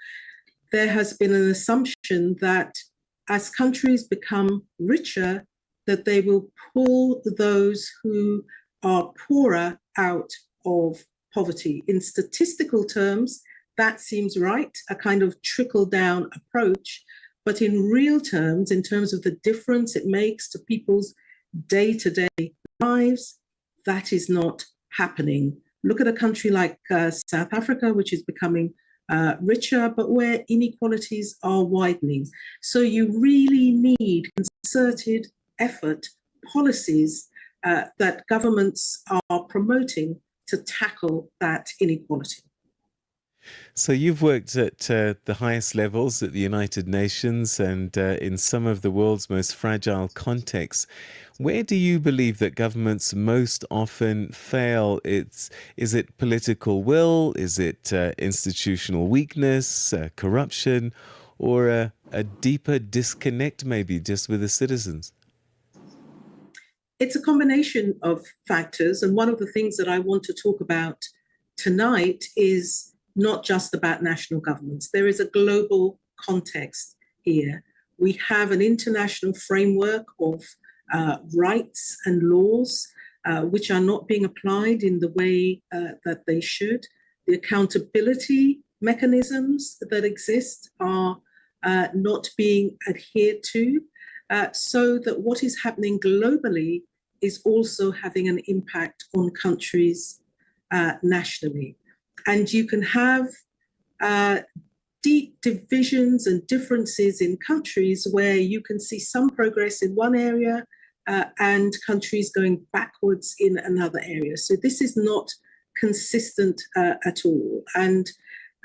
there has been an assumption that as countries become richer, that they will pull those who are poorer out of poverty. In statistical terms, that seems right, a kind of trickle-down approach. But in real terms, in terms of the difference it makes to people's day-to-day lives, that is not happening. Look at a country like South Africa, which is becoming richer, but where inequalities are widening. So you really need concerted effort, policies that governments are promoting to tackle that inequality. So you've worked at the highest levels at the United Nations and in some of the world's most fragile contexts. Where do you believe that governments most often fail? Is it political will? Is it institutional weakness, corruption, or a deeper disconnect maybe just with the citizens? It's a combination of factors. And one of the things that I want to talk about tonight is not just about national governments. There is a global context here. We have an international framework of rights and laws which are not being applied in the way that they should. The accountability mechanisms that exist are not being adhered to. So that what is happening globally is also having an impact on countries nationally. And you can have deep divisions and differences in countries where you can see some progress in one area and countries going backwards in another area. So this is not consistent at all. And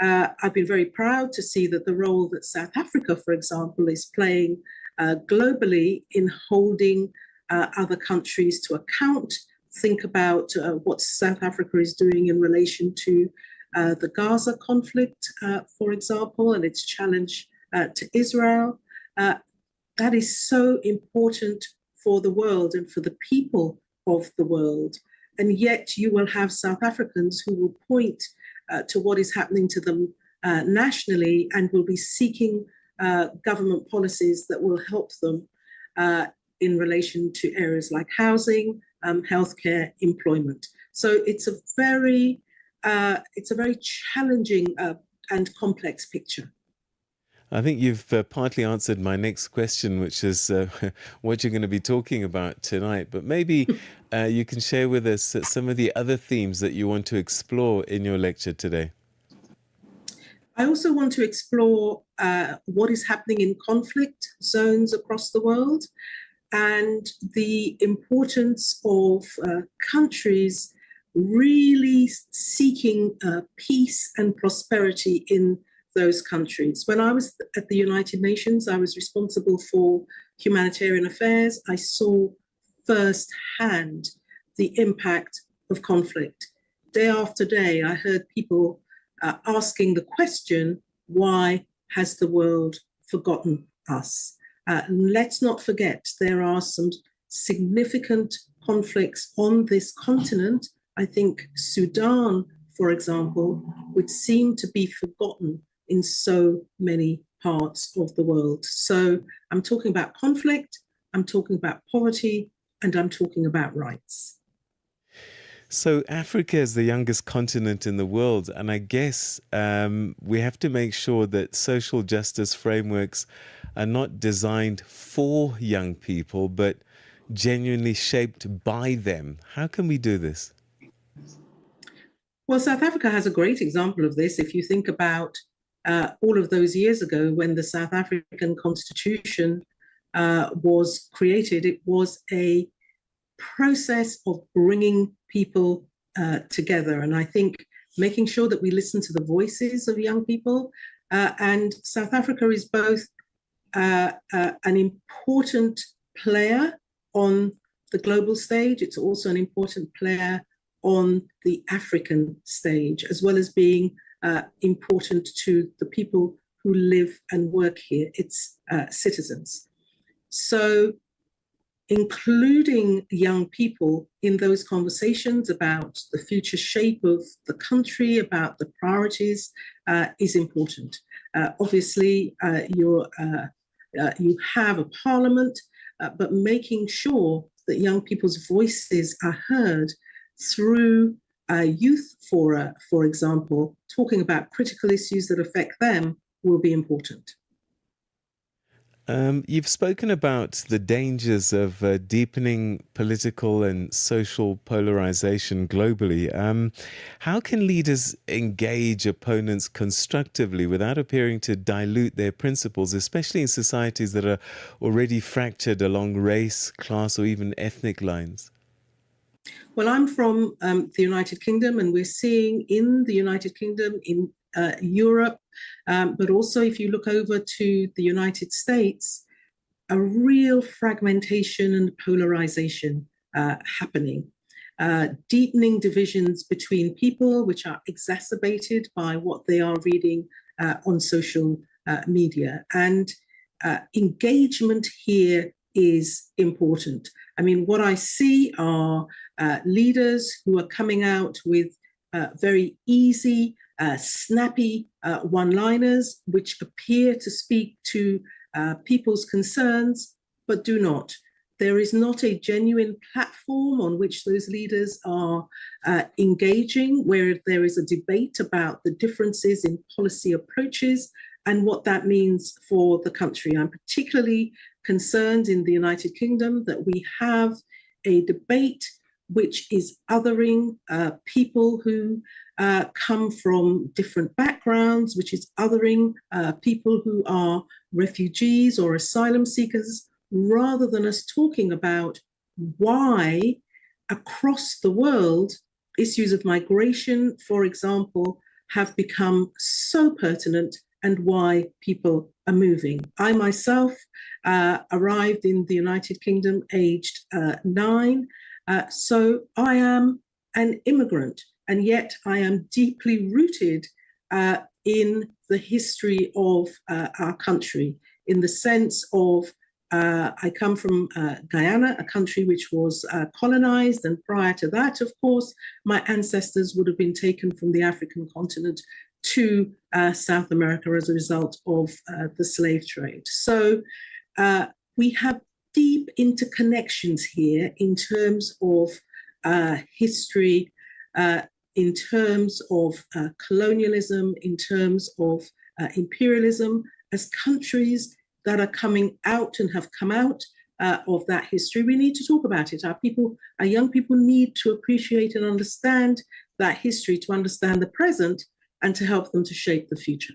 I've been very proud to see that the role that South Africa, for example, is playing globally in holding other countries to account. Think about what South Africa is doing in relation to the Gaza conflict, for example, and its challenge to Israel. That is so important for the world and for the people of the world. And yet you will have South Africans who will point to what is happening to them nationally and will be seeking government policies that will help them in relation to areas like housing, healthcare, employment. So it's a very challenging and complex picture. I think you've partly answered my next question, which is what you're going to be talking about tonight. But maybe you can share with us some of the other themes that you want to explore in your lecture today. I also want to explore what is happening in conflict zones across the world and the importance of countries really seeking peace and prosperity in those countries. When I was at the United Nations, I was responsible for humanitarian affairs. I saw firsthand the impact of conflict. Day after day, I heard people asking the question, why has the world forgotten us? Let's not forget, there are some significant conflicts on this continent. I think Sudan, for example, would seem to be forgotten in so many parts of the world. So I'm talking about conflict, I'm talking about poverty, and I'm talking about rights. So Africa is the youngest continent in the world, and I guess we have to make sure that social justice frameworks are not designed for young people, but genuinely shaped by them. How can we do this? Well, South Africa has a great example of this. If you think about all of those years ago when the South African Constitution was created, it was a process of bringing people together. And I think making sure that we listen to the voices of young people. And South Africa is both an important player on the global stage. It's also an important player on the African stage, as well as being important to the people who live and work here, its citizens. So including young people in those conversations about the future shape of the country, about the priorities, is important. Obviously, you have a parliament, but making sure that young people's voices are heard through youth fora, for example, talking about critical issues that affect them will be important. You've spoken about the dangers of deepening political and social polarization globally. How can leaders engage opponents constructively without appearing to dilute their principles, especially in societies that are already fractured along race, class, or even ethnic lines? Well, I'm from the United Kingdom, and we're seeing in the United Kingdom, in Europe, but also if you look over to the United States, a real fragmentation and polarization happening. Deepening divisions between people, which are exacerbated by what they are reading on social media. And engagement here is important. I mean, what I see are leaders who are coming out with very easy, snappy one-liners, which appear to speak to people's concerns, but do not. There is not a genuine platform on which those leaders are engaging, where there is a debate about the differences in policy approaches and what that means for the country. I'm particularly concerned in the United Kingdom that we have a debate which is othering people who come from different backgrounds, which is othering people who are refugees or asylum seekers, rather than us talking about why across the world issues of migration, for example, have become so pertinent and why people are moving. I myself arrived in the United Kingdom aged 9, so I am an immigrant, and yet I am deeply rooted in the history of our country, in the sense of I come from Guyana, a country which was colonized, and prior to that, of course, my ancestors would have been taken from the African continent to South America as a result of the slave trade. So we have deep interconnections here in terms of history, in terms of colonialism, in terms of imperialism, as countries that are coming out and have come out of that history. We need to talk about it. Our young people need to appreciate and understand that history, to understand the present, and to help them to shape the future.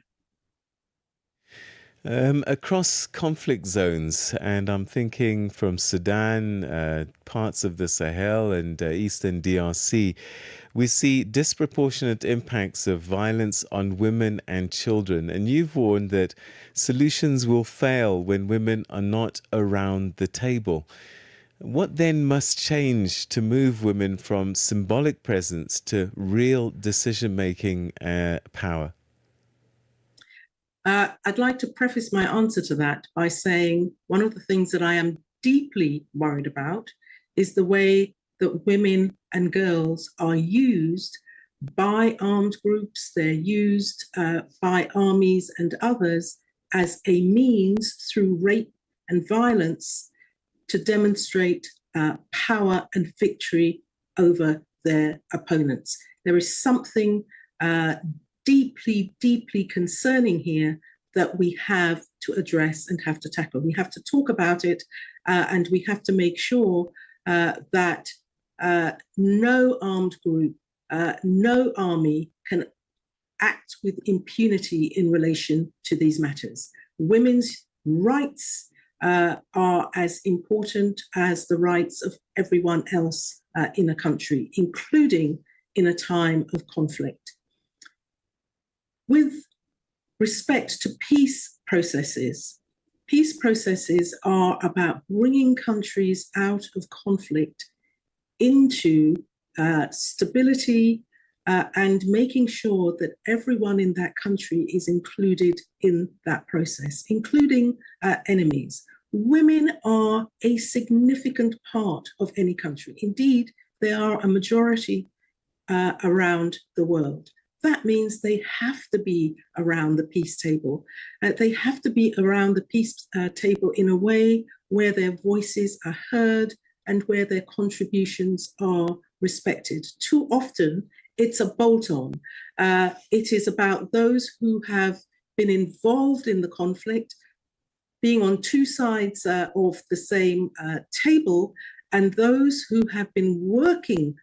Across conflict zones, and I'm thinking from Sudan, parts of the Sahel and Eastern DRC, we see disproportionate impacts of violence on women and children. And you've warned that solutions will fail when women are not around the table. What then must change to move women from symbolic presence to real decision-making power? I'd like to preface my answer to that by saying one of the things that I am deeply worried about is the way that women and girls are used by armed groups. They're used by armies and others as a means through rape and violence to demonstrate power and victory over their opponents. There is something deeply, deeply concerning here that we have to address and have to tackle. We have to talk about it, and we have to make sure that no armed group, no army can act with impunity in relation to these matters. Women's rights are as important as the rights of everyone else in a country, including in a time of conflict. With respect to peace processes are about bringing countries out of conflict into stability and making sure that everyone in that country is included in that process, including enemies. Women are a significant part of any country. Indeed, they are a majority around the world. That means they have to be around the peace table. They have to be around the peace table in a way where their voices are heard and where their contributions are respected. Too often, it's a bolt-on. It is about those who have been involved in the conflict being on two sides of the same table, and those who have been working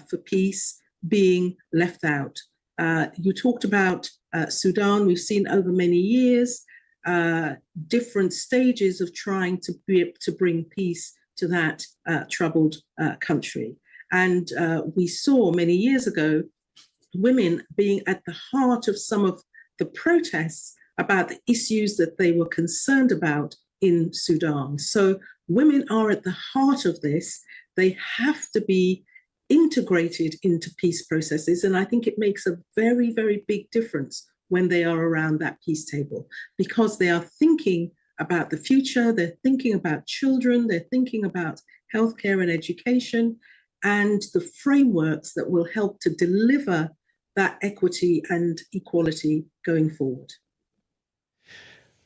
for peace being left out. You talked about Sudan. We've seen over many years different stages of trying to bring peace to that troubled country. And we saw many years ago women being at the heart of some of the protests about the issues that they were concerned about in Sudan. So women are at the heart of this. They have to be integrated into peace processes. And I think it makes a very, very big difference when they are around that peace table, because they are thinking about the future, they're thinking about children, they're thinking about healthcare and education, and the frameworks that will help to deliver that equity and equality going forward.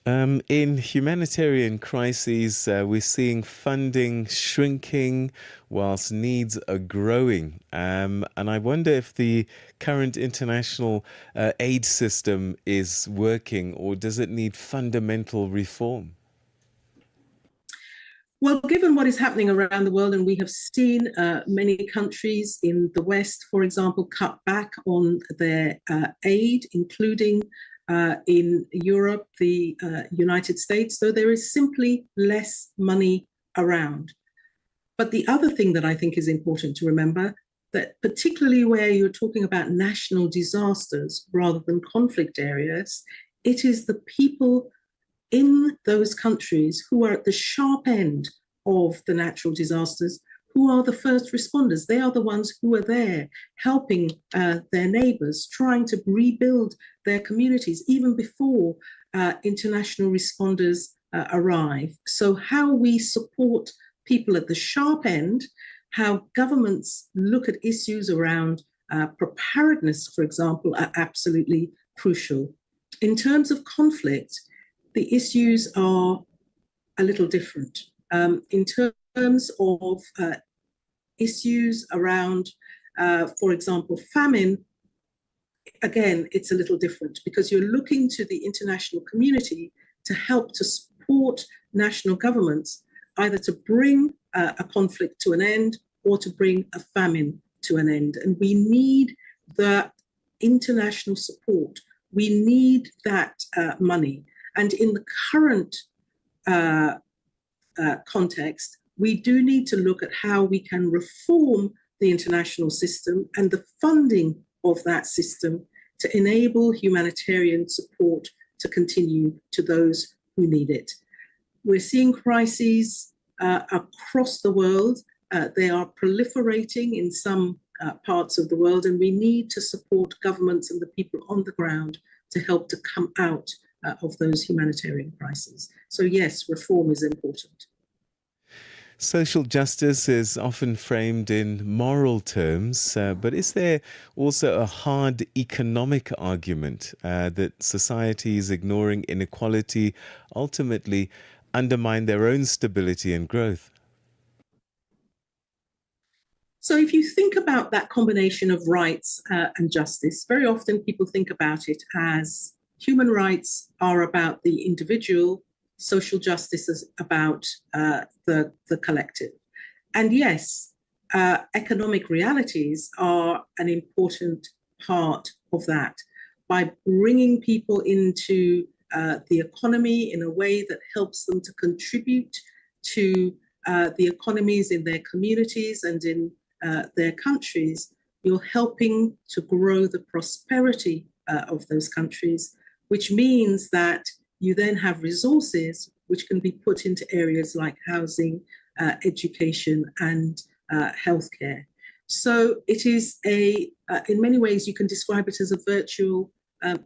In humanitarian crises, we're seeing funding shrinking whilst needs are growing. And I wonder if the current international aid system is working, or does it need fundamental reform? Well, given what is happening around the world, and we have seen many countries in the West, for example, cut back on their aid, including in Europe, the United States, so there is simply less money around. But the other thing that I think is important to remember, that particularly where you're talking about national disasters rather than conflict areas, it is the people in those countries who are at the sharp end of the natural disasters who are the first responders. They are the ones who are there helping their neighbors, trying to rebuild their communities even before international responders arrive. So how we support people at the sharp end, how governments look at issues around preparedness, for example, are absolutely crucial. In terms of conflict, the issues are a little different. In terms of issues around, for example, famine, again, it's a little different because you're looking to the international community to help to support national governments either to bring a conflict to an end or to bring a famine to an end. And we need the international support. We need that money. And in the current context, we do need to look at how we can reform the international system and the funding of that system to enable humanitarian support to continue to those who need it. We're seeing crises across the world. They are proliferating in some parts of the world, and we need to support governments and the people on the ground to help to come out of those humanitarian crises. So yes, reform is important. Social justice is often framed in moral terms, but is there also a hard economic argument that societies ignoring inequality ultimately undermine their own stability and growth? So if you think about that combination of rights and justice, very often people think about it as human rights are about the individual, social justice is about the collective. And yes, economic realities are an important part of that. By bringing people into the economy in a way that helps them to contribute to the economies in their communities and in their countries, you're helping to grow the prosperity of those countries, which means that you then have resources which can be put into areas like housing, education, and healthcare. So it is in many ways, you can describe it as a virtual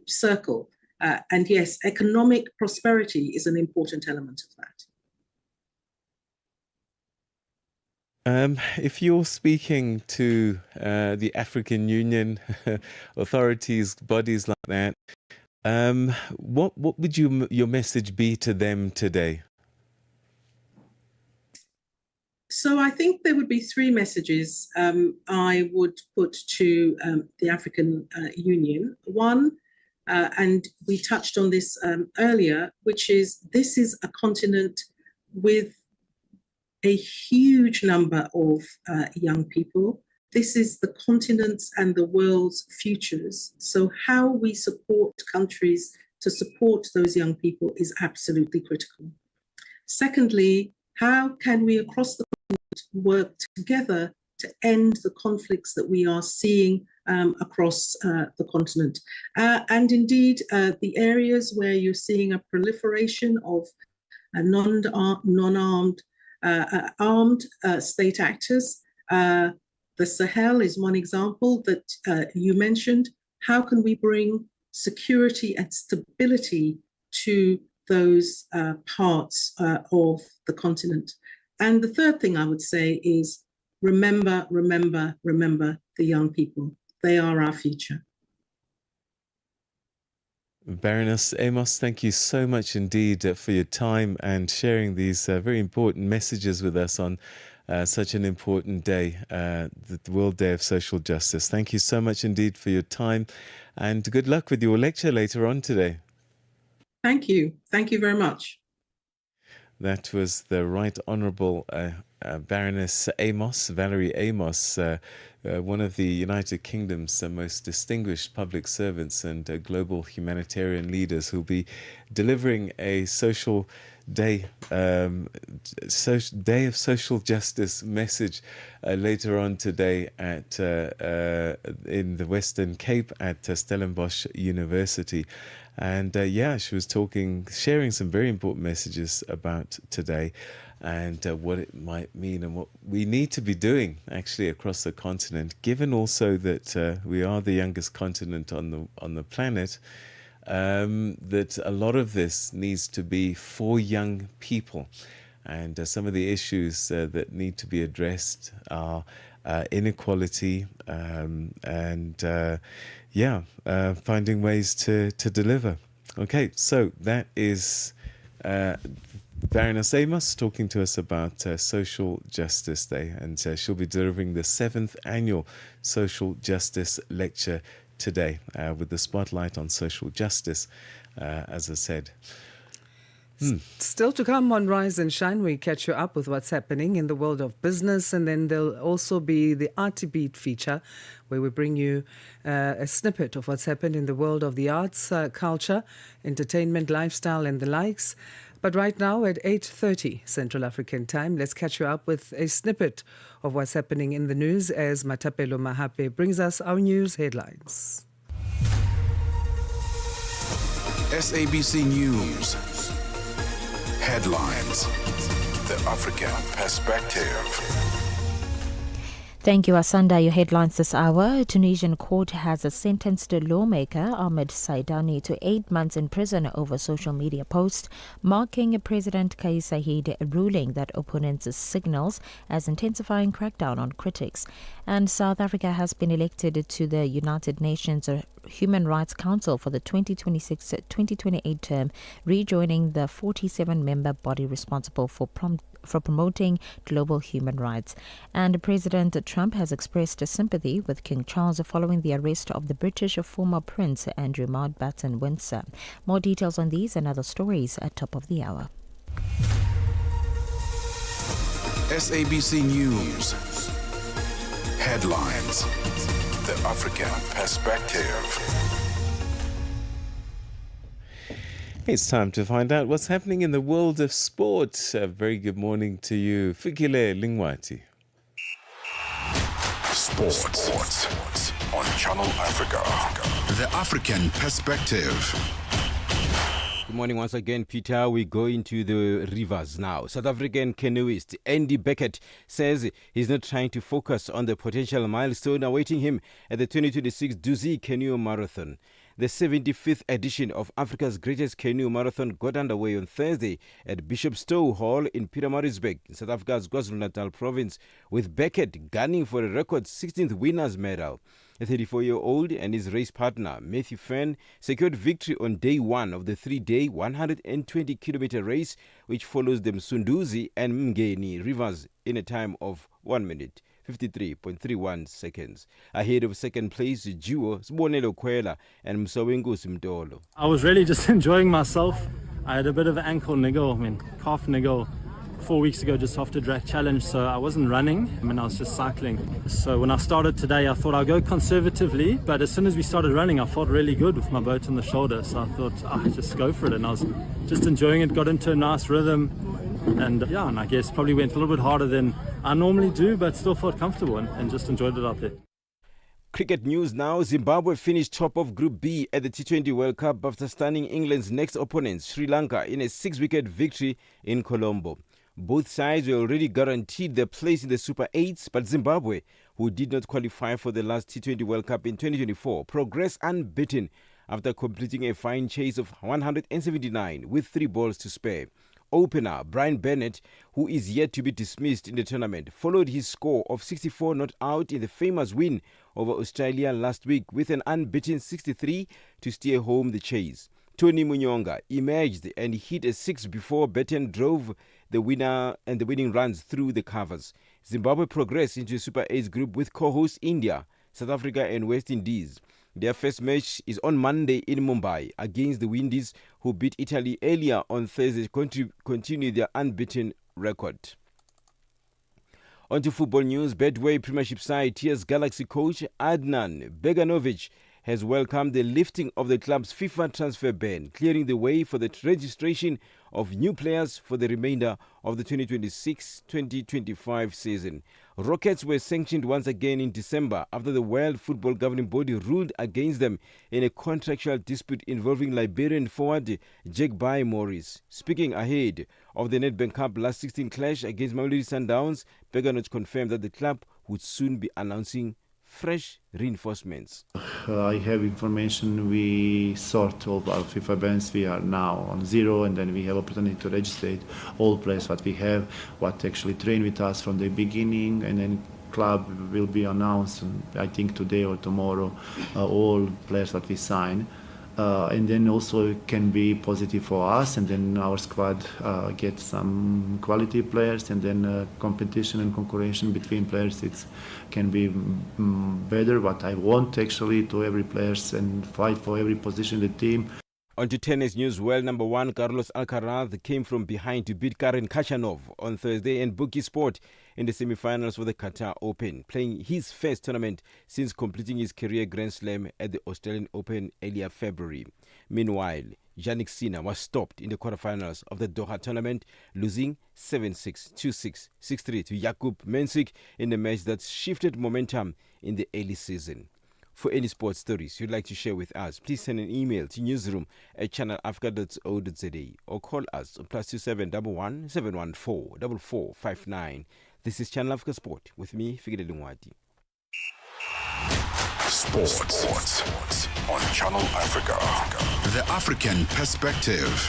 circle. And yes, economic prosperity is an important element of that. If you're speaking to the African Union, authorities, bodies like that, what would your message be to them today? So I think there would be three messages I would put to the African Union. One, and we touched on this earlier, which is this is a continent with a huge number of young people. This is the continent's and the world's futures. So how we support countries to support those young people is absolutely critical. Secondly, how can we across the continent work together to end the conflicts that we are seeing across the continent. And indeed, the areas where you're seeing a proliferation of non-armed, armed state actors. The Sahel is one example that you mentioned. How can we bring security and stability to those parts of the continent? And the third thing I would say is remember the young people. They are our future. Baroness Amos, thank you so much indeed for your time and sharing these very important messages with us on such an important day, the World Day of Social Justice. Thank you so much indeed for your time, and good luck with your lecture later on today. Thank you. Thank you very much. That was the Right Honourable Baroness Amos, Valerie Amos, one of the United Kingdom's most distinguished public servants and global humanitarian leaders, who'll be delivering a social day, Day of Social Justice message later on today at in the Western Cape at Stellenbosch University. And she was sharing some very important messages about today and what it might mean and what we need to be doing actually across the continent, given also that we are the youngest continent on the planet, that a lot of this needs to be for young people. And some of the issues that need to be addressed are inequality finding ways to deliver. Okay, so that is Baroness Amos talking to us about Social Justice Day, and she'll be delivering the 7th annual Social Justice Lecture today with the spotlight on social justice, as I said. Still to come on Rise and Shine, we catch you up with what's happening in the world of business, and then there'll also be the Arty Beat feature where we bring you a snippet of what's happened in the world of the arts, culture, entertainment, lifestyle and the likes. But right now at 8:30 Central African Time, let's catch you up with a snippet of what's happening in the news as Matapelo Mahape brings us our news headlines. SABC News. Headlines. The African Perspective. Thank you, Asanda. Your headlines this hour. A Tunisian court has sentenced lawmaker Ahmed Saidani to 8 months in prison over social media posts marking President Kais Saied ruling that opponents signals as intensifying crackdown on critics. And South Africa has been elected to the United Nations Human Rights Council for the 2026-2028 term, rejoining the 47-member body responsible for promoting global human rights. And President Trump has expressed sympathy with King Charles following the arrest of the British former Prince Andrew Mountbatten Windsor. More details on these and other stories at top of the hour. SABC News. Headlines. The African Perspective. It's time to find out what's happening in the world of sport. A very good morning to you, Fikile Lingwati. Sports on Channel Africa. The African Perspective. Good morning once again, Peter. We go into the rivers now. South African canoeist Andy Beckett says he's not trying to focus on the potential milestone awaiting him at the 2026 Duzi Canoe Marathon. The 75th edition of Africa's greatest canoe marathon got underway on Thursday at Bishopstow Hall in Pietermaritzburg, in South Africa's KwaZulu-Natal province, with Beckett gunning for a record 16th winner's medal. The 34-year-old and his race partner, Matthew Fenn, secured victory on day one of the 3-day 120-kilometer race, which follows the Msunduzi and Mngeni rivers in a time of 1 minute. 53.31 seconds. Ahead of second place duo Sibonelo Kwela and Msawengosi Ndoro. I was really just enjoying myself. I had a bit of an ankle niggle, calf niggle 4 weeks ago just after drag challenge, so I wasn't running, I was just cycling. So when I started today, I thought I'll go conservatively, but as soon as we started running, I felt really good with my boat on the shoulder, so I thought I'll just go for it, and I was just enjoying it, got into a nice rhythm, and I guess probably went a little bit harder than I normally do, but still felt comfortable and just enjoyed it out there. Cricket news now. Zimbabwe finished top of Group B at the T20 World Cup after stunning England's next opponent, Sri Lanka, in a 6-wicket victory in Colombo. Both sides were already guaranteed their place in the Super 8s, but Zimbabwe, who did not qualify for the last T20 World Cup in 2024, progressed unbeaten after completing a fine chase of 179 with 3 balls to spare. Opener Brian Bennett, who is yet to be dismissed in the tournament, followed his score of 64 not out in the famous win over Australia last week with an unbeaten 63 to steer home the chase. Tony Munyonga emerged and hit a 6 before Betten drove the winner and the winning runs through the covers. Zimbabwe progressed into the Super 8 group with co-hosts India, South Africa and West Indies. Their first match is on Monday in Mumbai against the Windies, who beat Italy earlier on Thursday to continue their unbeaten record. On to football news. Betway Premiership side TS Galaxy coach Adnan Beganovic has welcomed the lifting of the club's FIFA transfer ban, clearing the way for the registration of new players for the remainder of the 2026-2025 season. Rockets were sanctioned once again in December after the World Football Governing Body ruled against them in a contractual dispute involving Liberian forward Jake Bai Morris. Speaking ahead of the Nedbank Cup last 16 clash against Mamelodi Sundowns, Beganovic confirmed that the club would soon be announcing fresh reinforcements. I have information. We sort all our FIFA bans. We are now on 0, and then we have opportunity to register all players what we have, what actually train with us from the beginning, and then club will be announced, I think today or tomorrow, all players that we sign. And then also it can be positive for us, and then our squad gets some quality players, and then competition and concurrence between players can be better. What I want actually to every players and fight for every position in the team. On to tennis news. World number 1 Carlos Alcaraz came from behind to beat Karen Khachanov on Thursday and book his spot in the semi-finals for the Qatar Open, playing his first tournament since completing his career Grand Slam at the Australian Open earlier February. Meanwhile, Jannik Sinner was stopped in the quarterfinals of the Doha tournament, losing 7-6, 2-6, 6-3 to Jakub Mensik in a match that shifted momentum in the early season. For any sports stories you'd like to share with us, please send an email to newsroom@channelafrica.co.za or call us on +2711 714 4459. This is Channel Africa Sport with me, Figile Lungwati. Sports on Channel Africa. The African perspective.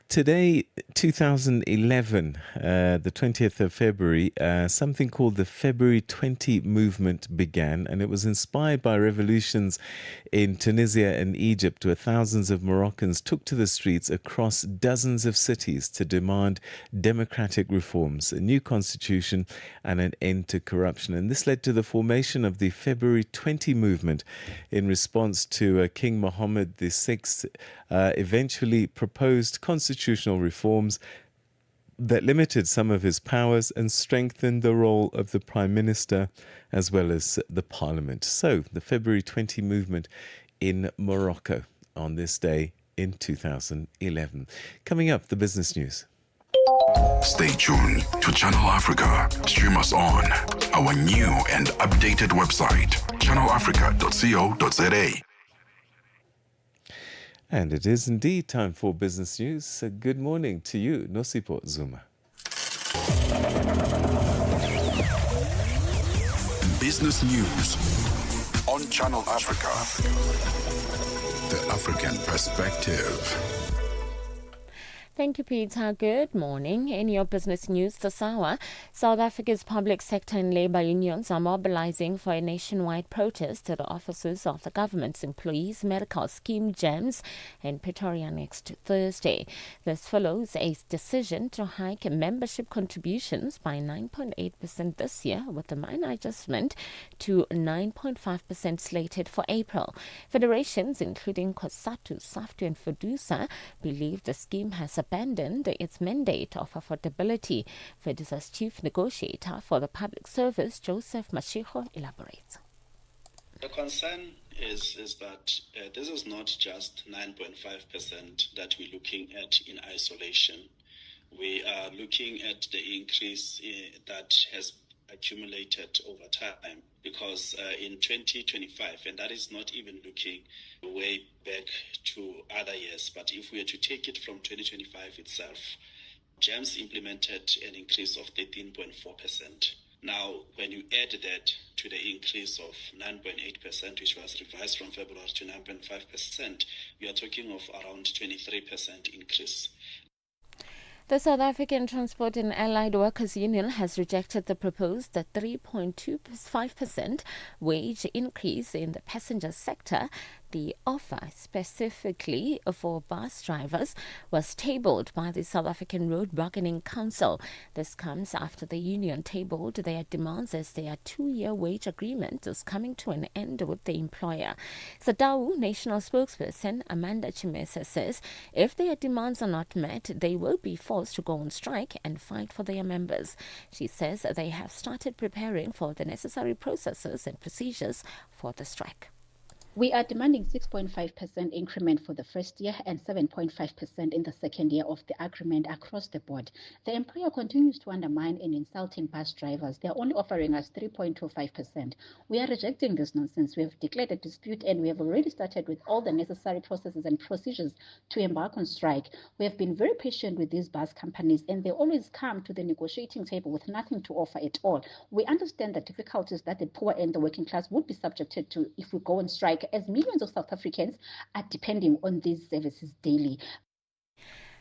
Today, 2011, the 20th of February, something called the February 20 movement began, and it was inspired by revolutions in Tunisia and Egypt, where thousands of Moroccans took to the streets across dozens of cities to demand democratic reforms, a new constitution, and an end to corruption. And this led to the formation of the February 20 movement in response to King Mohammed VI eventually proposed constitutional reforms that limited some of his powers and strengthened the role of the Prime Minister as well as the Parliament. So, the February 20 movement in Morocco on this day in 2011. Coming up, the business news. Stay tuned to Channel Africa. Stream us on our new and updated website, channelafrica.co.za. And it is indeed time for business news. So good morning to you, Nosipo Zuma. Business news on Channel Africa. The African perspective. Thank you, Peter. Good morning. In your business news this hour, South Africa's public sector and labour unions are mobilising for a nationwide protest at the offices of the government's employees' medical scheme GEMS in Pretoria next Thursday. This follows a decision to hike membership contributions by 9.8% this year, with a minor adjustment to 9.5% slated for April. Federations, including COSATU, SAFTU and FEDUSA, believe the scheme has abandoned its mandate of affordability. FEDUSA's chief negotiator for the public service, Joseph Mashiho, elaborates. The concern is that this is not just 9.5% that we're looking at in isolation. We are looking at the increase that has accumulated over time, because in 2025, and that is not even looking way back to other years, but if we were to take it from 2025 itself, GEMS implemented an increase of 13.4%. Now, when you add that to the increase of 9.8%, which was revised from February to 9.5%, we are talking of around 23% increase. The South African Transport and Allied Workers Union has rejected the proposed 3.25% wage increase in the passenger sector. The offer, specifically for bus drivers, was tabled by the South African Road Bargaining Council. This comes after the union tabled their demands as their 2-year wage agreement is coming to an end with the employer. SADAW national spokesperson Amanda Chimesa says if their demands are not met, they will be forced to go on strike and fight for their members. She says they have started preparing for the necessary processes and procedures for the strike. We are demanding 6.5% increment for the first year and 7.5% in the second year of the agreement across the board. The employer continues to undermine and insulting bus drivers. They are only offering us 3.25%. We are rejecting this nonsense. We have declared a dispute and we have already started with all the necessary processes and procedures to embark on strike. We have been very patient with these bus companies and they always come to the negotiating table with nothing to offer at all. We understand the difficulties that the poor and the working class would be subjected to if we go on strike, as millions of South Africans are depending on these services daily.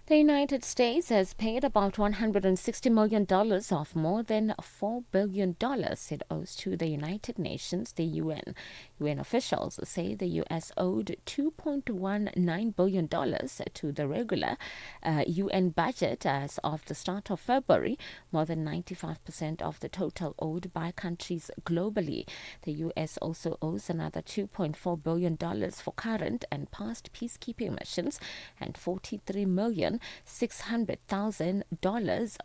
The United States has paid about $160 million of more than $4 billion it owes to the United Nations, the UN. UN officials say the U.S. owed $2.19 billion to the regular UN budget as of the start of February, more than 95% of the total owed by countries globally. The U.S. also owes another $2.4 billion for current and past peacekeeping missions and $43,600,000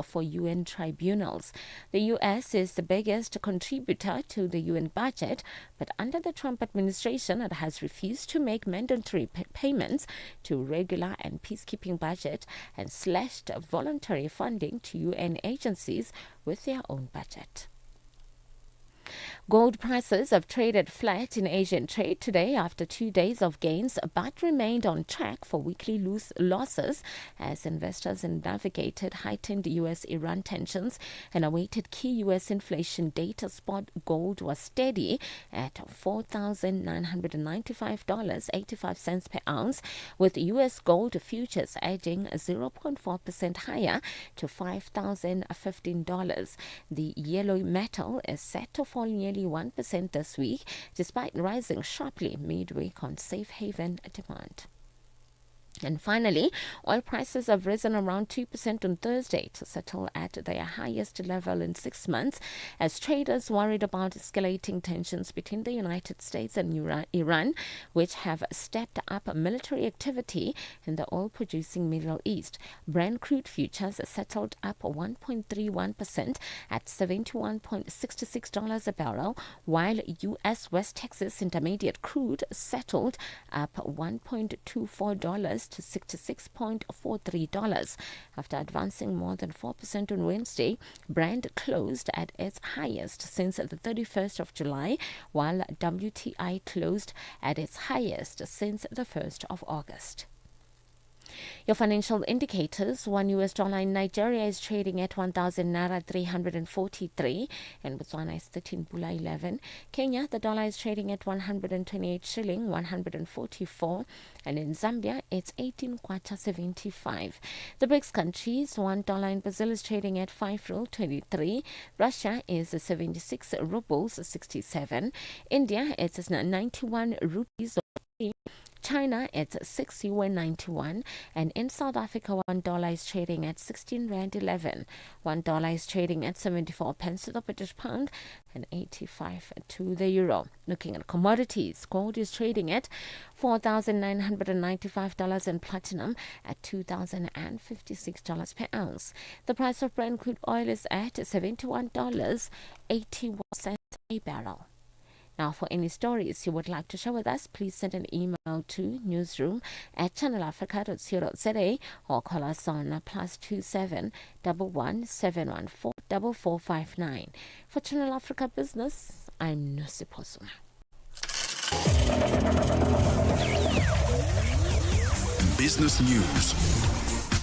for UN tribunals. The U.S. is the biggest contributor to the UN budget, but under the Trump administration, it has refused to make mandatory payments to regular and peacekeeping budget and slashed voluntary funding to UN agencies with their own budget. Gold prices have traded flat in Asian trade today after 2 days of gains, but remained on track for weekly losses as investors navigated heightened U.S.-Iran tensions and awaited key U.S. inflation data. Spot gold was steady at $4,995.85 per ounce, with U.S. gold futures edging 0.4% higher to $5,015. The yellow metal is set to fall nearly 1% this week, despite rising sharply midweek on safe haven demand. And finally, oil prices have risen around 2% on Thursday to settle at their highest level in 6 months as traders worried about escalating tensions between the United States and Iran, which have stepped up military activity in the oil-producing Middle East. Brent crude futures settled up 1.31% at $71.66 a barrel, while U.S. West Texas Intermediate crude settled up $1.24 to $66.43. After advancing more than 4% on Wednesday, Brent closed at its highest since the 31st of July, while WTI closed at its highest since the 1st of August. Your financial indicators: $1 in Nigeria is trading at 1,000 naira 343, and Botswana is 13 pula 11. Kenya, the dollar is trading at 128 shilling 144, and in Zambia it's 18 kwacha 75. The BRICS countries: $1 in Brazil is trading at 5 ruble 23. Russia is 76 rubles 67. India, it's 91 rupees. China, it's 6 yuan 91, and in South Africa, $1 is trading at 16 rand 11. $1 is trading at 74 pence to the British pound and 85 to the euro. Looking at commodities, gold is trading at $4,995 and platinum at $2,056 per ounce. The price of Brent crude oil is at $71.81 a barrel. Now, for any stories you would like to share with us, please send an email to newsroom@channelafrica.co.za or call us on +27 11 714 4459. For Channel Africa Business, I'm Nusi Posuma. Business News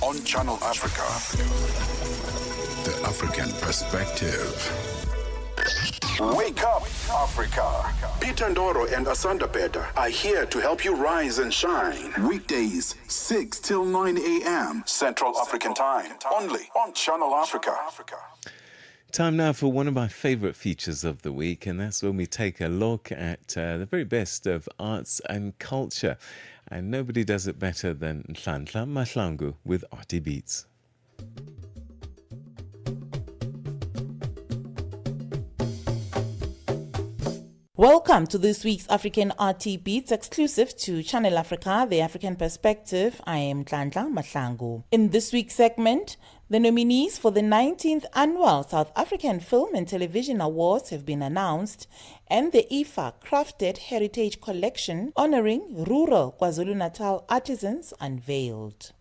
on Channel Africa. The African Perspective. Wake up, Africa. Peter Ndoro and Asanda Beda are here to help you rise and shine. Weekdays, 6 till 9 a.m. Central African Time. Only on Channel Africa. Time now for one of my favourite features of the week, and that's when we take a look at the very best of arts and culture. And nobody does it better than Nhlanhla Mahlangu with Arty Beats. Welcome to this week's African RT Beats exclusive to Channel Africa, The African Perspective. I am Nhlanhla Mahlangu. In this week's segment, the nominees for the 19th Annual South African Film and Television Awards have been announced, and the IFA Crafted Heritage Collection honoring rural KwaZulu-Natal artisans unveiled.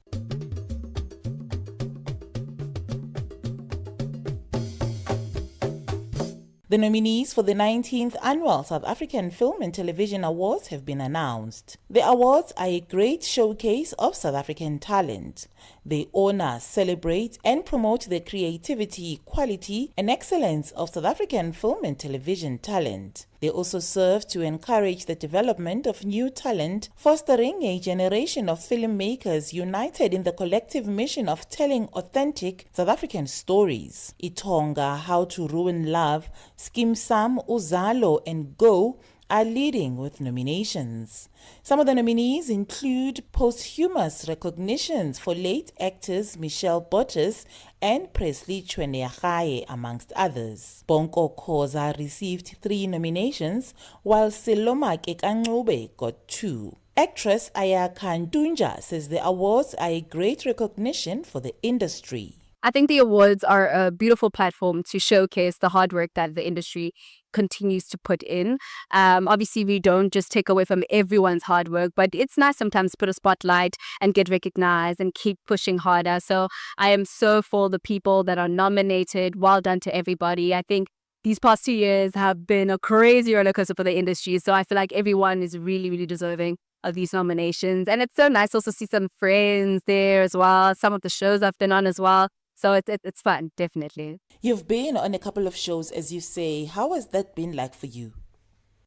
The nominees for the 19th Annual South African Film and Television Awards have been announced. The awards are a great showcase of South African talent. They honor, celebrate, and promote the creativity, quality, and excellence of South African film and television talent. They also serve to encourage the development of new talent, fostering a generation of filmmakers united in the collective mission of telling authentic South African stories. Itonga, How to Ruin Love, Skim Sam, Uzalo, and Go are leading with nominations. Some of the nominees include posthumous recognitions for late actors Michelle Bottas and Presley Chweneyagae, amongst others. Bonko Khoza received 3 nominations, while Seloma Kekanxube got 2. Actress Ayaka Ntunja says the awards are a great recognition for the industry. I think the awards are a beautiful platform to showcase the hard work that the industry continues to put in. Obviously, we don't just take away from everyone's hard work, but it's nice sometimes to put a spotlight and get recognized and keep pushing harder. So I am so for the people that are nominated. Well done to everybody. I think these past 2 years have been a crazy roller coaster for the industry. So I feel like everyone is really, really deserving of these nominations. And it's so nice also to see some friends there as well. Some of the shows I've been on as well. So it's fun, definitely. You've been on a couple of shows, as you say. How has that been like for you?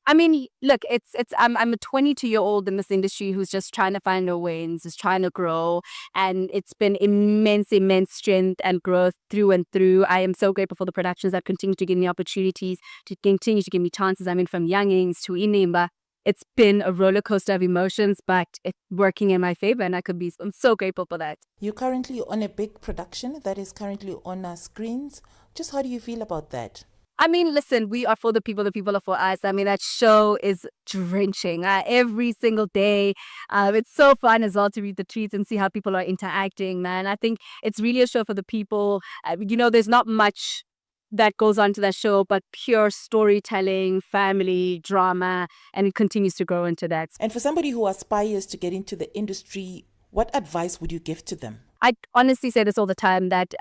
I mean, look, I'm a 22-year-old in this industry who's just trying to find her wins, is trying to grow, and it's been immense strength and growth through and through. I am so grateful for the productions that continue to give me opportunities, to continue to give me chances. I mean, from Youngings to Inimba. It's been a roller coaster of emotions, but it's working in my favor, and I'm so grateful for that. You're currently on a big production that is currently on our screens. Just how do you feel about that? I mean, listen, we are for the people are for us. I mean, that show is drenching every single day. It's so fun as well to read the tweets and see how people are interacting, man. I think it's really a show for the people. There's not much that goes on to that show, but pure storytelling, family, drama, and it continues to grow into that. And for somebody who aspires to get into the industry, what advice would you give to them? I honestly say this all the time, that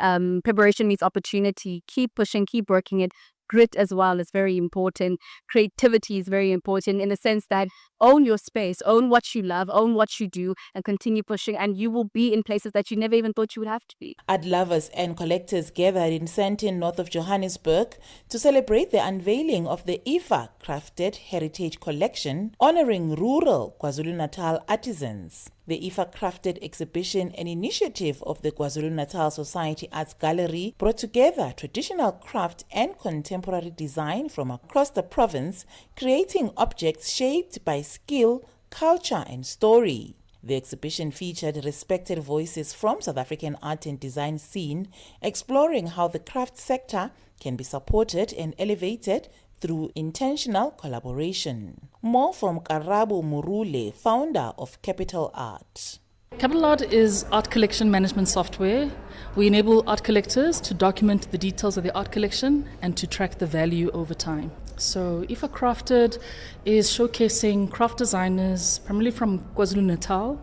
preparation means opportunity. Keep pushing, keep working it. Grit as well is very important. Creativity is very important in the sense that own your space, own what you love, own what you do, and continue pushing, and you will be in places that you never even thought you would have to be. Art lovers and collectors gathered in Sandton, north of Johannesburg, to celebrate the unveiling of the IFA Crafted Heritage Collection, honoring rural KwaZulu-Natal artisans. The IFA Crafted exhibition, an initiative of the KwaZulu-Natal Society Arts Gallery, brought together traditional craft and contemporary design from across the province, creating objects shaped by skill, culture, and story. The exhibition featured respected voices from South African art and design scene, exploring how the craft sector can be supported and elevated through intentional collaboration. More from Karabo Murule, founder of Capital Art. Capital Art is art collection management software. We enable art collectors to document the details of their art collection and to track the value over time. So IFA Crafted is showcasing craft designers primarily from KwaZulu-Natal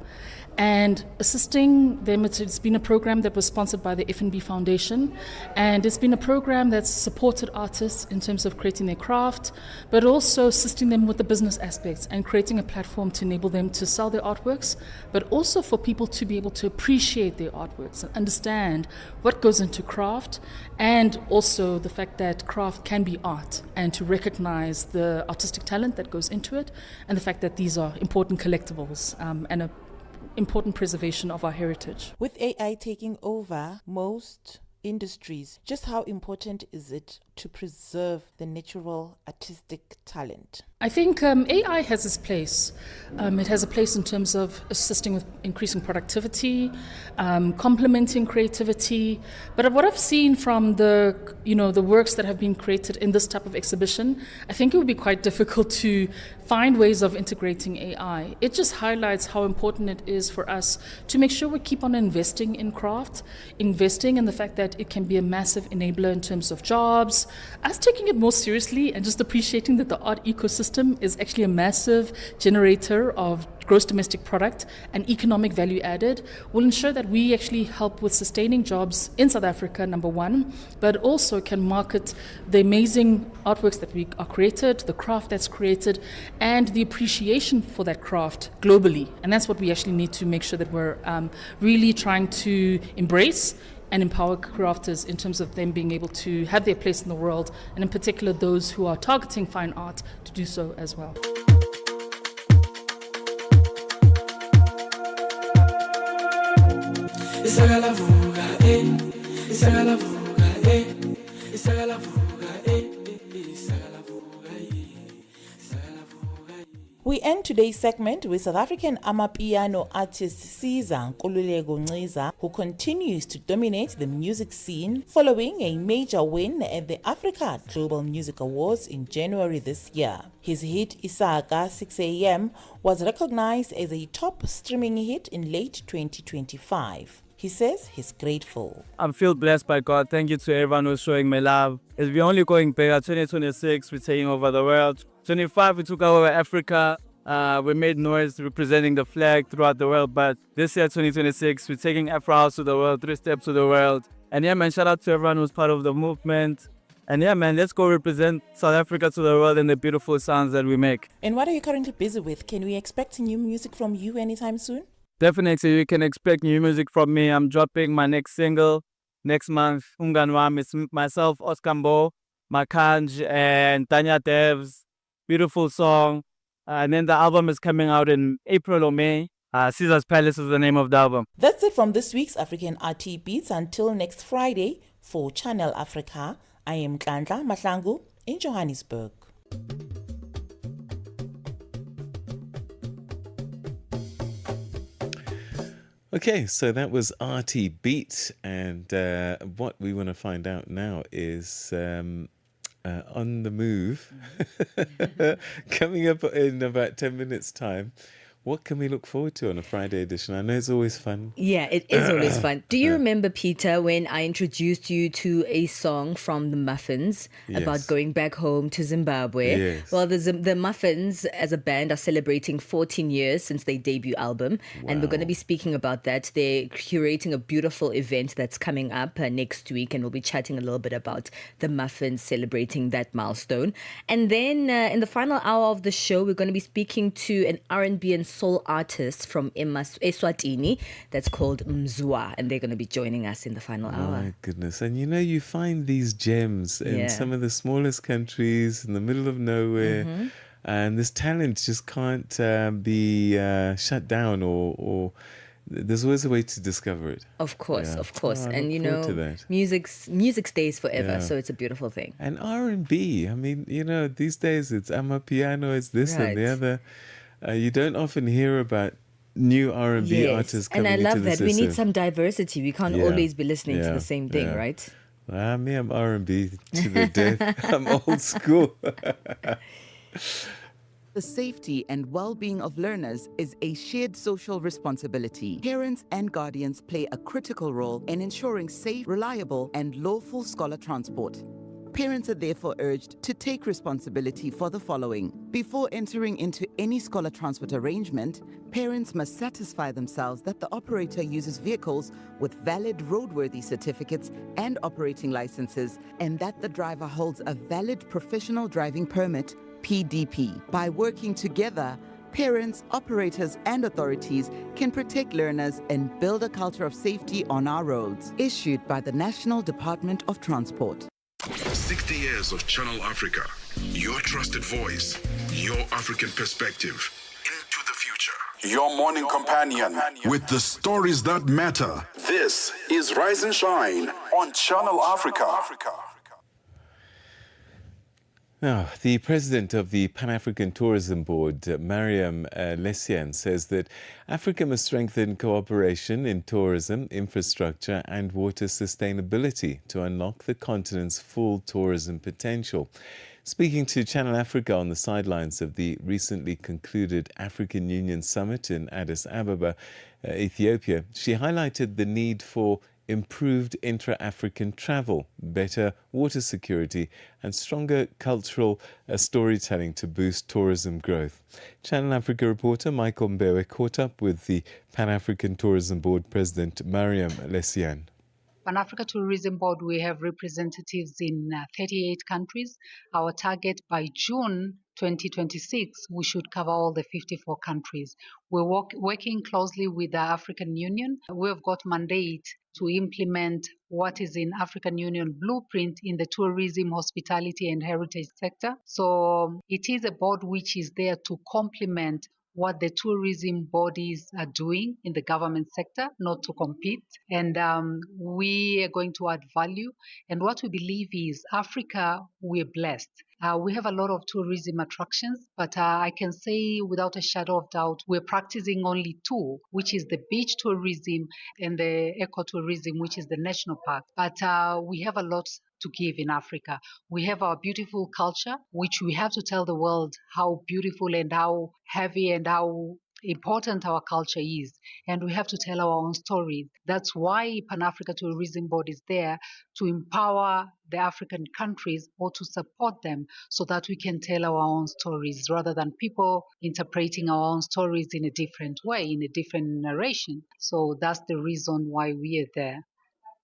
and assisting them. It's been a program that was sponsored by the F&B Foundation, and it's been a program that's supported artists in terms of creating their craft, but also assisting them with the business aspects and creating a platform to enable them to sell their artworks, but also for people to be able to appreciate their artworks and understand what goes into craft, and also the fact that craft can be art, and to recognize the artistic talent that goes into it, and the fact that these are important collectibles and a important preservation of our heritage. With AI taking over most industries, just how important is it to preserve the natural artistic talent? I think AI has its place. It has a place in terms of assisting with increasing productivity, complementing creativity. But what I've seen from the works that have been created in this type of exhibition, I think it would be quite difficult to find ways of integrating AI. It just highlights how important it is for us to make sure we keep on investing in craft, investing in the fact that it can be a massive enabler in terms of jobs, us taking it more seriously and just appreciating that the art ecosystem is actually a massive generator of gross domestic product and economic value added, will ensure that we actually help with sustaining jobs in South Africa, number one, but also can market the amazing artworks that we are created, the craft that's created, and the appreciation for that craft globally. And that's what we actually need to make sure that we're really trying to embrace and empower crafters in terms of them being able to have their place in the world, and in particular those who are targeting fine art to do so as well. We end today's segment with South African amapiano artist Siza Nkululeko Nciza, who continues to dominate the music scene following a major win at the Africa Global Music Awards in January this year. His hit Isaka 6 AM was recognized as a top streaming hit in late 2025. He says he's grateful. I feel blessed by God. Thank you to everyone who's showing me love. As we're only going bigger, 2026, we're taking over the world. 25, we took over Africa. We made noise representing the flag throughout the world. But this year, 2026, we're taking Afro House to the world, 3 steps to the world. And yeah, man, shout out to everyone who's part of the movement. And yeah, man, let's go represent South Africa to the world and the beautiful sounds that we make. And what are you currently busy with? Can we expect new music from you anytime soon? Definitely, you can expect new music from me. I'm dropping my next single next month. Unganwam, it's myself, Oscar Mbo, Makanj, and Tanya Devs. Beautiful song. And then the album is coming out in April or May. Caesar's Palace is the name of the album. That's it from this week's African RT Beats. Until next Friday for Channel Africa, I am Kandla Mahlangu in Johannesburg. Okay, so that was RT Beat, and what we want to find out now is On the Move. Coming up in about 10 minutes' time. What can we look forward to on a Friday edition? I know it's always fun. Yeah, it is always fun. Do you remember, Peter, when I introduced you to a song from the Muffins about going back home to Zimbabwe? Yes. Well, the Muffins as a band are celebrating 14 years since their debut album. Wow. And we're going to be speaking about that. They're curating a beautiful event that's coming up next week, and we'll be chatting a little bit about the Muffins celebrating that milestone. And then in the final hour of the show, we're going to be speaking to an R&B and soul artist from Eswatini that's called Mzwa, and they're going to be joining us in the final hour. My goodness. And you know, you find these gems in some of the smallest countries in the middle of nowhere, and this talent just can't be shut down or there's always a way to discover it. Of course, of course. And you know, music stays forever, so it's a beautiful thing. And R&B, I mean, you know, these days it's amapiano, it's this and the other. You don't often hear about new R&B artists coming into the system. And I love that. We need some diversity. We can't always be listening to the same thing, right? Me, I'm R&B to the death. I'm old school. The safety and well-being of learners is a shared social responsibility. Parents and guardians play a critical role in ensuring safe, reliable, and lawful scholar transport. Parents are therefore urged to take responsibility for the following. Before entering into any scholar transport arrangement, parents must satisfy themselves that the operator uses vehicles with valid roadworthy certificates and operating licenses, and that the driver holds a valid professional driving permit, PDP. By working together, parents, operators, and authorities can protect learners and build a culture of safety on our roads. Issued by the National Department of Transport. 60 years of Channel Africa. Your trusted voice. Your African perspective. Into the future. Your morning companion. With the stories that matter. This is Rise and Shine on Channel Africa. Now, the president of the Pan-African Tourism Board, Mariam Lessian, says that Africa must strengthen cooperation in tourism, infrastructure and water sustainability to unlock the continent's full tourism potential. Speaking to Channel Africa on the sidelines of the recently concluded African Union Summit in Addis Ababa, Ethiopia, she highlighted the need for improved intra-African travel, better water security and stronger cultural storytelling to boost tourism growth. Channel Africa reporter Michael Mbewe caught up with the Pan-African Tourism Board President Mariam Lessian. Pan-Africa Tourism Board, we have representatives in 38 countries. Our target by June 2026, we should cover all the 54 countries. We're working closely with the African Union. We've got mandate to implement what is in African Union blueprint in the tourism, hospitality and heritage sector. So it is a board which is there to complement what the tourism bodies are doing in the government sector, not to compete. And we are going to add value. And what we believe is Africa, we're blessed. We have a lot of tourism attractions, but I can say without a shadow of doubt, we're practicing only two, which is the beach tourism and the ecotourism, which is the national park. But we have a lot to give in Africa. We have our beautiful culture, which we have to tell the world how beautiful and how heavy and how important our culture is. And we have to tell our own stories. That's why Pan-Africa Tourism Board is there, to empower the African countries or to support them so that we can tell our own stories rather than people interpreting our own stories in a different way, in a different narration. So that's the reason why we are there.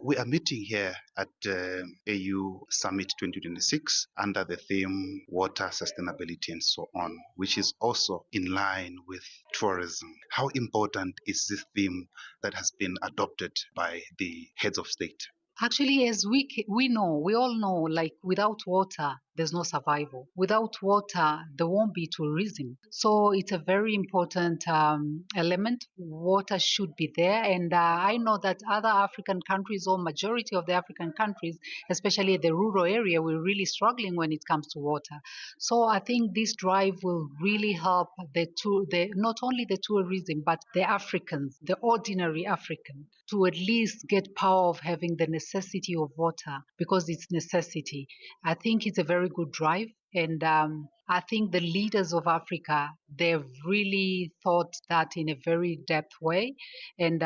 We are meeting here at AU Summit 2026 under the theme Water, Sustainability and so on, which is also in line with tourism. How important is this theme that has been adopted by the heads of state? Actually, as we know, we all know, like without water, there's no survival. Without water, there won't be tourism. So it's a very important element. Water should be there. And I know that other African countries, or majority of the African countries, especially the rural area, we're really struggling when it comes to water. So I think this drive will really help not only the tourism, but the Africans, the ordinary African, to at least get power of having the necessity of water, because it's necessity. I think it's a very good drive. And I think the leaders of Africa, they've really thought that in a very depth way. And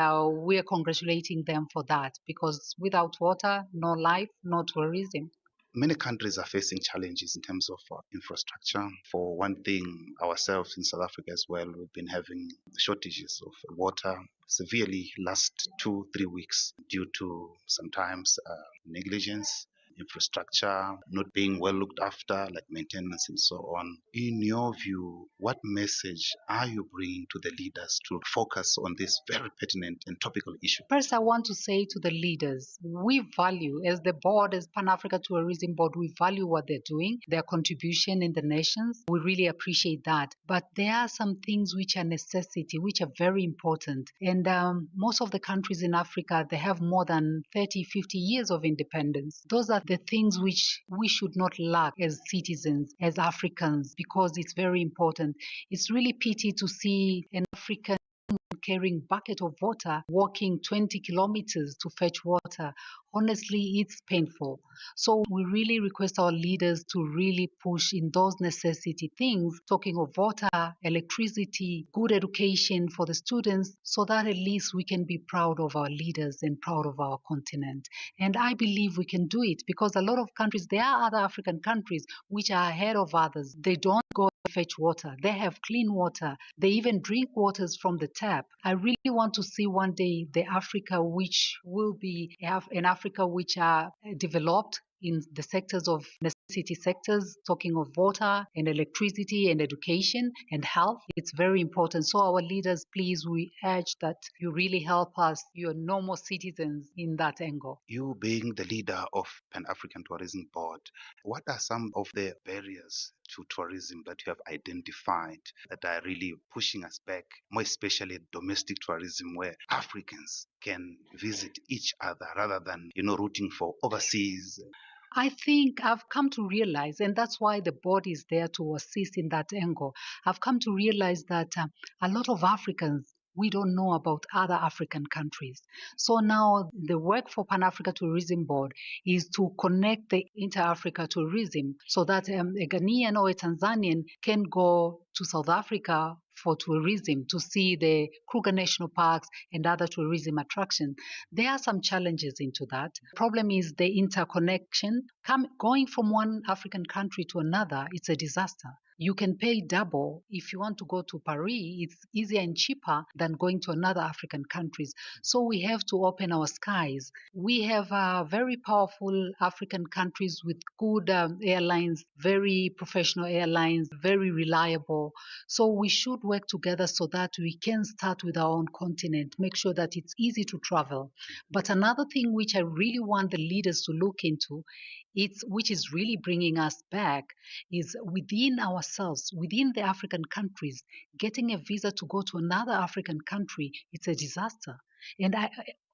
we are congratulating them for that, because without water, no life, no tourism. Many countries are facing challenges in terms of infrastructure. For one thing, ourselves in South Africa as well, we've been having shortages of water severely last 2-3 weeks due to sometimes negligence, infrastructure not being well looked after, like maintenance and so on. In your view, what message are you bringing to the leaders to focus on this very pertinent and topical issue? First, I want to say to the leaders, we value, as the board, as Pan-Africa Tourism Board, we value what they're doing, their contribution in the nations. We really appreciate that. But there are some things which are necessity, which are very important. And most of the countries in Africa, they have more than 30, 50 years of independence. Those are the things which we should not lack as citizens, as Africans, because it's very important. It's really pity to see an African carrying bucket of water, walking 20 kilometers to fetch water. Honestly, it's painful. So we really request our leaders to really push in those necessity things, talking of water, electricity, good education for the students, so that at least we can be proud of our leaders and proud of our continent. And I believe we can do it because a lot of countries, there are other African countries which are ahead of others. They don't go fetch water. They have clean water. They even drink waters from the tap. I really want to see one day the Africa which will be an Africa which are developed in the sectors of necessity sectors, talking of water and electricity and education and health. It's very important. So our leaders, please, we urge that you really help us, your normal citizens, in that angle. You being the leader of Pan-African Tourism Board, what are some of the barriers to tourism that you have identified that are really pushing us back, more especially domestic tourism where Africans can visit each other rather than, rooting for overseas? I think I've come to realize, and that's why the board is there to assist in that angle. I've come to realize that a lot of Africans, we don't know about other African countries. So now the work for Pan-Africa Tourism Board is to connect the inter-Africa tourism so that a Ghanaian or a Tanzanian can go to South Africa for tourism, to see the Kruger National Parks and other tourism attractions. There are some challenges into that. The problem is the interconnection. Going from one African country to another, it's a disaster. You can pay double if you want to go to Paris. It's easier and cheaper than going to another African countries. So we have to open our skies. We have very powerful African countries with good airlines, very professional airlines, very reliable. So we should work together so that we can start with our own continent, make sure that it's easy to travel. But another thing which I really want the leaders to look into, which is really bringing us back, is within ourselves, within the African countries, getting a visa to go to another African country, it's a disaster. And I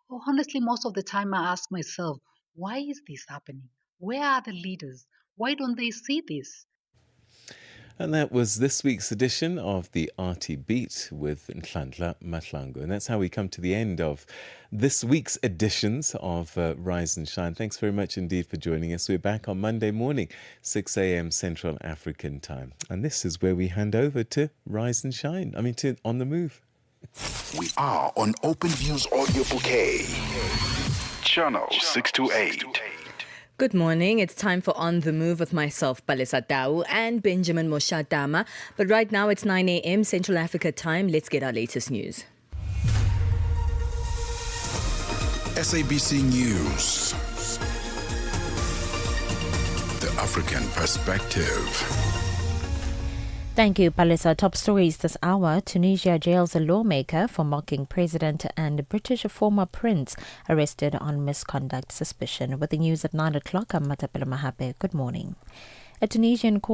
honestly, most of the time I ask myself, why is this happening? Where are the leaders? Why don't they see this? And that was this week's edition of the Arty Beat with Nhlanhla Mahlangu. And that's how we come to the end of this week's editions of Rise and Shine. Thanks very much indeed for joining us. We're back on Monday morning, 6 a.m. Central African time. And this is where we hand over to Rise and Shine. To On the Move. We are on Open Views Audio Bouquet. Channel 628. Good morning. It's time for On the Move with myself, Palesa Tau, and Benjamin Moshadama. But right now it's 9 a.m. Central Africa time. Let's get our latest news. SABC News. The African Perspective. Thank you, Palisa. Top stories this hour. Tunisia jails a lawmaker for mocking president and British former prince arrested on misconduct suspicion. With the news at 9 o'clock, I'm Matapela Mahape. Good morning. A Tunisian court